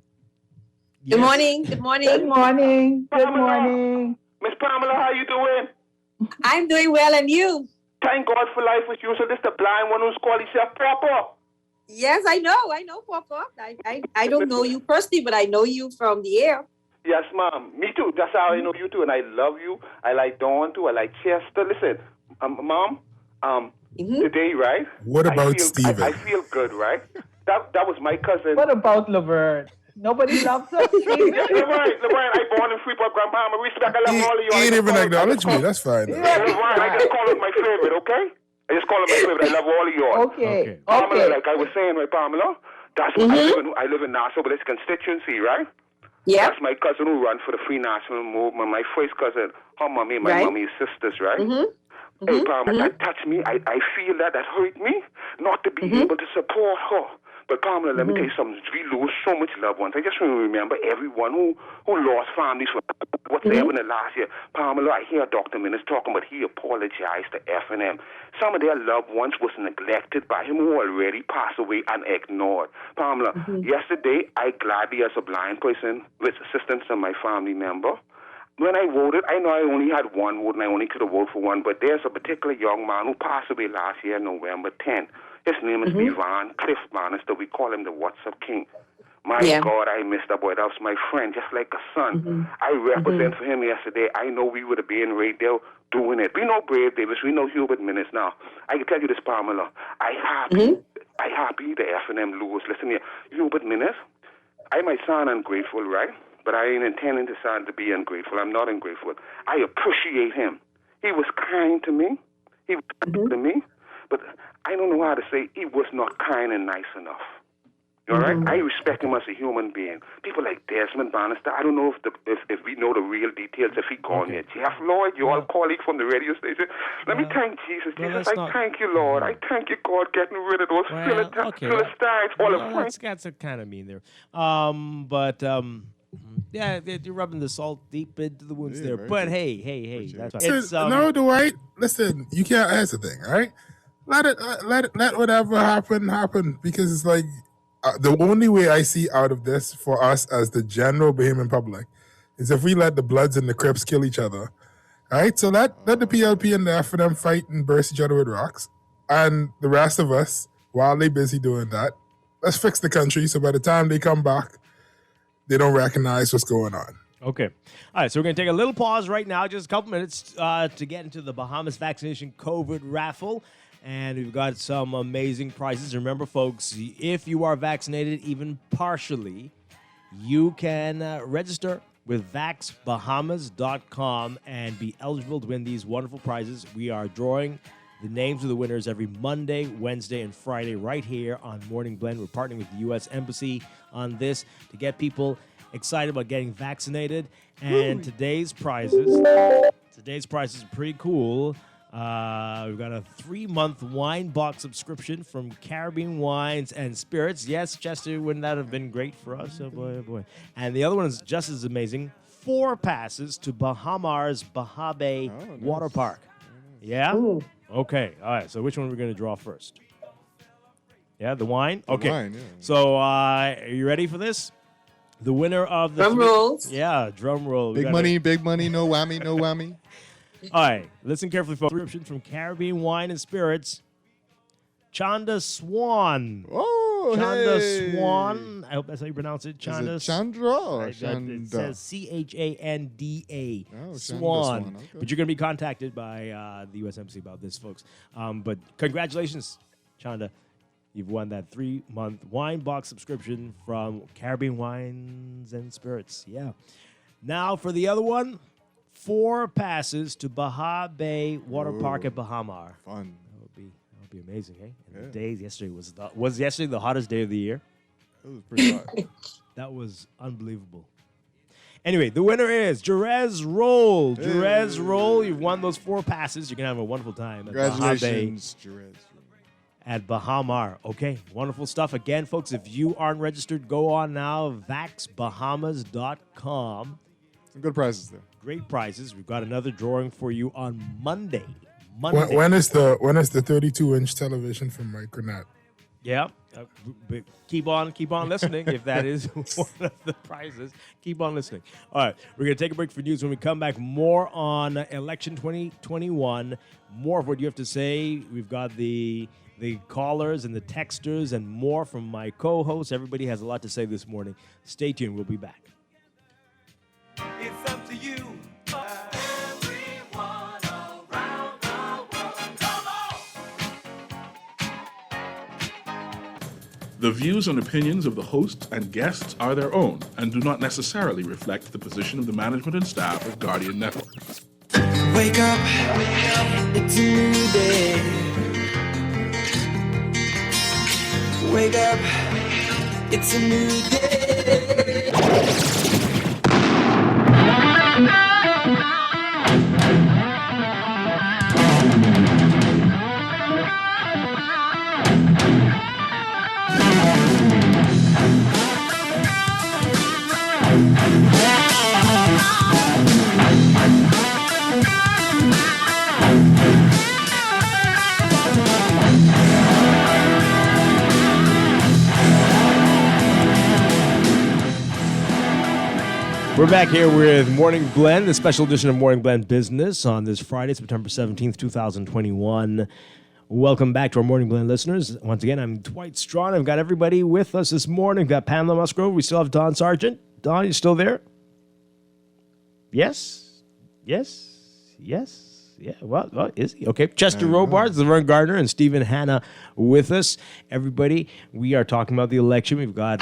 Yes. Good morning. Good morning. Good morning. Good morning. Miss Pamela, how you doing? I'm doing well, and you? Thank God for life with you. So this the blind one who's called himself Papa. Yes, I know, Papa. I don't know you personally, but I know you from the air. Yes, ma'am. Me too. That's how I know you too. And I love you. I like Dawn too. I like Chester. Listen, Mom, today, right? What about Steven? I feel good, right? That was my cousin. What about Laverne? Nobody loves us. Laverne, I born in Freeport, Grandpa. I respect. I love all of you. He ain't even acknowledge me. That's fine. Yeah, Laverne, I just call it my favorite, okay? I just call it my favorite. I love all of y'all. Okay. Pamela, like I was saying, right, Pamela? That's what I live in Nassau, but it's constituency, right? Yeah. That's my cousin who ran for the Free National Movement. My first cousin, her mommy and my mommy sisters, right? Hey, Pamela, that touched me. I feel that hurt me not to be able to support her. But Pamela, let me tell you something. We lose so much loved ones. I just remember everyone who lost families from whatsoever in the last year. Pamela, I hear Dr. Minnis talking, but he apologized to F&M. Some of their loved ones was neglected by him who already passed away and ignored. Pamela, yesterday, I gladly, as a blind person, with assistance of my family member, when I voted, I know I only had one vote and I only could have voted for one, but there's a particular young man who passed away last year, November 10th. His name is Ivan Cliff Bannister. We call him the WhatsApp King. My God, I missed that boy. That was my friend, just like a son. I represent for him yesterday. I know we would have been right there doing it. We know Brave Davis. We know Hubert Minnis now. I can tell you this, Pamela. I happy the F&M lose. Listen here. Hubert Minnis, I might sound ungrateful, right? But I ain't intending to sound to be ungrateful. I'm not ungrateful. I appreciate him. He was kind to me. He was kind to me. But I don't know how to say he was not kind and nice enough. All right? I respect him as a human being. People like Desmond Bannister, I don't know if we know the real details, if he gone here. Jeff Lloyd, your old colleague from the radio station. Let me thank Jesus. Jesus, I thank you, Lord. I thank you, God, getting rid of those Philistines. That's kind of mean there. Yeah, you're rubbing the salt deep into the wounds there. Right. But hey, that's Listen, no, Dwight. Listen, you can't. That's the thing, all right? Let whatever happen, because it's like the only way I see out of this for us as the general Bahamian public is if we let the Bloods and the Crips kill each other, all right? So let the PLP and the F&M fight and burst each other with rocks. And the rest of us, while they're busy doing that, let's fix the country so by the time they come back, they don't recognize what's going on. Okay. All right, so we're going to take a little pause right now, just a couple minutes to get into the Bahamas Vaccination COVID raffle. And we've got some amazing prizes. Remember, folks, if you are vaccinated, even partially, you can register with vaxbahamas.com and be eligible to win these wonderful prizes. We are drawing the names of the winners every Monday, Wednesday, and Friday right here on Morning Blend. We're partnering with the U.S. Embassy on this to get people excited about getting vaccinated. And today's prizes are pretty cool. We've got a 3-month wine box subscription from Caribbean Wines and Spirits. Yes, Chester, wouldn't that have been great for us? Oh boy, oh boy. And the other one is just as amazing. 4 passes to Bahamar's Baha Bay Water Park. Yeah? Ooh. Okay. All right. So which one are we going to draw first? Yeah, the wine? Okay. The wine, yeah. So are you ready for this? The winner of the... Drum rolls. Yeah, drum roll. Big money, no whammy, no whammy. All right. Listen carefully, folks. Description from Caribbean Wine and Spirits. Chanda Swan. Oh, Chanda hey. Swan. I hope that's how you pronounce it. Chanda. Is it Chandra or It Chanda? says Chanda. Oh, Swan. Chanda Swan, okay. But you're going to be contacted by the U.S. Embassy about this, folks. But congratulations, Chanda. You've won that 3-month wine box subscription from Caribbean Wines and Spirits. Yeah. Now for the other one, 4 passes to Baha Bay Water Park at Bahamar. Fun. That would be amazing, eh? And the days yesterday was yesterday the hottest day of the year. It was pretty hot. That was unbelievable. Anyway, the winner is Jerez Roll. Hey. Jerez Roll, you've won those 4 passes. You're going to have a wonderful time at Congratulations, Jerez. At Bahamar. Okay, wonderful stuff. Again, folks, if you aren't registered, go on now, vaxbahamas.com. Some good prizes there. Great prizes. We've got another drawing for you on Monday. When is the 32-inch television from Micronet? Yeah. But keep on listening if that is one of the prizes. Keep on listening. All right. We're going to take a break for news. When we come back, more on election 2021. More of what you have to say. We've got the callers and the texters and more from my co-hosts. Everybody has a lot to say this morning. Stay tuned. We'll be back. It's up to you. Everyone around the world. Come on! The views and opinions of the hosts and guests are their own and do not necessarily reflect the position of the management and staff of Guardian Network. Wake up, it's a new day. Wake up, it's a new day. We're back here with Morning Blend, the special edition of Morning Blend Business on this Friday, September 17th, 2021. Welcome back to our Morning Blend listeners. Once again, I'm Dwight Strachan. I've got everybody with us this morning. We've got Pamela Musgrove. We still have Don Sargent. Don, you still there? Yes? Yes? Yes? Yeah, well, is he? Okay. Chester Robards, Laverne Gardner, and Stephen Hanna with us. Everybody, we are talking about the election. We've got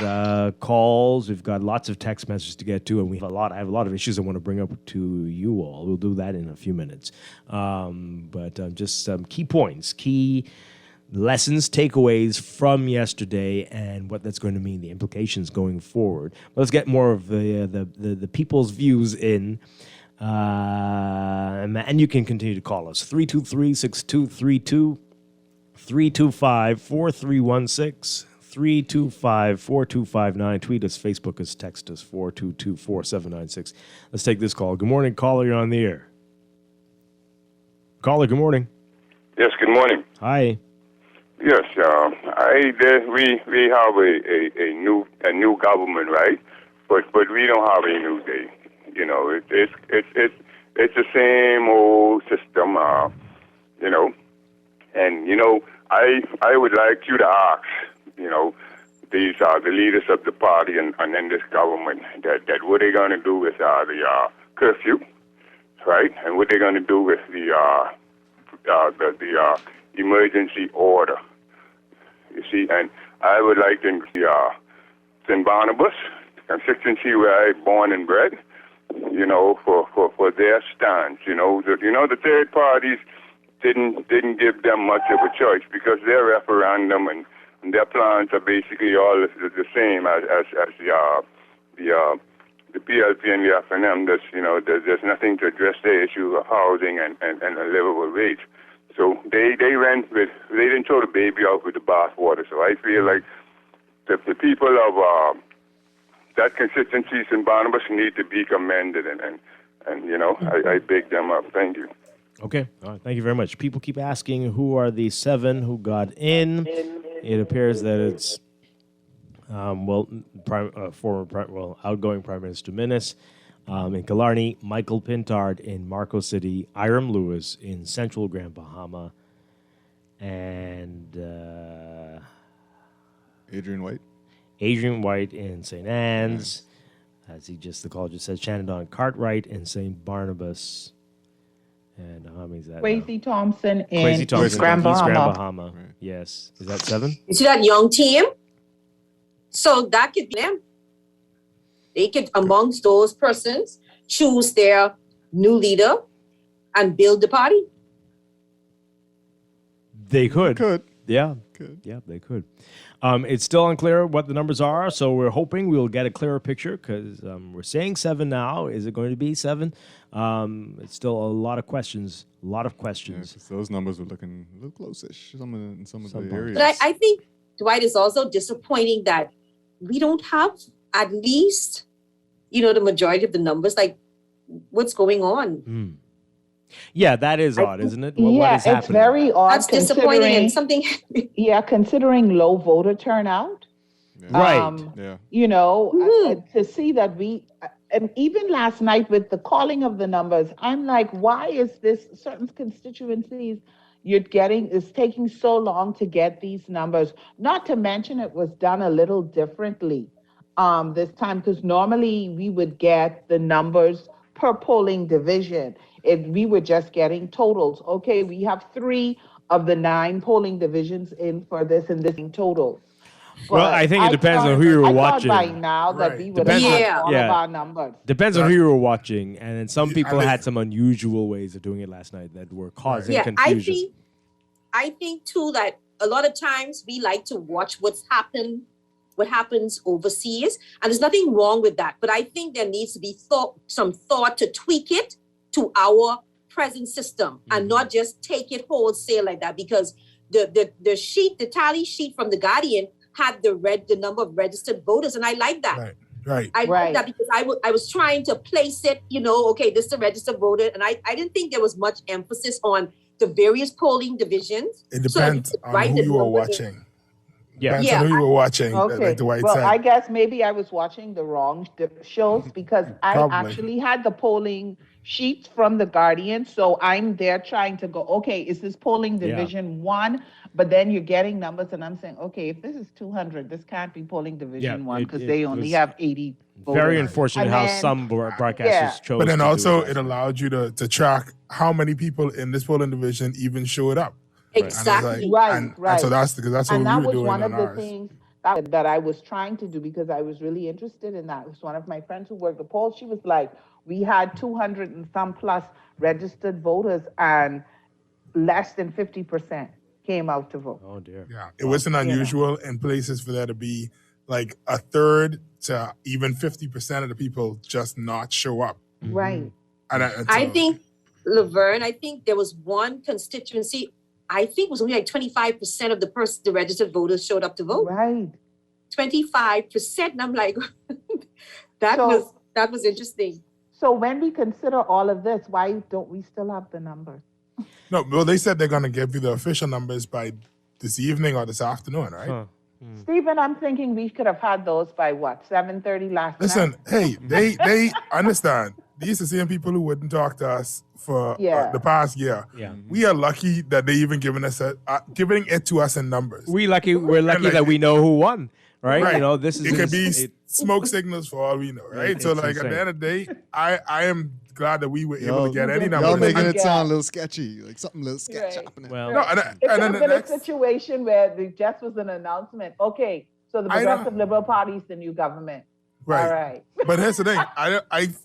calls. We've got lots of text messages to get to, and I have a lot of issues I want to bring up to you all. We'll do that in a few minutes. But just some key points, key lessons, takeaways from yesterday, and what that's going to mean, the implications going forward. Let's get more of the people's views in. And you can continue to call us 323-6232, 325-4316, 325-4259. Tweet us, Facebook us, text us 422-4796. Let's take this call. Good morning, caller. You're on the air. Caller, good morning. Yes, good morning. Hi. Yes, we have a new government, right? But we don't have a new day. You know, it's the same old system. You know, and I would like you to ask, these are the leaders of the party and in this government that what they're going to do with the curfew, right? And what they're going to do with the emergency order. You see, and I would like to St. Barnabas, constituency where I born and bred, for their stance. The third parties didn't give them much of a choice because their referendum and their plans are basically all the same as the PLP and the FNM. There's nothing to address the issue of housing and a livable wage. So they didn't throw the baby out with the bathwater. So I feel like the people of that constituency in Barnabas need to be commended, and I big them up. Thank you. Okay. All right. Thank you very much. People keep asking who are the 7 who got in. It appears that it's outgoing Prime Minister Minnis in Killarney, Michael Pintard in Marco City, Iram Lewis in Central Grand Bahama, and Adrian White in St. Anne's, as the call just said, Shannon Cartwright in St. Barnabas, and how many is that? Kwesi Thompson in Grand Bahama. Bahama. Right. Yes. Is that 7? You see that young team? So that could be them. They could, amongst those persons, choose their new leader and build the party. They could. Yeah. Yeah, they could. It's still unclear what the numbers are, so we're hoping we'll get a clearer picture because we're saying 7 now. Is it going to be 7? It's still a lot of questions. Yeah, those numbers were looking a little close-ish in some of the areas. But I think, Dwight, is also disappointing that we don't have at least, the majority of the numbers. Like, what's going on? Yeah, that is odd, isn't it? What is happening? It's very odd. That's disappointing and something. Considering low voter turnout. Right. To see that and even last night with the calling of the numbers, I'm like, why is this certain constituencies is taking so long to get these numbers? Not to mention it was done a little differently this time, because normally we would get the numbers per polling division. We were just getting totals. Okay, we have 3 of the 9 polling divisions in for this and this in total. Well, I think it depends on who you were watching. I thought by now that we would have all of our numbers. Depends on who you were watching, and then some people had some unusual ways of doing it last night that were causing confusion. I think too that a lot of times we like to watch what happens overseas, and there's nothing wrong with that. But I think there needs to be some thought to tweak it to our present system and not just take it wholesale like that, because the tally sheet from the Guardian had the number of registered voters, and I like that. Right. I like that because I was trying to place it, okay, this is a registered voter, and I didn't think there was much emphasis on the various polling divisions. It depends on who you were watching. Depends on who you were watching. Okay. Like Dwight well, said. I guess maybe I was watching the wrong shows because I actually had the polling sheets from the Guardian. So I'm there trying to go, okay, is this polling division 1? But then you're getting numbers and I'm saying, okay, if this is 200, this can't be polling division 1 because they only have 80 voters. Very unfortunate how some broadcasters chose. But then also it allowed you to track how many people in this polling division even showed up. Exactly. And so that's what we were doing. And that was one of the things that I was trying to do because I was really interested in that. It was one of my friends who worked the polls. She was like, we had 200 and some plus registered voters and less than 50% came out to vote. Oh, dear. Yeah, it wasn't unusual in places for there to be like a third to even 50% of the people just not show up. Right. And I think, Laverne, there was one constituency, I think it was only like 25% of the registered voters showed up to vote. Right. 25%. And I'm like, that was interesting. So when we consider all of this, why don't we still have the numbers? No, well, they said they're going to give you the official numbers by this evening or this afternoon, right? Stephen, I'm thinking we could have had those by 7:30 last night? Listen, hey, they understand. these are the same people who wouldn't talk to us for Yeah. the past year. Yeah. We are lucky that they even giving it to us in numbers. We're lucky like, that we know who won, right? Right. You know, this is it could be smoke signals for all we know, right? It's So like insane. at the end of the day, I am glad that we were able to get any numbers. Y'all making it sound a little sketchy, like something a little sketch happening. Well, No, It could have been a situation where there just was an announcement. Okay, so the Progressive Liberal Party is the new government. Right. All right. But here's the thing.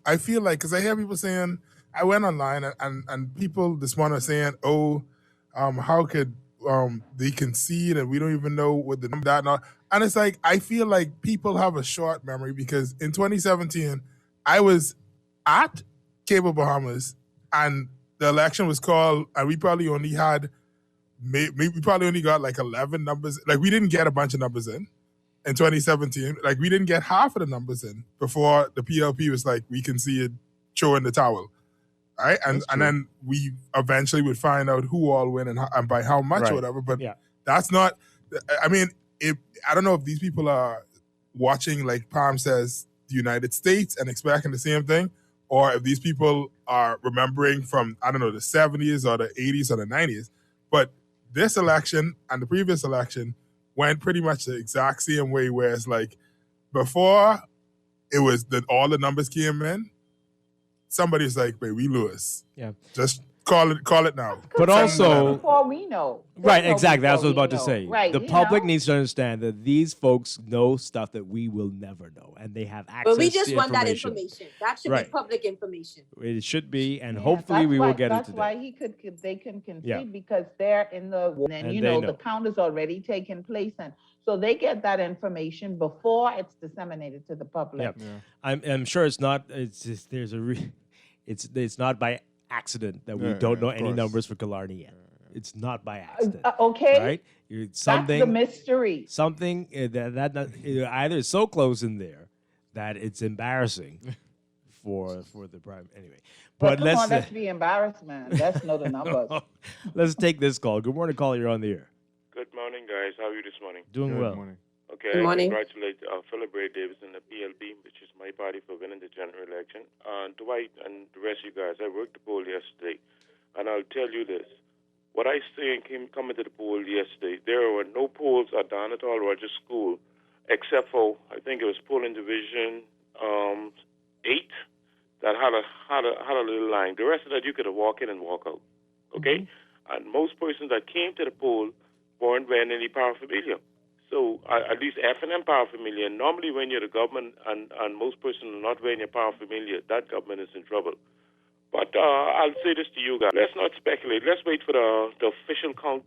I feel like, because I hear people saying, I went online and people this morning are saying, how could they concede and we don't even know what the number that and all. And it's like, I feel like people have a short memory, because in 2017, I was at Cable Bahamas and the election was called, and we probably only had, we probably only got like 11 numbers. Like, we didn't get a bunch of numbers in 2017. Like, we didn't get half of the numbers in before the PLP was like, we conceded, show in the towel. Right? And then we eventually would find out who all win and by how much or whatever. But that's not, I mean, I don't know if these people are watching, like Palm says, the United States and expecting the same thing, or if these people are remembering from, I don't know, the 70s or the 80s or the 90s. But this election and the previous election went pretty much the exact same way, where it's like, before it was that all the numbers came in, somebody's like, "Babe, we lose." Yeah, just call it now. But also, before we know. Right, exactly. That's what I was about to say. Right, the public needs to understand that these folks know stuff that we will never know, and they have access. But we just to want that information. That should be public information. It should be, and hopefully we will get it today. That's why they can concede, because they're in the, and you know the count is already taking place, and so they get that information before it's disseminated to the public. Yeah. I'm sure it's not. It's just, it's not by accident that we don't know any numbers for Killarney yet. It's not by accident. Okay. Right? That's the mystery. Something that either is so close in there that it's embarrassing for the prime. Anyway, but let's be embarrassed, man. Let's know the numbers. Let's take this call. Good morning, caller. You're on the air. Good morning, guys. How are you this morning? Doing well. Morning. Okay, Good morning. I congratulate Philip Ray Davis and the PLB, which is my party, for winning the general election. Dwight and the rest of you guys, I worked the poll yesterday, and I'll tell you this. What I say coming to the poll yesterday, there were no polls at Donna at all Rogers School, except for, I think it was polling division 8 that had a little line. The rest of that, you could walk in and walk out. Okay? Mm-hmm. And most persons that came to the poll weren't wearing any paraphernalia. So at least F&M paraphernalia, normally when you're the government and most persons are not wearing your paraphernalia, that government is in trouble. But I'll say this to you guys. Let's not speculate. Let's wait for the official count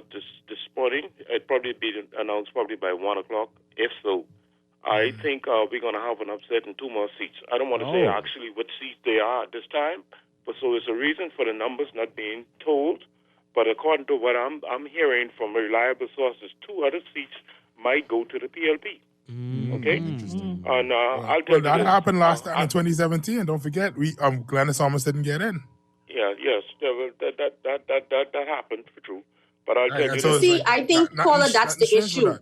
this morning. It'll probably be announced probably by 1 o'clock. If so, I think we're going to have an upset in 2 more seats. I don't want to say actually what seats they are at this time, but so there's a reason for the numbers not being told. But according to what I'm hearing from reliable sources, 2 other seats might go to the PLP. Okay? And I'll tell you that this. happened last time in 2017. Don't forget, we Glennis almost didn't get in. Yeah, yes, that happened for true. But I'll tell you so this. See, I think, caller, that's the strange with issue.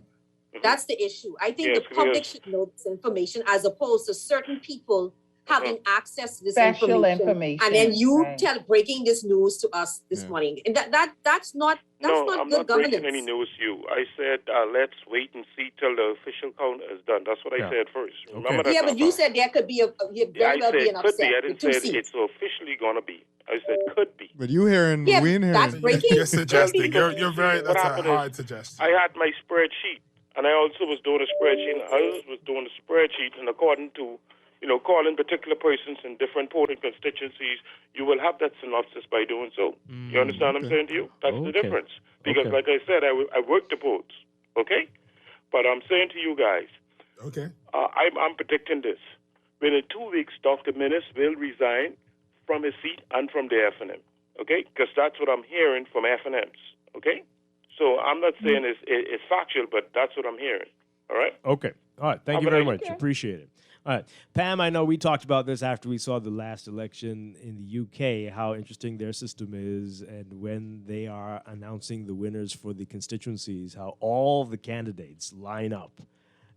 that. That's the issue. I think Yes, the public yes. should know this information, as opposed to certain people having access to this Special information, and then you right. breaking this news to us this morning. And that's not No, good I'm not governance. breaking any news to you. I said let's wait and see till the official count is done. That's what I said first. Remember that? Yeah, but you said there could be I very well said be an could be. upset I with didn't 2 say seats. it's officially going to be. I said could be. But you hearing? Yeah, we ain't hearing. that's breaking. You're suggesting. You're very. What That's a happened hard is, suggestion. I had my spreadsheet, and I also was doing a spreadsheet. And others was doing a spreadsheet, and according to, calling particular persons in different polling constituencies, you will have that synopsis by doing so. You understand what I'm saying to you? That's the difference. Because, like I said, I worked the polls, okay? But I'm saying to you guys, okay, I'm predicting this. Within 2 weeks, Dr. Minnis will resign from his seat and from the F&M, okay? Because that's what I'm hearing from F&Ms, okay? So I'm not saying it's factual, but that's what I'm hearing, all right? Okay. All right. Thank you very much. Appreciate it. All right. Pam, I know we talked about this after we saw the last election in the UK, how interesting their system is, and when they are announcing the winners for the constituencies, how all the candidates line up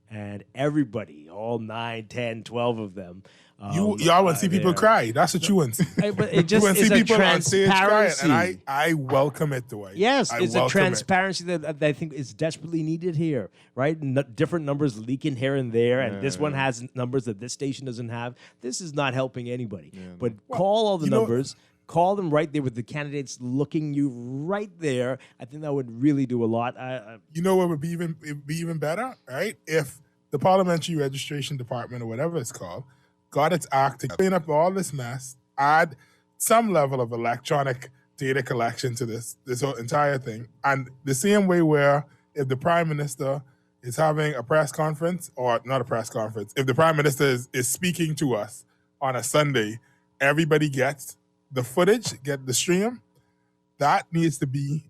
and everybody, all 9, 10, 12 of them. Y'all want to see people cry. That's what you want. But it just you want to is see a people on stage crying, transparency. and I welcome it, Dwight. Yes, I it's a welcome transparency that I think is desperately needed here, right? Different numbers leaking here and there, and this one has numbers that this station doesn't have. This is not helping anybody. But call all the numbers. Call them right there with the candidates looking you right there. I think that would really do a lot. You know what would be even better, right? If the Parliamentary Registration Department, or whatever it's called, got its act to clean up all this mess, add some level of electronic data collection to this whole entire thing. And the same way where if the Prime Minister is having a press conference, or not a press conference, if the Prime Minister is speaking to us on a Sunday, everybody gets the footage, get the stream. That needs to be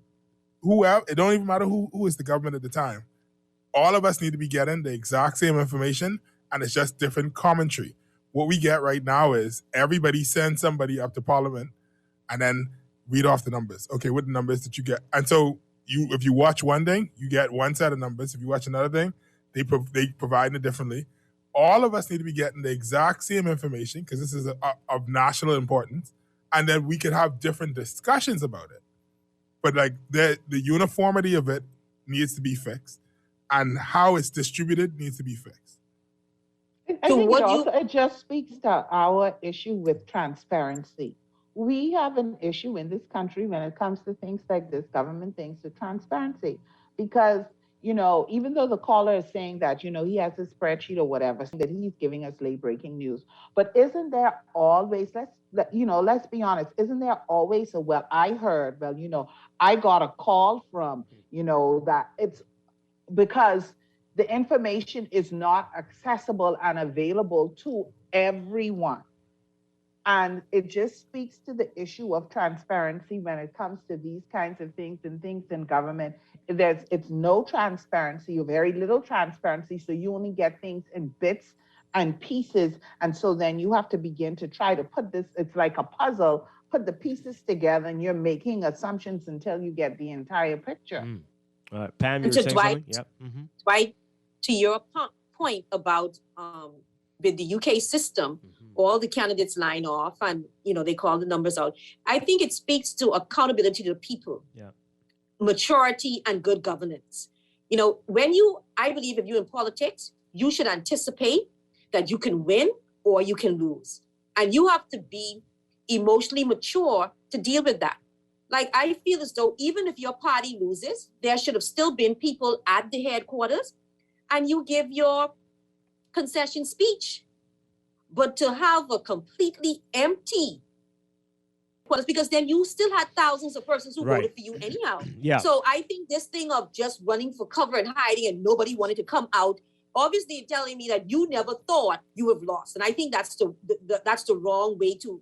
whoever, it don't even matter who is the government at the time. All of us need to be getting the exact same information, and it's just different commentary. What we get right now is everybody sends somebody up to Parliament and then read off the numbers. Okay, what the numbers that you get? And so if you watch one thing, you get one set of numbers. If you watch another thing, they provide it differently. All of us need to be getting the exact same information because this is of national importance. And then we can have different discussions about it. But like the uniformity of it needs to be fixed. And how it's distributed needs to be fixed. I think it just speaks to our issue with transparency. We have an issue in this country when it comes to things like this, government things, with transparency. Because, even though the caller is saying that, he has a spreadsheet or whatever, that he's giving us late breaking news. But isn't there always, let's be honest, isn't there always I got a call from, that it's because the information is not accessible and available to everyone. And it just speaks to the issue of transparency when it comes to these kinds of things and things in government. It's no transparency, or very little transparency, so you only get things in bits and pieces. And so then you have to begin to try to put this, it's like a puzzle, put the pieces together, and you're making assumptions until you get the entire picture. Pam, you were saying Dwight, something? Yep. Mm-hmm. Dwight, to your point about with the UK system, all the candidates line off and, they call the numbers out. I think it speaks to accountability to the people, maturity and good governance. I believe if you're in politics, you should anticipate that you can win or you can lose. And you have to be emotionally mature to deal with that. Like, I feel as though even if your party loses, there should have still been people at the headquarters and you give your concession speech. But to have a completely empty, because then you still had thousands of persons who voted for you anyhow. Yeah. So I think this thing of just running for cover and hiding and nobody wanted to come out, obviously telling me that you never thought you have lost. And I think that's the wrong way to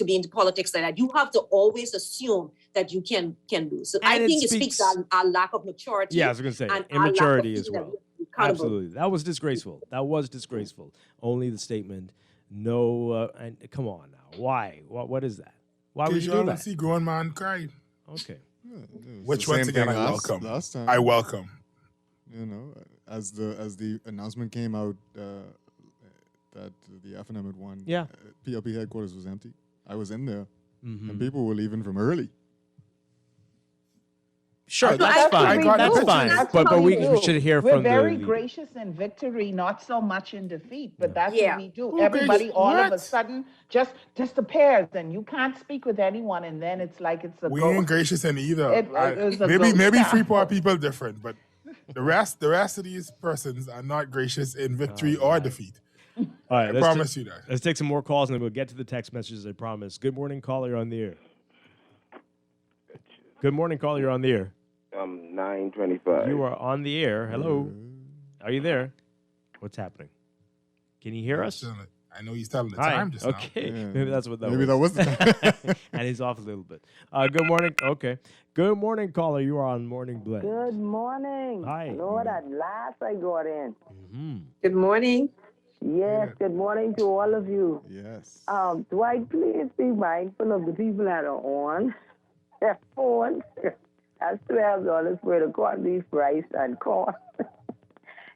be into politics like that. You have to always assume that you can lose. So I think it speaks to our lack of maturity. Yeah, I was going to say, and immaturity as well. Accountable. Absolutely. That was disgraceful. Only the statement, no, and come on now. Why? What is that? Why would you do that? See grown man cried. Okay. Which once again I welcome. Last time. I welcome. As the announcement came out that the FNM had won, PLP headquarters was empty. I was in there, and people were leaving from early. Sure, that's fine. That's fine. But we should hear from the... We're very gracious in victory, not so much in defeat. But that's what we do. Everybody all of a sudden just disappears, and you can't speak with anyone, and then it's like it's a We ghost. ain't gracious in either. Maybe Freeport people different, but the rest of these persons are not gracious in victory or defeat. All right, I promise you that. Let's take some more calls, and then we'll get to the text messages, I promise. Good morning, caller. You're on the air. Good morning, caller. You're on the air. 925. You are on the air. Hello. Are you there? What's happening? Can you hear us? I know he's telling the time just now. Okay. Maybe that's what that was. Maybe that was the time. And he's off a little bit. Good morning. Okay. Good morning, caller. You are on Morning Blend. Good morning. Hi. Lord, at last I got in. Mm-hmm. Good morning. Yes, good morning to all of you. Yes. Dwight, please be mindful of the people that are on their phone. That's $12 for the corned beef, rice, and corn.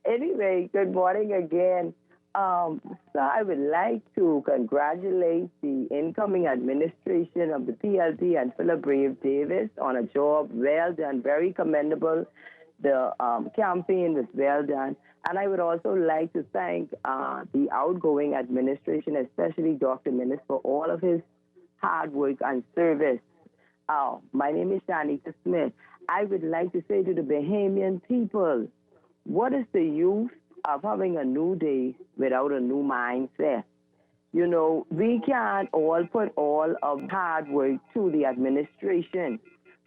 Anyway, good morning again. So I would like to congratulate the incoming administration of the PLP and Philip Brave Davis on a job well done, very commendable. The campaign was well done. And I would also like to thank the outgoing administration, especially Dr. Minnis, for all of his hard work and service. My name is Shanika Smith. I would like to say to the Bahamian people, what is the use of having a new day without a new mindset? You know, we can't all put all of hard work to the administration.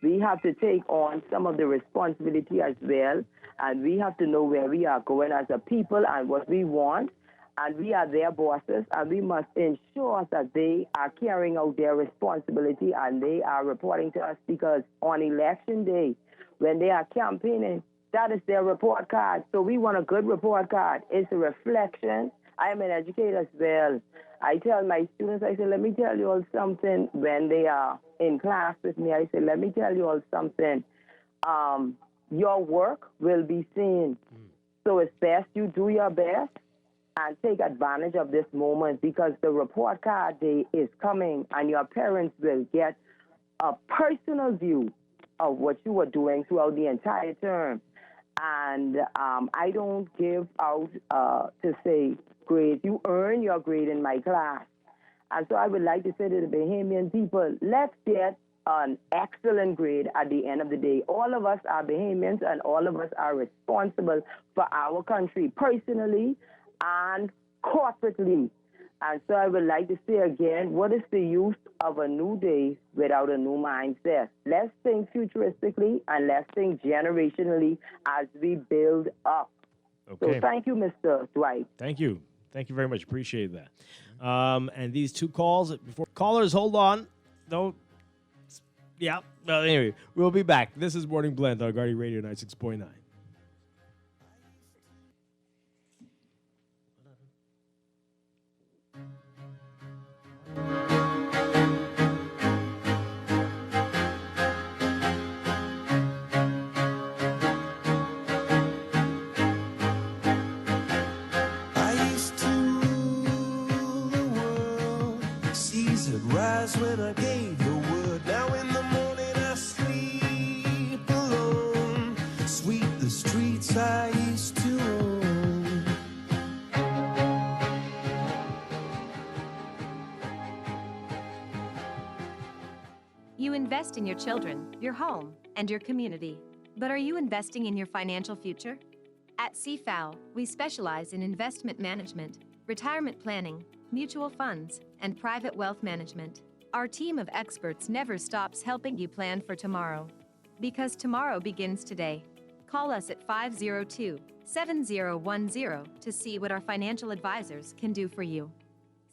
We have to take on some of the responsibility as well, and we have to know where we are going as a people and what we want, and we are their bosses, and we must ensure that they are carrying out their responsibility and they are reporting to us, because on election day, when they are campaigning, that is their report card. So we want a good report card. It's a reflection. I am an educator as well. I tell my students, I say, let me tell you all something. When they are in class with me, I say, let me tell you all something. Your work will be seen. So it's best you do your best and take advantage of this moment, because the report card day is coming and your parents will get a personal view of what you were doing throughout the entire term. And I don't give out to say grades. You earn your grade in my class. And so I would like to say to the Bahamian people, let's get an excellent grade at the end of the day. All of us are Bahamians and all of us are responsible for our country, personally and corporately. And so I would like to say again, what is the use of a new day without a new mindset? Let's think futuristically and let's think generationally as we build up. Okay. So thank you, Mr. Dwight. Thank you. Thank you very much. Appreciate that. And these two calls, before callers, hold on. Don't. Yeah. Well, anyway, we'll be back. This is Morning Blend on Guardian Radio 96.9. Rise when I gave the word. Now in the morning I sleep alone. Sweep the streets I used to own. You invest in your children, your home, and your community. But are you investing in your financial future? At CFAL, we specialize in investment management, retirement planning, mutual funds, and private wealth management. Our team of experts never stops helping you plan for tomorrow. Because tomorrow begins today. Call us at 502-7010 to see what our financial advisors can do for you.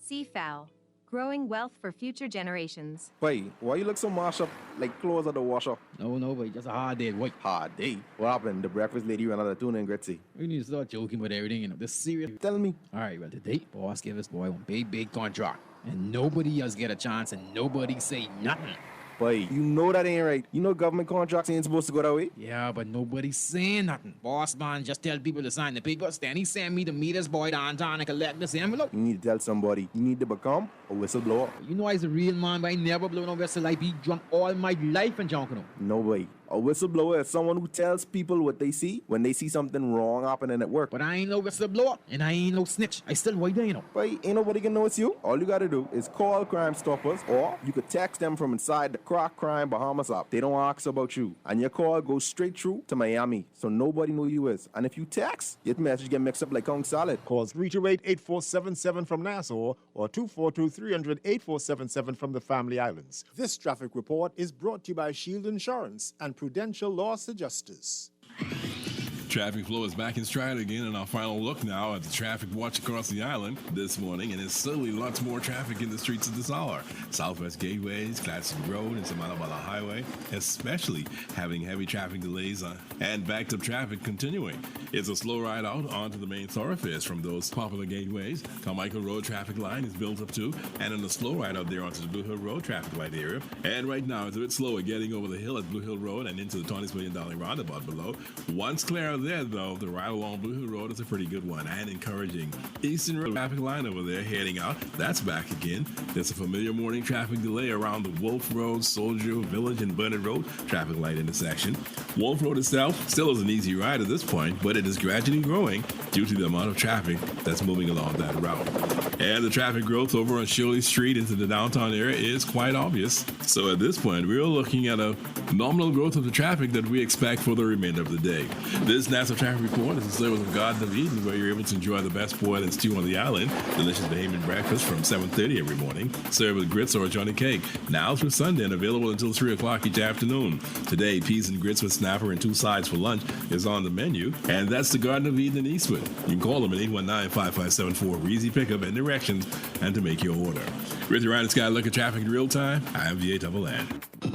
CFAL, growing wealth for future generations. Wait, why you look so mashed up like clothes at the washer? No, but just a hard day, boy. Hard day? What happened? The breakfast lady ran out of tuna and gritsy. We need to start joking about everything, you know. This serious. Tell me. All right, well, today, boss gave us boy one big contract. And nobody else get a chance and nobody say nothing. Boy, you know that ain't right. You know government contracts ain't supposed to go that way. Yeah, but nobody's saying nothing. Boss man just tell people to sign the papers. Then he send me to meet this boy downtown and collect this envelope. You need to tell somebody. You need to become a whistleblower. You know I's a real man, but I never blow no whistle. I be drunk all my life and junk. No way. A whistleblower is someone who tells people what they see when they see something wrong happening at work. But I ain't no whistleblower, and I ain't no snitch. I still white there, you know. But ain't nobody can know it's you. All you gotta do is call Crime Stoppers, or you could text them from inside the Crack Crime Bahamas app. They don't ask about you. And your call goes straight through to Miami, so nobody know you is. And if you text, your message get mixed up like Kong Salad. Call 328-8477 from Nassau, or 242-300-8477 from the Family Islands. This traffic report is brought to you by Shield Insurance and Prudential Law Adjusters. Traffic flow is back in stride again, and our final look now at the traffic watch across the island this morning, and there's certainly lots more traffic in the streets at this hour. Southwest Gateways, Classic Road, and Samanabala Highway, especially having heavy traffic delays and backed up traffic continuing. It's a slow ride out onto the main thoroughfares from those popular gateways. Carmichael Road traffic line is built up too, and in a slow ride out there onto the Blue Hill Road traffic light area. And right now it's a bit slower getting over the hill at Blue Hill Road and into the $20 million roundabout below. Once clear there, though, the ride along Blue Hill Road is a pretty good one and encouraging. Eastern Road traffic line over there heading out. That's back again. There's a familiar morning traffic delay around the Wolf Road, Soldier Village, and Burnett Road traffic light intersection. Wolf Road itself still is an easy ride at this point, but it is gradually growing due to the amount of traffic that's moving along that route. And the traffic growth over on Shirley Street into the downtown area is quite obvious. So at this point, we're looking at a nominal growth of the traffic that we expect for the remainder of the day. This National Traffic Report is a service of Garden of Eden, where you're able to enjoy the best boiled and stew on the island. Delicious Bahamian breakfast from 7:30 every morning, served with grits or a Johnny cake. Now through Sunday and available until 3 o'clock each afternoon. Today, peas and grits with snapper and 2 sides for lunch is on the menu. And that's the Garden of Eden in Eastwood. You can call them at 819-5574 for easy pickup and directions and to make your order. With your Ryan Sky look at traffic in real time, I am VA Double N.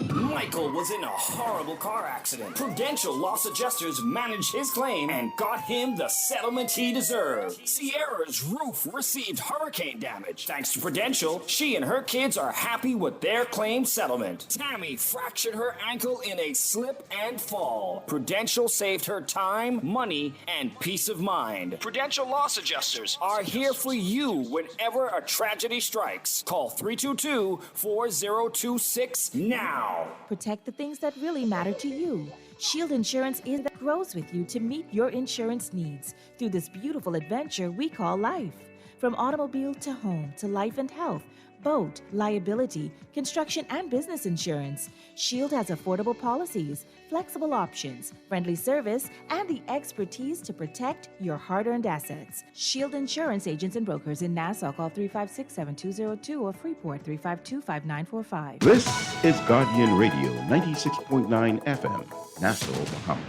Michael was in a horrible car accident. Prudential Loss Adjusters managed his claim and got him the settlement he deserved. Sierra's roof received hurricane damage. Thanks to Prudential, she and her kids are happy with their claim settlement. Tammy fractured her ankle in a slip and fall. Prudential saved her time, money, and peace of mind. Prudential Loss Adjusters are here for you whenever a tragedy strikes. Call 322-4026 now. Protect the things that really matter to you. Shield Insurance is that grows with you to meet your insurance needs through this beautiful adventure we call life. From automobile to home to life and health, boat, liability, construction, and business insurance, Shield has affordable policies, flexible options, friendly service, and the expertise to protect your hard-earned assets. Shield Insurance agents and brokers in Nassau, call 356-7202 or Freeport 352-5945. This is Guardian Radio 96.9 FM, Nassau, Bahamas.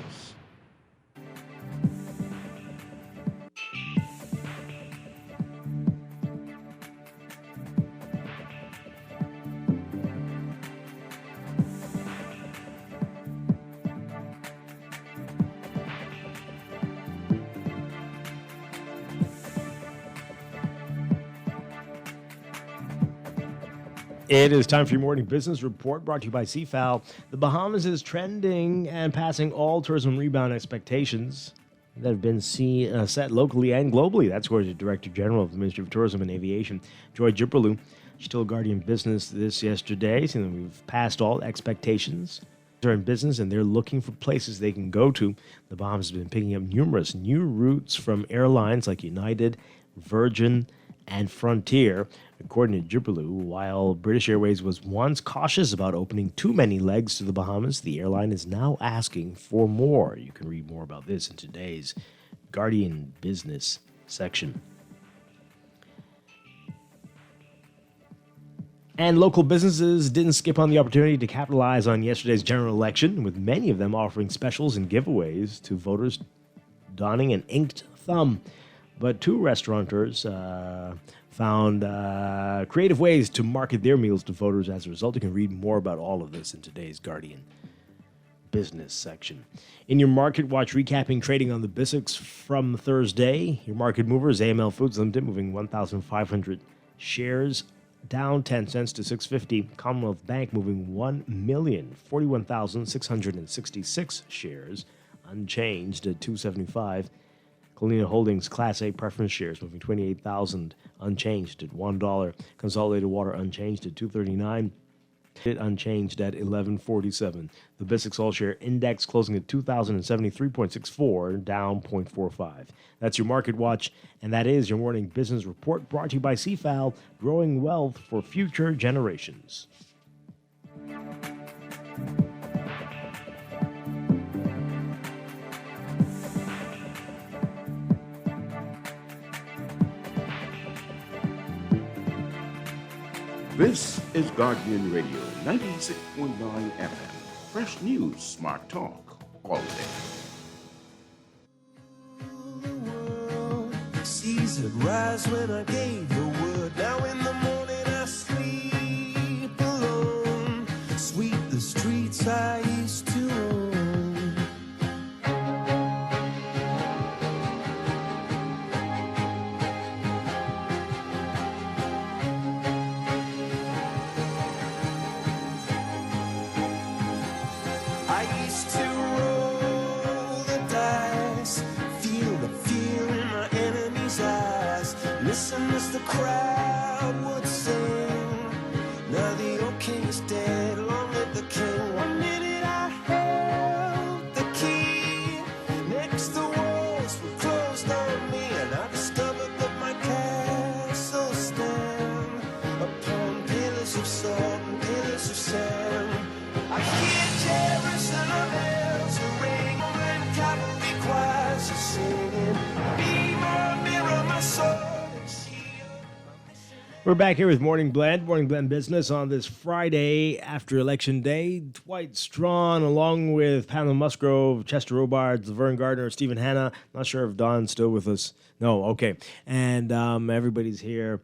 It is time for your morning business report brought to you by CFAL. The Bahamas is trending and passing all tourism rebound expectations that have been set locally and globally. That's according to Director General of the Ministry of Tourism and Aviation, Joy Jiperlu. She told Guardian Business this yesterday, saying that we've passed all expectations. They're in business and they're looking for places they can go to. The Bahamas has been picking up numerous new routes from airlines like United, Virgin, and Frontier. According to Jiperlu, while British Airways was once cautious about opening too many legs to the Bahamas, the airline is now asking for more. You can read more about this in today's Guardian Business section. And local businesses didn't skip on the opportunity to capitalize on yesterday's general election, with many of them offering specials and giveaways to voters donning an inked thumb. But 2 restaurateurs found creative ways to market their meals to voters as a result. You can read more about all of this in today's Guardian Business section. In your Market Watch, recapping trading on the BISX from Thursday, your market movers, AML Foods Limited, moving 1,500 shares, down 10 cents to 650. Commonwealth Bank moving 1,041,666 shares, unchanged at 275. Colina Holdings Class A preference shares moving 28,000, unchanged at $1. Consolidated Water unchanged at $2.39. It unchanged at $11.47. The BISX All Share Index closing at 2,073.64, down 0.45. That's your Market Watch, and that is your morning business report brought to you by CFAL, growing wealth for future generations. This is Guardian Radio 96.9 FM. Fresh news, smart talk, all day. Seas had rise when I gave the word. Now in the morning I sleep alone. Sweep the streets I used to own. I used to roll the dice Listen as the crowd would sing. Now the old king is dead, long live the king. One minute I held the key, next the walls were closed on me, and I discovered that my castle stand upon pillars of salt and pillars of sand. I hear Jerusalem bells ring, and cavalry choirs are singing. Be my mirror, my soul. We're back here with Morning Blend Business on this Friday after Election Day. Dwight Strachan, along with Pamela Musgrove, Chester Robards, Laverne Gardner, Stephen Hanna. Not sure if Don's still with us. No, okay. And everybody's here.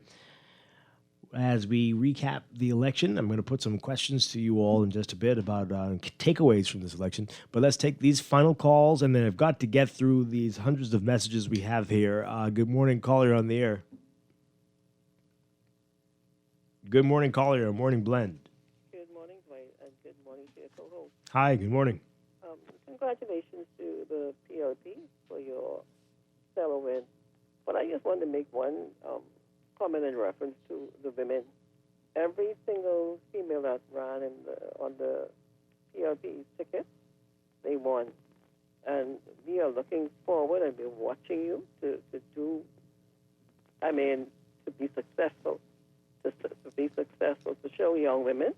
As we recap the election, I'm going to put some questions to you all in just a bit about takeaways from this election. But let's take these final calls, and then I've got to get through these hundreds of messages we have here. Good morning, caller on the air. Good morning, caller, on Morning Blend. Good morning, Dwight, and good morning to your co-host. Hi, good morning. Congratulations to the PLP for your stellar win. But I just wanted to make one comment in reference to the women. Every single female that ran on the PLP ticket, they won. And we are looking forward, and we're watching you to be successful. To be successful, to show young women,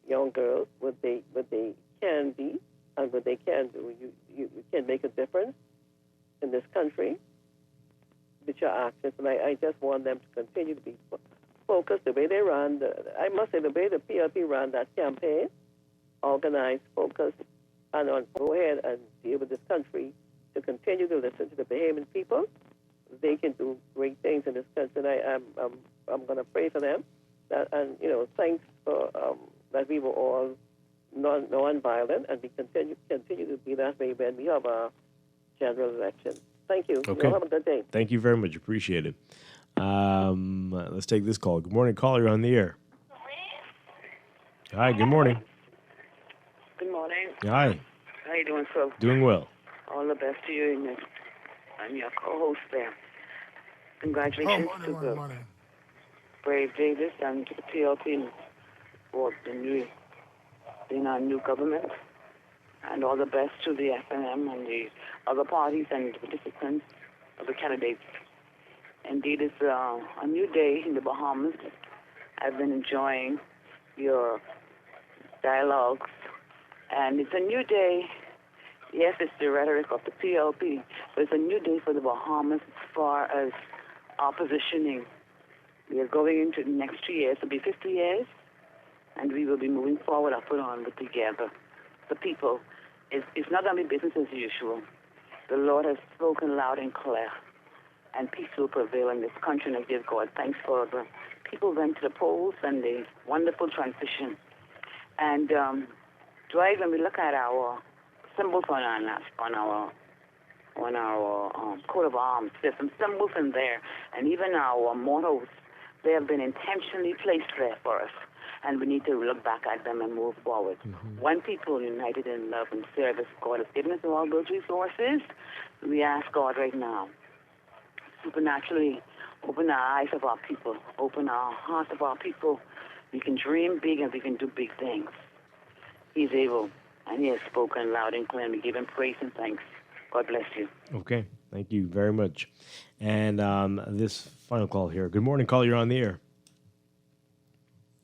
young girls what they can be and what they can do. You can make a difference in this country with your actions, and I just want them to continue to be focused the way they run. I must say, the way the PLP ran that campaign, organized, focused, and on go ahead and deal with this country, to continue to listen to the Bahamian people. They can do great things in this country, and I'm going to pray for them. And thanks for that we were all non-violent, and we continue to be that way when we have a general election. Thank you. Okay. You have a good day. Thank you very much. Appreciate it. Let's take this call. Good morning, caller, on the air. Hi, good morning. Good morning. Hi. How you doing, sir? Doing well. All the best to you and your co-host there. Congratulations to the Brave Davis and to the PLP for being our new government. And all the best to the FNM and the other parties and the participants of the candidates. Indeed, it's a new day in the Bahamas. I've been enjoying your dialogues. And it's a new day. Yes, it's the rhetoric of the PLP, but it's a new day for the Bahamas as far as our positioning. We are going into the next 2 years. It'll be 50 years, and we will be moving forward up and onward together. The people, it's not going to be business as usual. The Lord has spoken loud and clear, and peace will prevail in this country, and I give God thanks for the people went to the polls and the wonderful transition. And Dwight, when we look at our symbols on our coat of arms, there's some symbols in there, and even our mottos, they have been intentionally placed there for us, and we need to look back at them and move forward. One people united in love and service. God has given us all those resources. We ask God right now, supernaturally, open the eyes of our people, open our hearts of our people. We can dream big and we can do big things. He's able, and he has spoken loud and clear, and we give him praise and thanks. God bless you. Okay, thank you very much. And this final call here. Good morning, caller. You're on the air.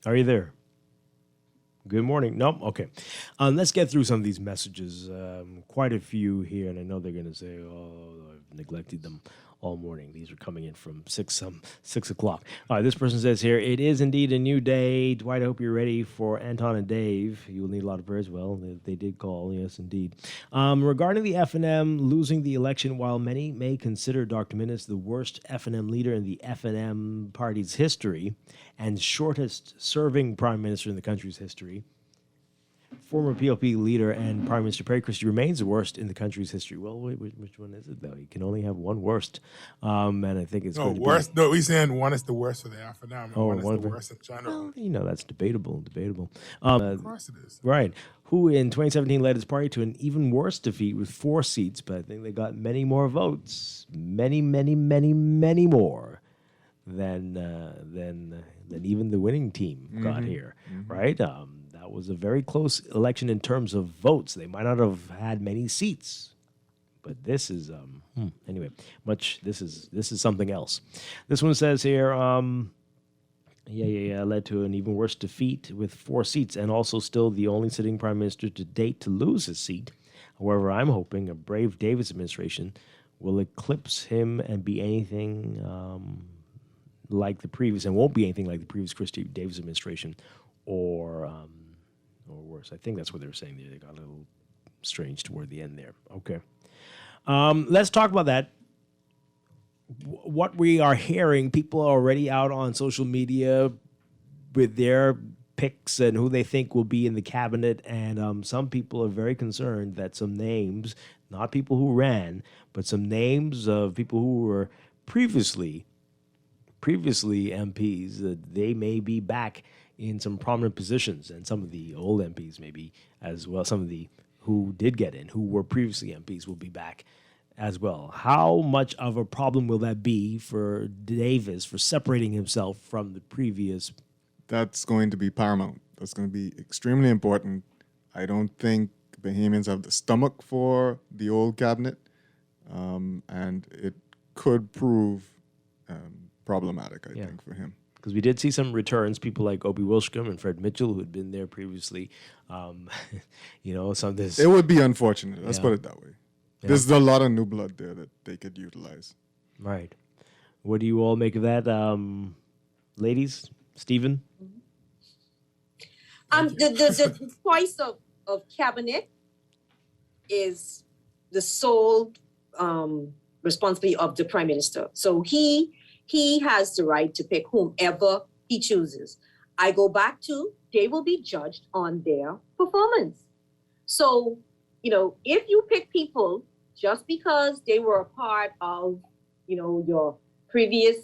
Are you there? Good morning. Nope. Okay. Let's get through some of these messages. Quite a few here, and I know they're going to say, "Oh, I've neglected them all morning." These are coming in from 6 o'clock. This person says here, "It is indeed a new day. Dwight, I hope you're ready for Anton and Dave. You will need a lot of prayers." Well, they did call. Yes, indeed. Regarding the FNM losing the election, while many may consider Dr. Minnis the worst FNM leader in the FNM party's history and shortest serving prime minister in the country's history, former PLP leader and Prime Minister Perry Christie remains the worst in the country's history. Well, which one is it, though? You can only have one worst. And I think it's going to worst. No, we're saying one is the worst for the FNM, and one is the worst in general. Well, that's debatable. Of course it is. Right. Who in 2017 led his party to an even worse defeat with 4 seats, but I think they got many more votes. Many more than even the winning team got Mhm. here, Mhm. right? That was a very close election in terms of votes. They might not have had many seats, but this is anyway. This is something else. This one says here. Led to an even worse defeat with 4 seats, and also still the only sitting prime minister to date to lose his seat. However, I'm hoping a brave Davis administration will eclipse him and be anything like the previous, and won't be anything like the previous Christie Davis administration, or worse. I think that's what they were saying there. They got a little strange toward the end there. Okay. Let's talk about that. What we are hearing, people are already out on social media with their picks and who they think will be in the cabinet. And some people are very concerned that some names, not people who ran, but some names of people who were previously MPs, that they may be back in some prominent positions. And some of the old MPs maybe as well. Some of the who did get in, who were previously MPs, will be back as well. How much of a problem will that be for Davis for separating himself from the previous? That's going to be paramount. That's going to be extremely important. I don't think Bahamians have the stomach for the old cabinet, and it could prove problematic, I think, for him. Because we did see some returns, people like Obi Wilshcombe and Fred Mitchell, who had been there previously. Some of this. It would be unfortunate. Let's put it that way. Yeah. There's a lot of new blood there that they could utilize. Right. What do you all make of that, ladies? Stephen? The choice of cabinet is the sole responsibility of the prime minister. So he has the right to pick whomever he chooses. I go back to, they will be judged on their performance. So, if you pick people just because they were a part of, your previous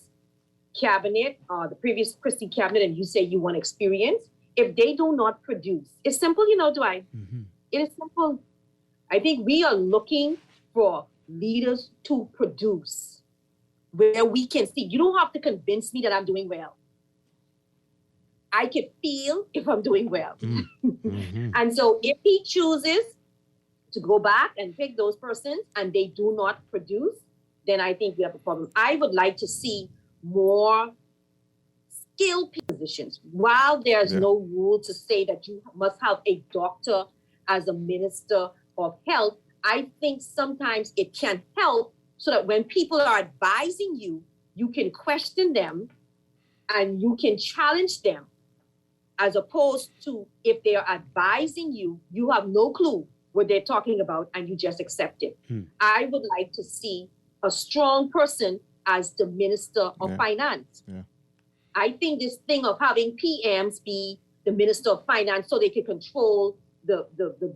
cabinet, the previous Christie cabinet, and you say you want experience, if they do not produce, it's simple, Dwight. It is simple. I think we are looking for leaders to produce where we can see. You don't have to convince me that I'm doing well. I can feel if I'm doing well. And so if he chooses to go back and pick those persons and they do not produce, then I think we have a problem. I would like to see more skilled positions. While there's no rule to say that you must have a doctor as a minister of health, I think sometimes it can help so that when people are advising you, you can question them and you can challenge them, as opposed to if they're advising you, you have no clue what they're talking about and you just accept it. I would like to see a strong person as the Minister of Finance. I think this thing of having PMs be the Minister of Finance so they can control the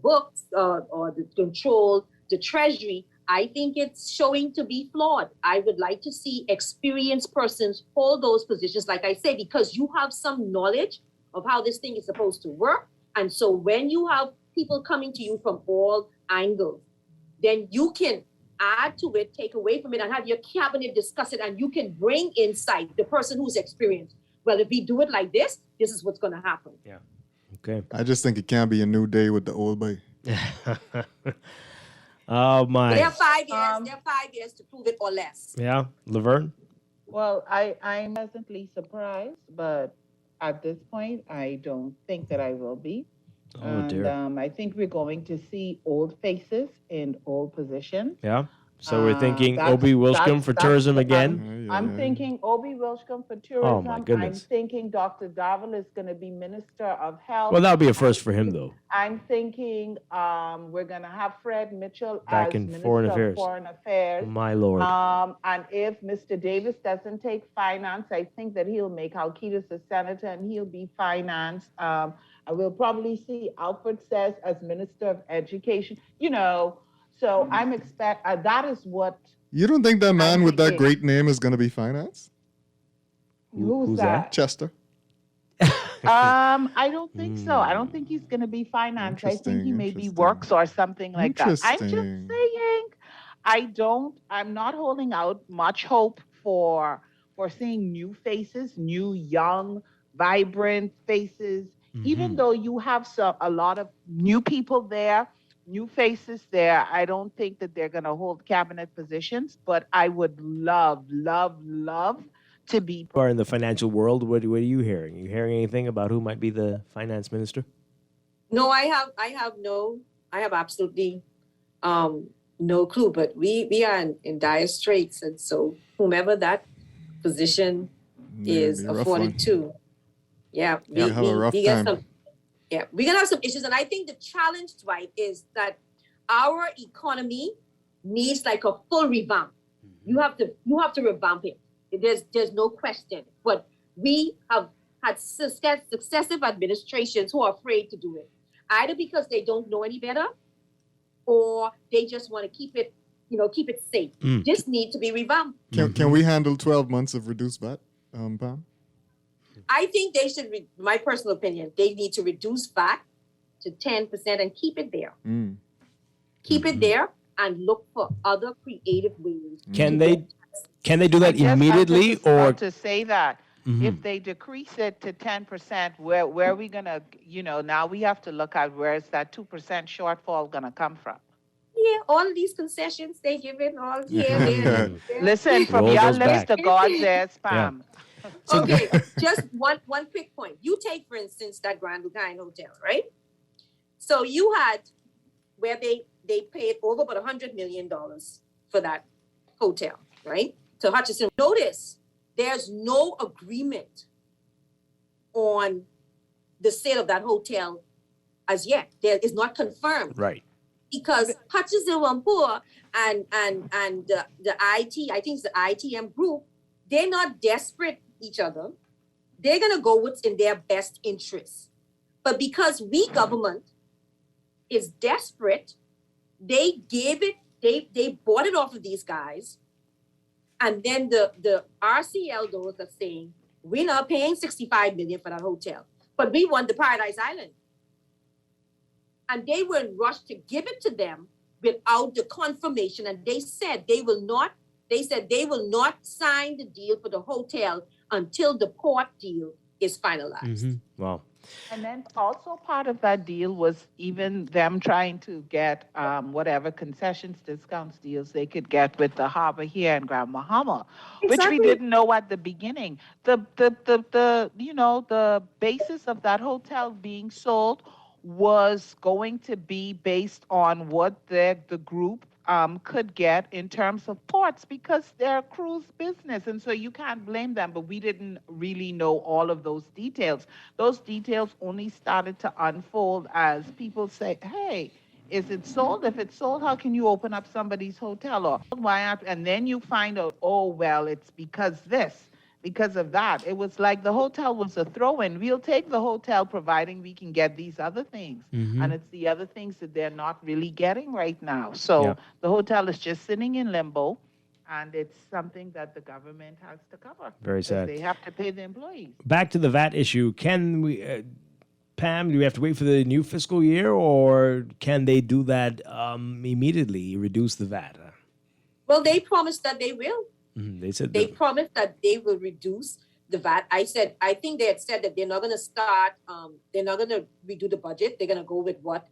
books or control the Treasury, I think it's showing to be flawed. I would like to see experienced persons hold those positions, like I say, because you have some knowledge of how this thing is supposed to work. And so when you have people coming to you from all angles, then you can add to it, take away from it, and have your cabinet discuss it, and you can bring insight, the person who's experienced. Well, if we do it like this is what's going to happen. Yeah. Okay. I just think it can't be a new day with the old boy. Oh, my. They have 5 years. They have 5 years to prove it or less. Yeah. Laverne? Well, I'm pleasantly surprised, but at this point, I don't think that I will be. Oh, dear. I think we're going to see old faces in old positions. Yeah. So we're thinking Obi Wilshcombe for tourism again? I'm thinking Obi Wilshcombe for tourism. Oh, my goodness. I'm thinking Dr. Darvill is going to be Minister of Health. Well, that would be a first for him, though. I'm thinking we're going to have Fred Mitchell Back as in Minister Foreign of Affairs. Foreign Affairs. My Lord. And if Mr. Davis doesn't take finance, I think that he'll make Alcides a senator and he'll be finance. I will probably see Alfred Says as Minister of Education. So I'm that is what. You don't think that man with that great name is going to be finance? Who's that? Chester. I don't think so. I don't think he's going to be finance. I think he maybe works or something like that. I'm just saying, I'm not holding out much hope for for seeing new faces, new, young, vibrant faces. Even though you have a lot of new people there, new faces there, I don't think that they're going to hold cabinet positions. But I would love, love, love to be. Are in the financial world, what are you hearing? Are you hearing anything about who might be the finance minister? No, I have absolutely no clue. But we are in dire straits, and so whomever that position is afforded to, yeah, we get some. Yeah, we're gonna have some issues, and I think the challenge, Dwight, is that our economy needs like a full revamp. You have to revamp it. There's no question. But we have had successive administrations who are afraid to do it, either because they don't know any better, or they just want to keep it safe. This needs to be revamped. Can we handle 12 months of reduced VAT, Pam? I think they should, my personal opinion, they need to reduce VAT to 10% and keep it there. Keep it there and look for other creative ways. Can they do that immediately, or to say that if they decrease it to 10%, where are we gonna? Now we have to look at where is that 2% shortfall gonna come from? Yeah, all of these concessions they give it all here, there. Listen, from your lips to God's ears, Pam. So, okay, just one quick point. You take, for instance, that Grand Lucaine Hotel, right? So you had where they paid over about $100 million for that hotel, right? So Hutchison, notice there's no agreement on the sale of that hotel as yet. There is not confirmed. Right. Because Hutchison Whampoa and the IT, I think it's the ITM group, they're not desperate each other. They're gonna go what's in their best interest. But because we government is desperate, they bought it off of these guys. And then the RCL those are saying, we're not paying $65 million for that hotel, but we want the Paradise Island. And they were rushed to give it to them without the confirmation. And they said they will not sign the deal for the hotel until the port deal is finalized. Wow. And then also part of that deal was even them trying to get whatever concessions, discounts, deals they could get with the harbor here in Grand Bahama, which we didn't know at the beginning. The basis of that hotel being sold was going to be based on what the group could get in terms of ports, because they're a cruise business. And so you can't blame them, but we didn't really know all of those details. Those details only started to unfold as people say, hey, is it sold? If it's sold, how can you open up somebody's hotel? Or why not? And then you find out, oh, well, it's because of that. It was like the hotel was a throw-in. We'll take the hotel providing we can get these other things. And it's the other things that they're not really getting right now. So the hotel is just sitting in limbo, and it's something that the government has to cover. Very sad. They have to pay the employees. Back to the VAT issue. Can we, Pam, do we have to wait for the new fiscal year, or can they do that immediately, reduce the VAT? Well, they promised that they will. They promised that they will reduce the VAT. I think they had said that they're not going to start, they're not going to redo the budget. They're going to go with what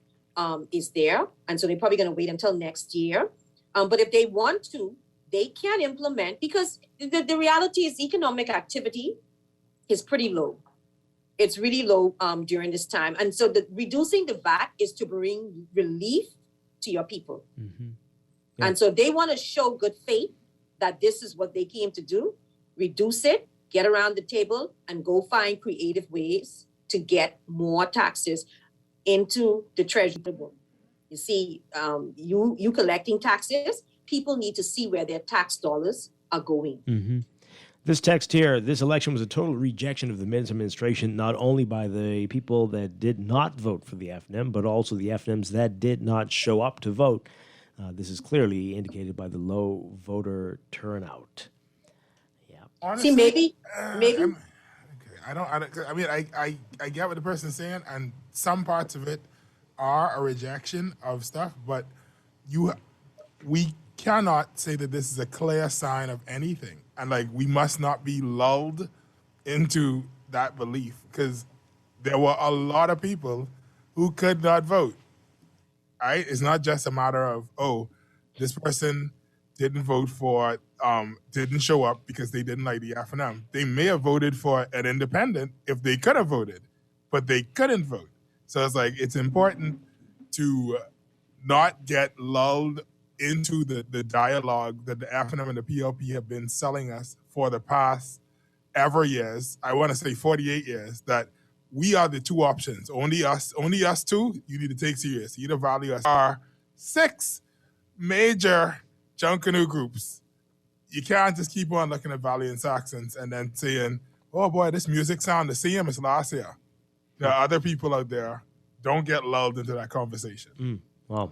is there. And so they're probably going to wait until next year. But if they want to, they can implement, because the reality is economic activity is pretty low. It's really low during this time. And so reducing the VAT is to bring relief to your people. And so they want to show good faith that this is what they came to do, reduce it, get around the table, and go find creative ways to get more taxes into the treasury. You see, you collecting taxes, people need to see where their tax dollars are going. This text here, this election was a total rejection of the Mids administration, not only by the people that did not vote for the FNM, but also the FNMs that did not show up to vote. This is clearly indicated by the low voter turnout. Honestly, see, maybe. I get what the person's saying, and some parts of it are a rejection of stuff, but we cannot say that this is a clear sign of anything. And like, we must not be lulled into that belief, because there were a lot of people who could not vote, right? It's not just a matter of, oh, this person didn't vote for, didn't show up because they didn't like the F&M. They may have voted for an independent if they could have voted, but they couldn't vote. So it's like, it's important to not get lulled into the dialogue that the F&M and the PLP have been selling us for the past ever years. I want to say 48 years, that we are the two options. Only us two, you need to take serious. You need to value us. There are 6 major Junkanoo groups. You can't just keep on looking at Valiant Saxons and then saying, oh boy, this music sound the same as last year. There are other people out there. Don't get lulled into that conversation. Wow.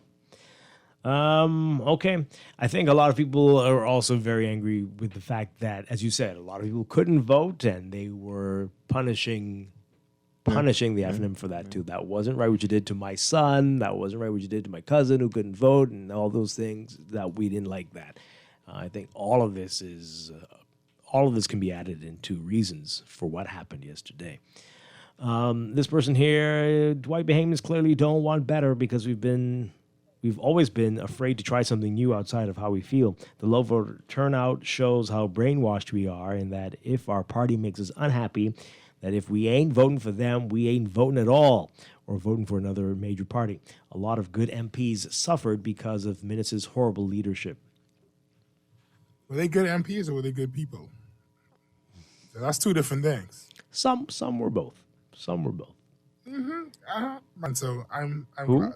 Okay. I think a lot of people are also very angry with the fact that, as you said, a lot of people couldn't vote and they were punishing the F&M for that too. That wasn't right what you did to my son. That wasn't right what you did to my cousin who couldn't vote, and all those things that we didn't like that. I think all of this can be added into reasons for what happened yesterday. This person here, Dwight Bahamians clearly don't want better because we've always been afraid to try something new outside of how we feel. The low voter turnout shows how brainwashed we are, and that if our party makes us unhappy, that if we ain't voting for them, we ain't voting at all, or voting for another major party. A lot of good MPs suffered because of Minutes' horrible leadership. Were they good MPs or were they good people? So that's two different things. Some were both. Some were both. And so I'm glad.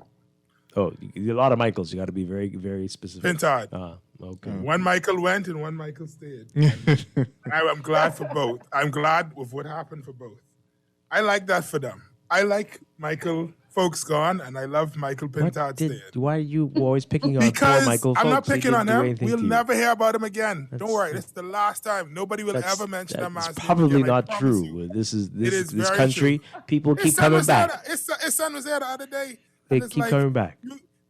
Oh, a lot of Michaels. You got to be very, very specific. Pintard. Okay. One Michael went and one Michael stayed. I'm glad for both. I'm glad with what happened for both. I like that for them. I like Michael Folks gone, and I love Michael Pintard staying. Why are you always picking on poor Michael Folks? I'm not picking on him. We'll you. never hear about him again. Don't worry. This is the last time. Nobody will ever mention him. It's probably not true. This country. True. People keep coming back. His son was there the other day. They keep coming back.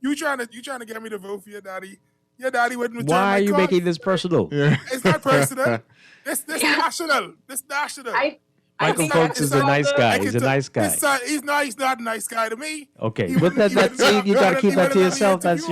You trying to get me to vote for your daddy? Your daddy wouldn't return Why my are you card. making this personal? It's not personal. This national. This national. Michael Folks is a nice guy. He's a nice guy. He's not a nice guy to me. Okay, but that's you got to keep that to yourself. That's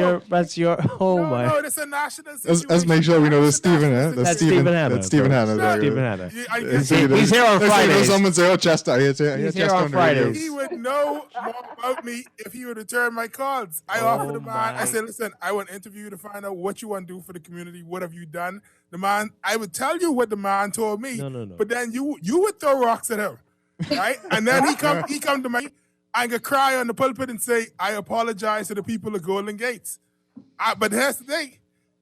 your. Oh my. No, it's a national situation. Let's make sure we know that's Stephen. That's Stephen Hanna. That's Stephen Hanna. Stephen Hanna. He's here on Fridays. Someone say, "Oh, Chester." He's here on Fridays. He would know more about me if he would return my cards. I offered the man. I said, "Listen, I want to interview you to find out what you want to do for the community. What have you done?" The man, I would tell you what the man told me. No. But then you would throw rocks at him. Right? And then he come to me, I could cry on the pulpit and say, I apologize to the people of Golden Gates. But here's the thing.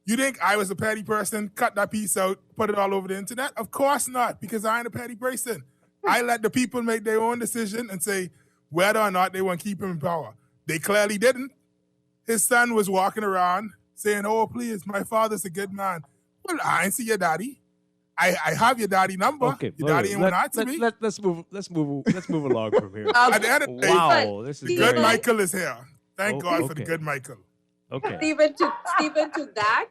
You think I was a petty person, cut that piece out, put it all over the internet? Of course not, because I ain't a petty person. I let the people make their own decision and say whether or not they want to keep him in power. They clearly didn't. His son was walking around saying, oh, please, my father's a good man. Well, I ain't see your daddy. I have your daddy number. Okay, your daddy ain't want to me. Let's move along from here. At the end of the day, wow, this is the good Michael is here. Thank God for the good Michael. Okay. Stephen, to that,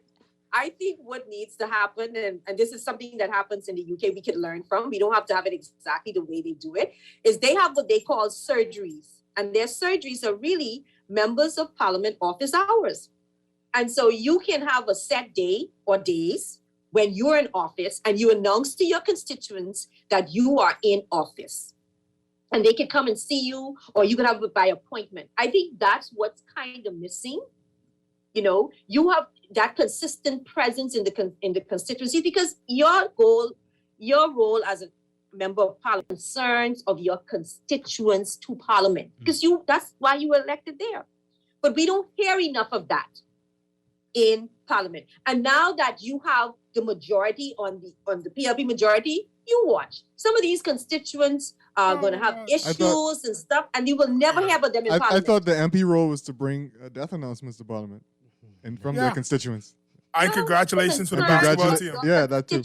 I think what needs to happen, and this is something that happens in the UK, we can learn from. We don't have to have it exactly the way they do it. Is they have what they call surgeries, and their surgeries are really members of Parliament office hours, and so you can have a set day or days when you're in office and you announce to your constituents that you are in office. And they can come and see you, or you can have it by appointment. I think that's what's kind of missing. You know, you have that consistent presence in the constituency, because your role as a member of Parliament, concerns of your constituents to Parliament, because that's why you were elected there. But we don't hear enough of that in Parliament. And now that you have the majority on the PLP majority, you watch. Some of these constituents are going to have issues and stuff, and you will never hear about them in Parliament. I thought the MP role was to bring death announcements to Parliament and from their constituents. And congratulations for the basketball team. Yeah, that too.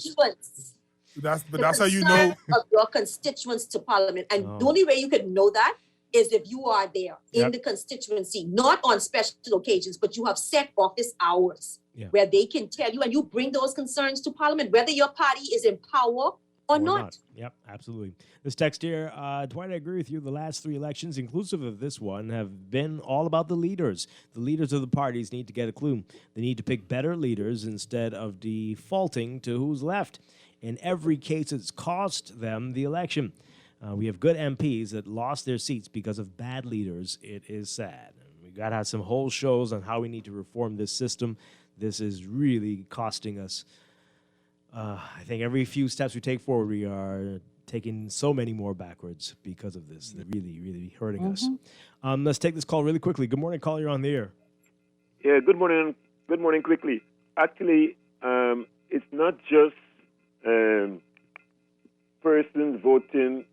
That's how you know of your constituents to Parliament, and the only way you can know that is if you are there in the constituency, not on special occasions, but you have set office hours. where they can tell you and you bring those concerns to Parliament, whether your party is in power or not. Yep, absolutely. This text here, Dwight, I agree with you. The last 3 elections, inclusive of this one, have been all about the leaders. The leaders of the parties need to get a clue. They need to pick better leaders instead of defaulting to who's left. In every case, it's cost them the election. We have good MPs that lost their seats because of bad leaders. It is sad. We got to have some whole shows on how we need to reform this system. This is really costing us. I think every few steps we take forward, we are taking so many more backwards because of this. They're really, really hurting us. Let's take this call really quickly. Good morning, caller. You're on the air. Yeah, good morning. Good morning, quickly. Actually, it's not just persons voting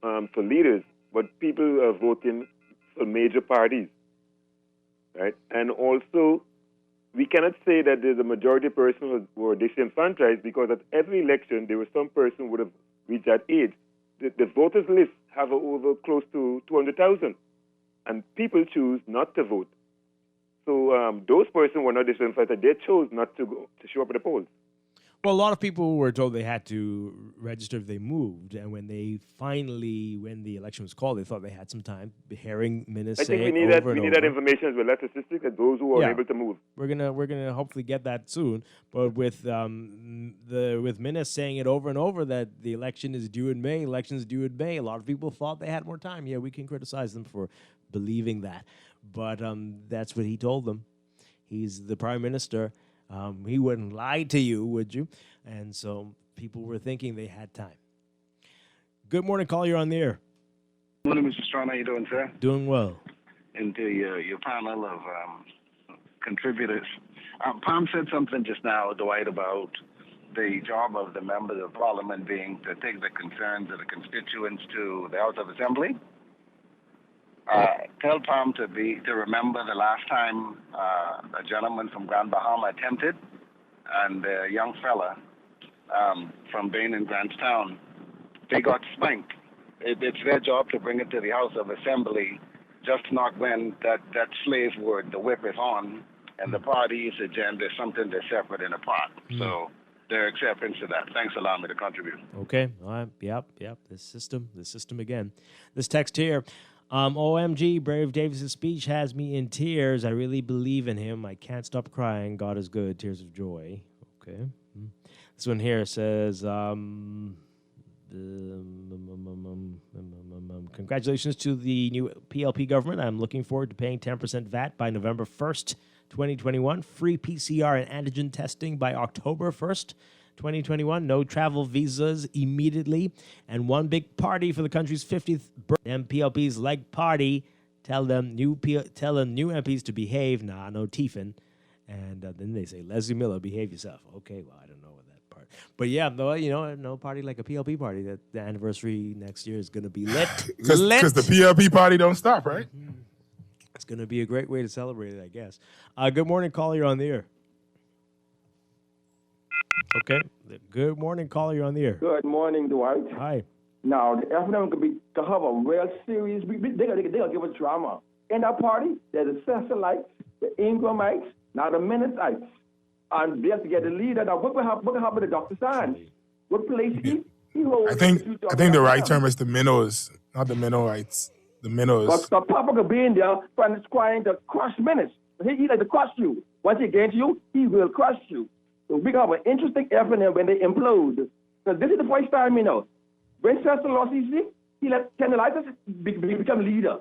for leaders, but people are voting for major parties, right? And also, we cannot say that there's a majority person who are disenfranchised, because at every election, there was some person who would have reached that age. The voters list have over close to 200,000, and people choose not to vote. So those persons were not disenfranchised. They chose not to show up at the polls. Well, a lot of people were told they had to register if they moved, and when the election was called, they thought they had some time. Hearing ministers say we need that information as well, that statistics that those who are unable to move. We're gonna hopefully get that soon. But with ministers saying it over and over that the election is due in May, a lot of people thought they had more time. Yeah, we can criticize them for believing that, but that's what he told them. He's the prime minister. He wouldn't lie to you, would you? And so people were thinking they had time. Good morning, caller. You're on the air. Good morning, Mr. Strachan. How you doing, sir? Doing well. And to your panel of contributors. Pam said something just now, Dwight, about the job of the members of Parliament being to take the concerns of the constituents to the House of Assembly. Tell Pam to remember the last time a gentleman from Grand Bahama attempted, and a young fella from Bain and Grantstown, they got spanked. It's their job to bring it to the House of Assembly, just not when that slave word, the whip, is on, and the party's agenda is something that's separate and apart. So their acceptance to that. Thanks for allowing me to contribute. Okay. Yep. This system again. This text here. OMG, Brave Davis' speech has me in tears. I really believe in him. I can't stop crying. God is good. Tears of joy. Okay. This one here says, congratulations to the new PLP government. I'm looking forward to paying 10% VAT by November 1st, 2021. Free PCR and antigen testing by October 1st. 2021, no travel visas immediately, and one big party for the country's 50th birthday. MPLP's leg party. Tell them new MPs to behave. Nah, no teefing. And then they say, Leslie Miller, behave yourself. Okay, well, I don't know that part. But yeah, no party like a PLP party. That the anniversary next year is going to be lit. Because the PLP party don't stop, right? Mm-hmm. It's going to be a great way to celebrate it, I guess. Good morning, caller. You're on the air. Okay. Good morning, caller. You're on the air. Good morning, Dwight. Hi. Now, the FNM could have a real serious. They're gonna give us drama in that party. There's the Cecilites, the Ingramites, now the Mennonites, and they have to get the leader. Now, what will happen to Dr. Sands? What place he holds? I think the right term is the minnows, not the Mennonites. The minnows. But Papa could be in there trying to crush minutes. He like to crush you. Once he gets you, he will crush you. So we have an interesting FNM when they implode. Because this is the first time, when Cecil lost his seat, he let Tendelitis become leader.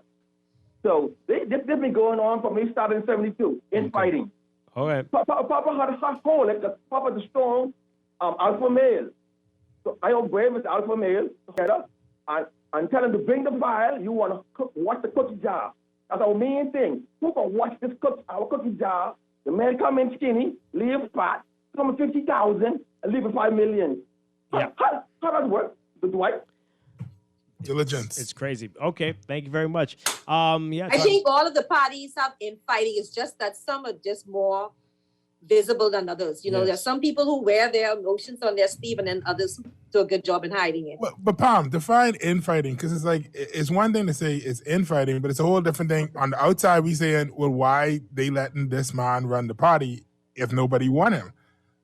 So this been going on from he started in 72 in fighting. All right. Papa had a hot hole, like Papa the strong alpha male. So I am brave as alpha male, and tell him to bring the file. You want to watch the cookie jar. That's our main thing. Who can watch our cookie jar? The man come in skinny, leave fat, come 50,000, and leave 5 million. Yeah. How does it work, Dwight? Diligence. It's crazy. Okay, thank you very much. Yeah. I think all of the parties have infighting. It's just that some are just more visible than others. There's some people who wear their emotions on their sleeve, and then others do a good job in hiding it. But Pam, define infighting, because it's like, it's one thing to say it's infighting, but it's a whole different thing. On the outside, we saying, well, why they letting this man run the party? if nobody want him.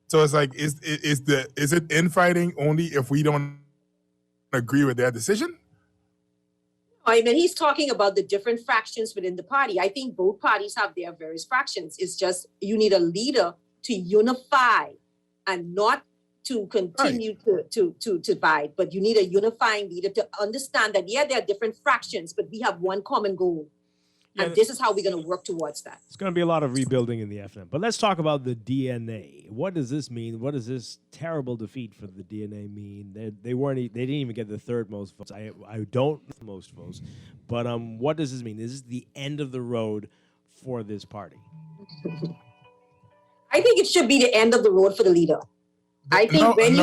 So it's like, is it infighting only if we don't agree with their decision? I mean, he's talking about the different fractions within the party. I think both parties have their various fractions. It's just you need a leader to unify and not to continue to divide, but you need a unifying leader to understand that, yeah, there are different fractions, but we have one common goal. Yeah, and this is how we're going to work towards that. It's going to be a lot of rebuilding in the FNM. But let's talk about the DNA. What does this mean? What does this terrible defeat for the DNA mean? They didn't even get the third most votes. I don't most votes. But what does this mean? Is this the end of the road for this party? I think it should be the end of the road for the leader. I think when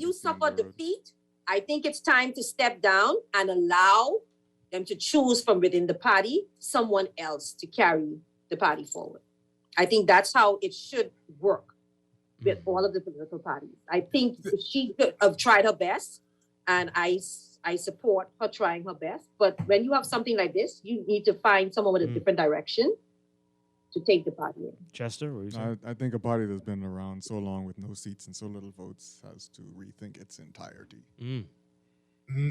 you suffer defeat, I think it's time to step down and allow them to choose from within the party someone else to carry the party forward. I think that's how it should work with all of the political parties. I think she could have tried her best, and I support her trying her best. But when you have something like this, you need to find someone with a different direction to take the party in. Chester, what are you saying? I think a party that's been around so long with no seats and so little votes has to rethink its entirety.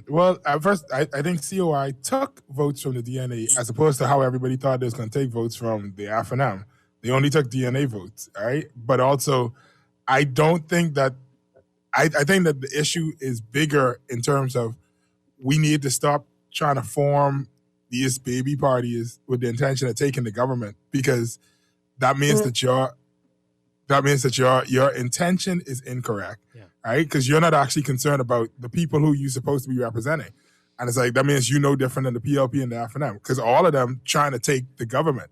Well, at first, I think COI took votes from the DNA as opposed to how everybody thought they was going to take votes from the FNM. They only took DNA votes, all right? But also, I don't think that – I think that the issue is bigger in terms of we need to stop trying to form these baby parties with the intention of taking the government, because that means that your intention is incorrect, right? Because you're not actually concerned about the people who you're supposed to be representing. And it's like, that means you're no different than the PLP and the FNM, because all of them trying to take the government.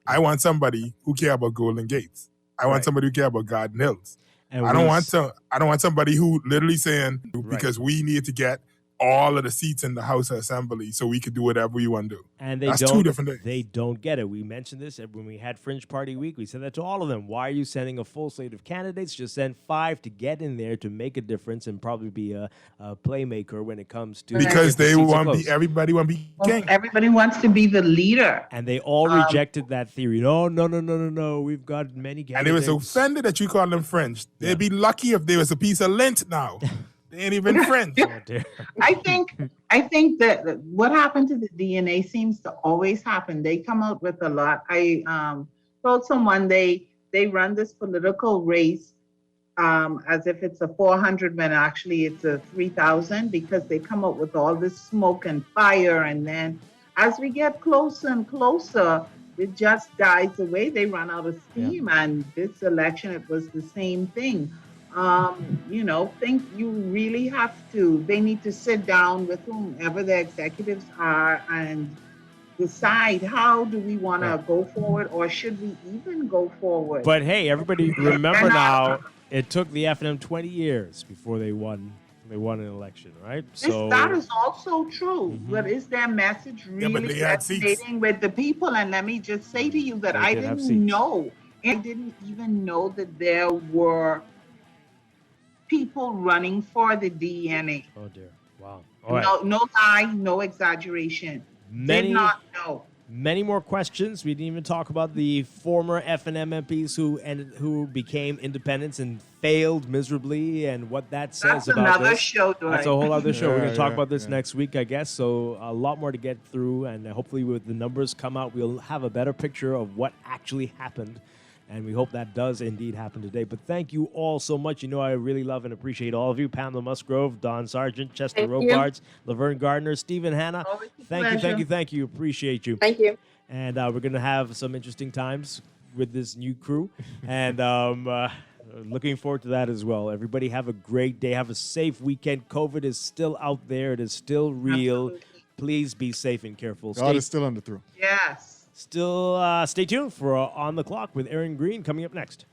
I want somebody who care about Golden Gates. I want somebody who care about Garden Hills. I don't want somebody who literally saying, because we need to get all of the seats in the House of Assembly so we could do whatever we want to do. And that's two different things. They don't get it. We mentioned this when we had Fringe Party Week. We said that to all of them. Why are you sending a full slate of candidates? Just send 5 to get in there to make a difference and probably be a playmaker when it comes to... Because everybody want to be king. Everybody wants to be the leader. And they all rejected that theory. No. We've got many candidates. And they was offended that you call them French. They'd be lucky if there was a piece of lint now. They ain't even French. I think that what happened to the DNA seems to always happen. They come out with a lot. I told someone they run this political race as if it's a 400 when actually it's a 3,000, because they come up with all this smoke and fire, and then as we get closer and closer, it just dies away. They run out of steam, and this election it was the same thing. Think you really have to, they need to sit down with whomever the executives are and decide how do we want to go forward, or should we even go forward? But hey, everybody remember now, it took the FNM 20 years before they won an election, right? So that is also true. But is their message really resonating with the people? And let me just say to you that I didn't even know that there were people running for the DNA. Oh dear! Wow. No lie, no exaggeration. Did not know. Many more questions. We didn't even talk about the former FNM MPs who became independents and failed miserably, and what that says about another this. show, Dwight. That's a whole other show. We're going to talk about this next week, I guess. So a lot more to get through, and hopefully, with the numbers come out, we'll have a better picture of what actually happened. And we hope that does indeed happen today. But thank you all so much. You know, I really love and appreciate all of you. Pamela Musgrove, Don Sargent, Chester Robards, Laverne Gardner, Stephen Hanna. Thank you. Appreciate you. Thank you. And we're going to have some interesting times with this new crew. And looking forward to that as well. Everybody have a great day. Have a safe weekend. COVID is still out there. It is still real. Absolutely. Please be safe and careful. God is still underthrow. Yes. Still stay tuned for On the Clock with Aaron Green coming up next.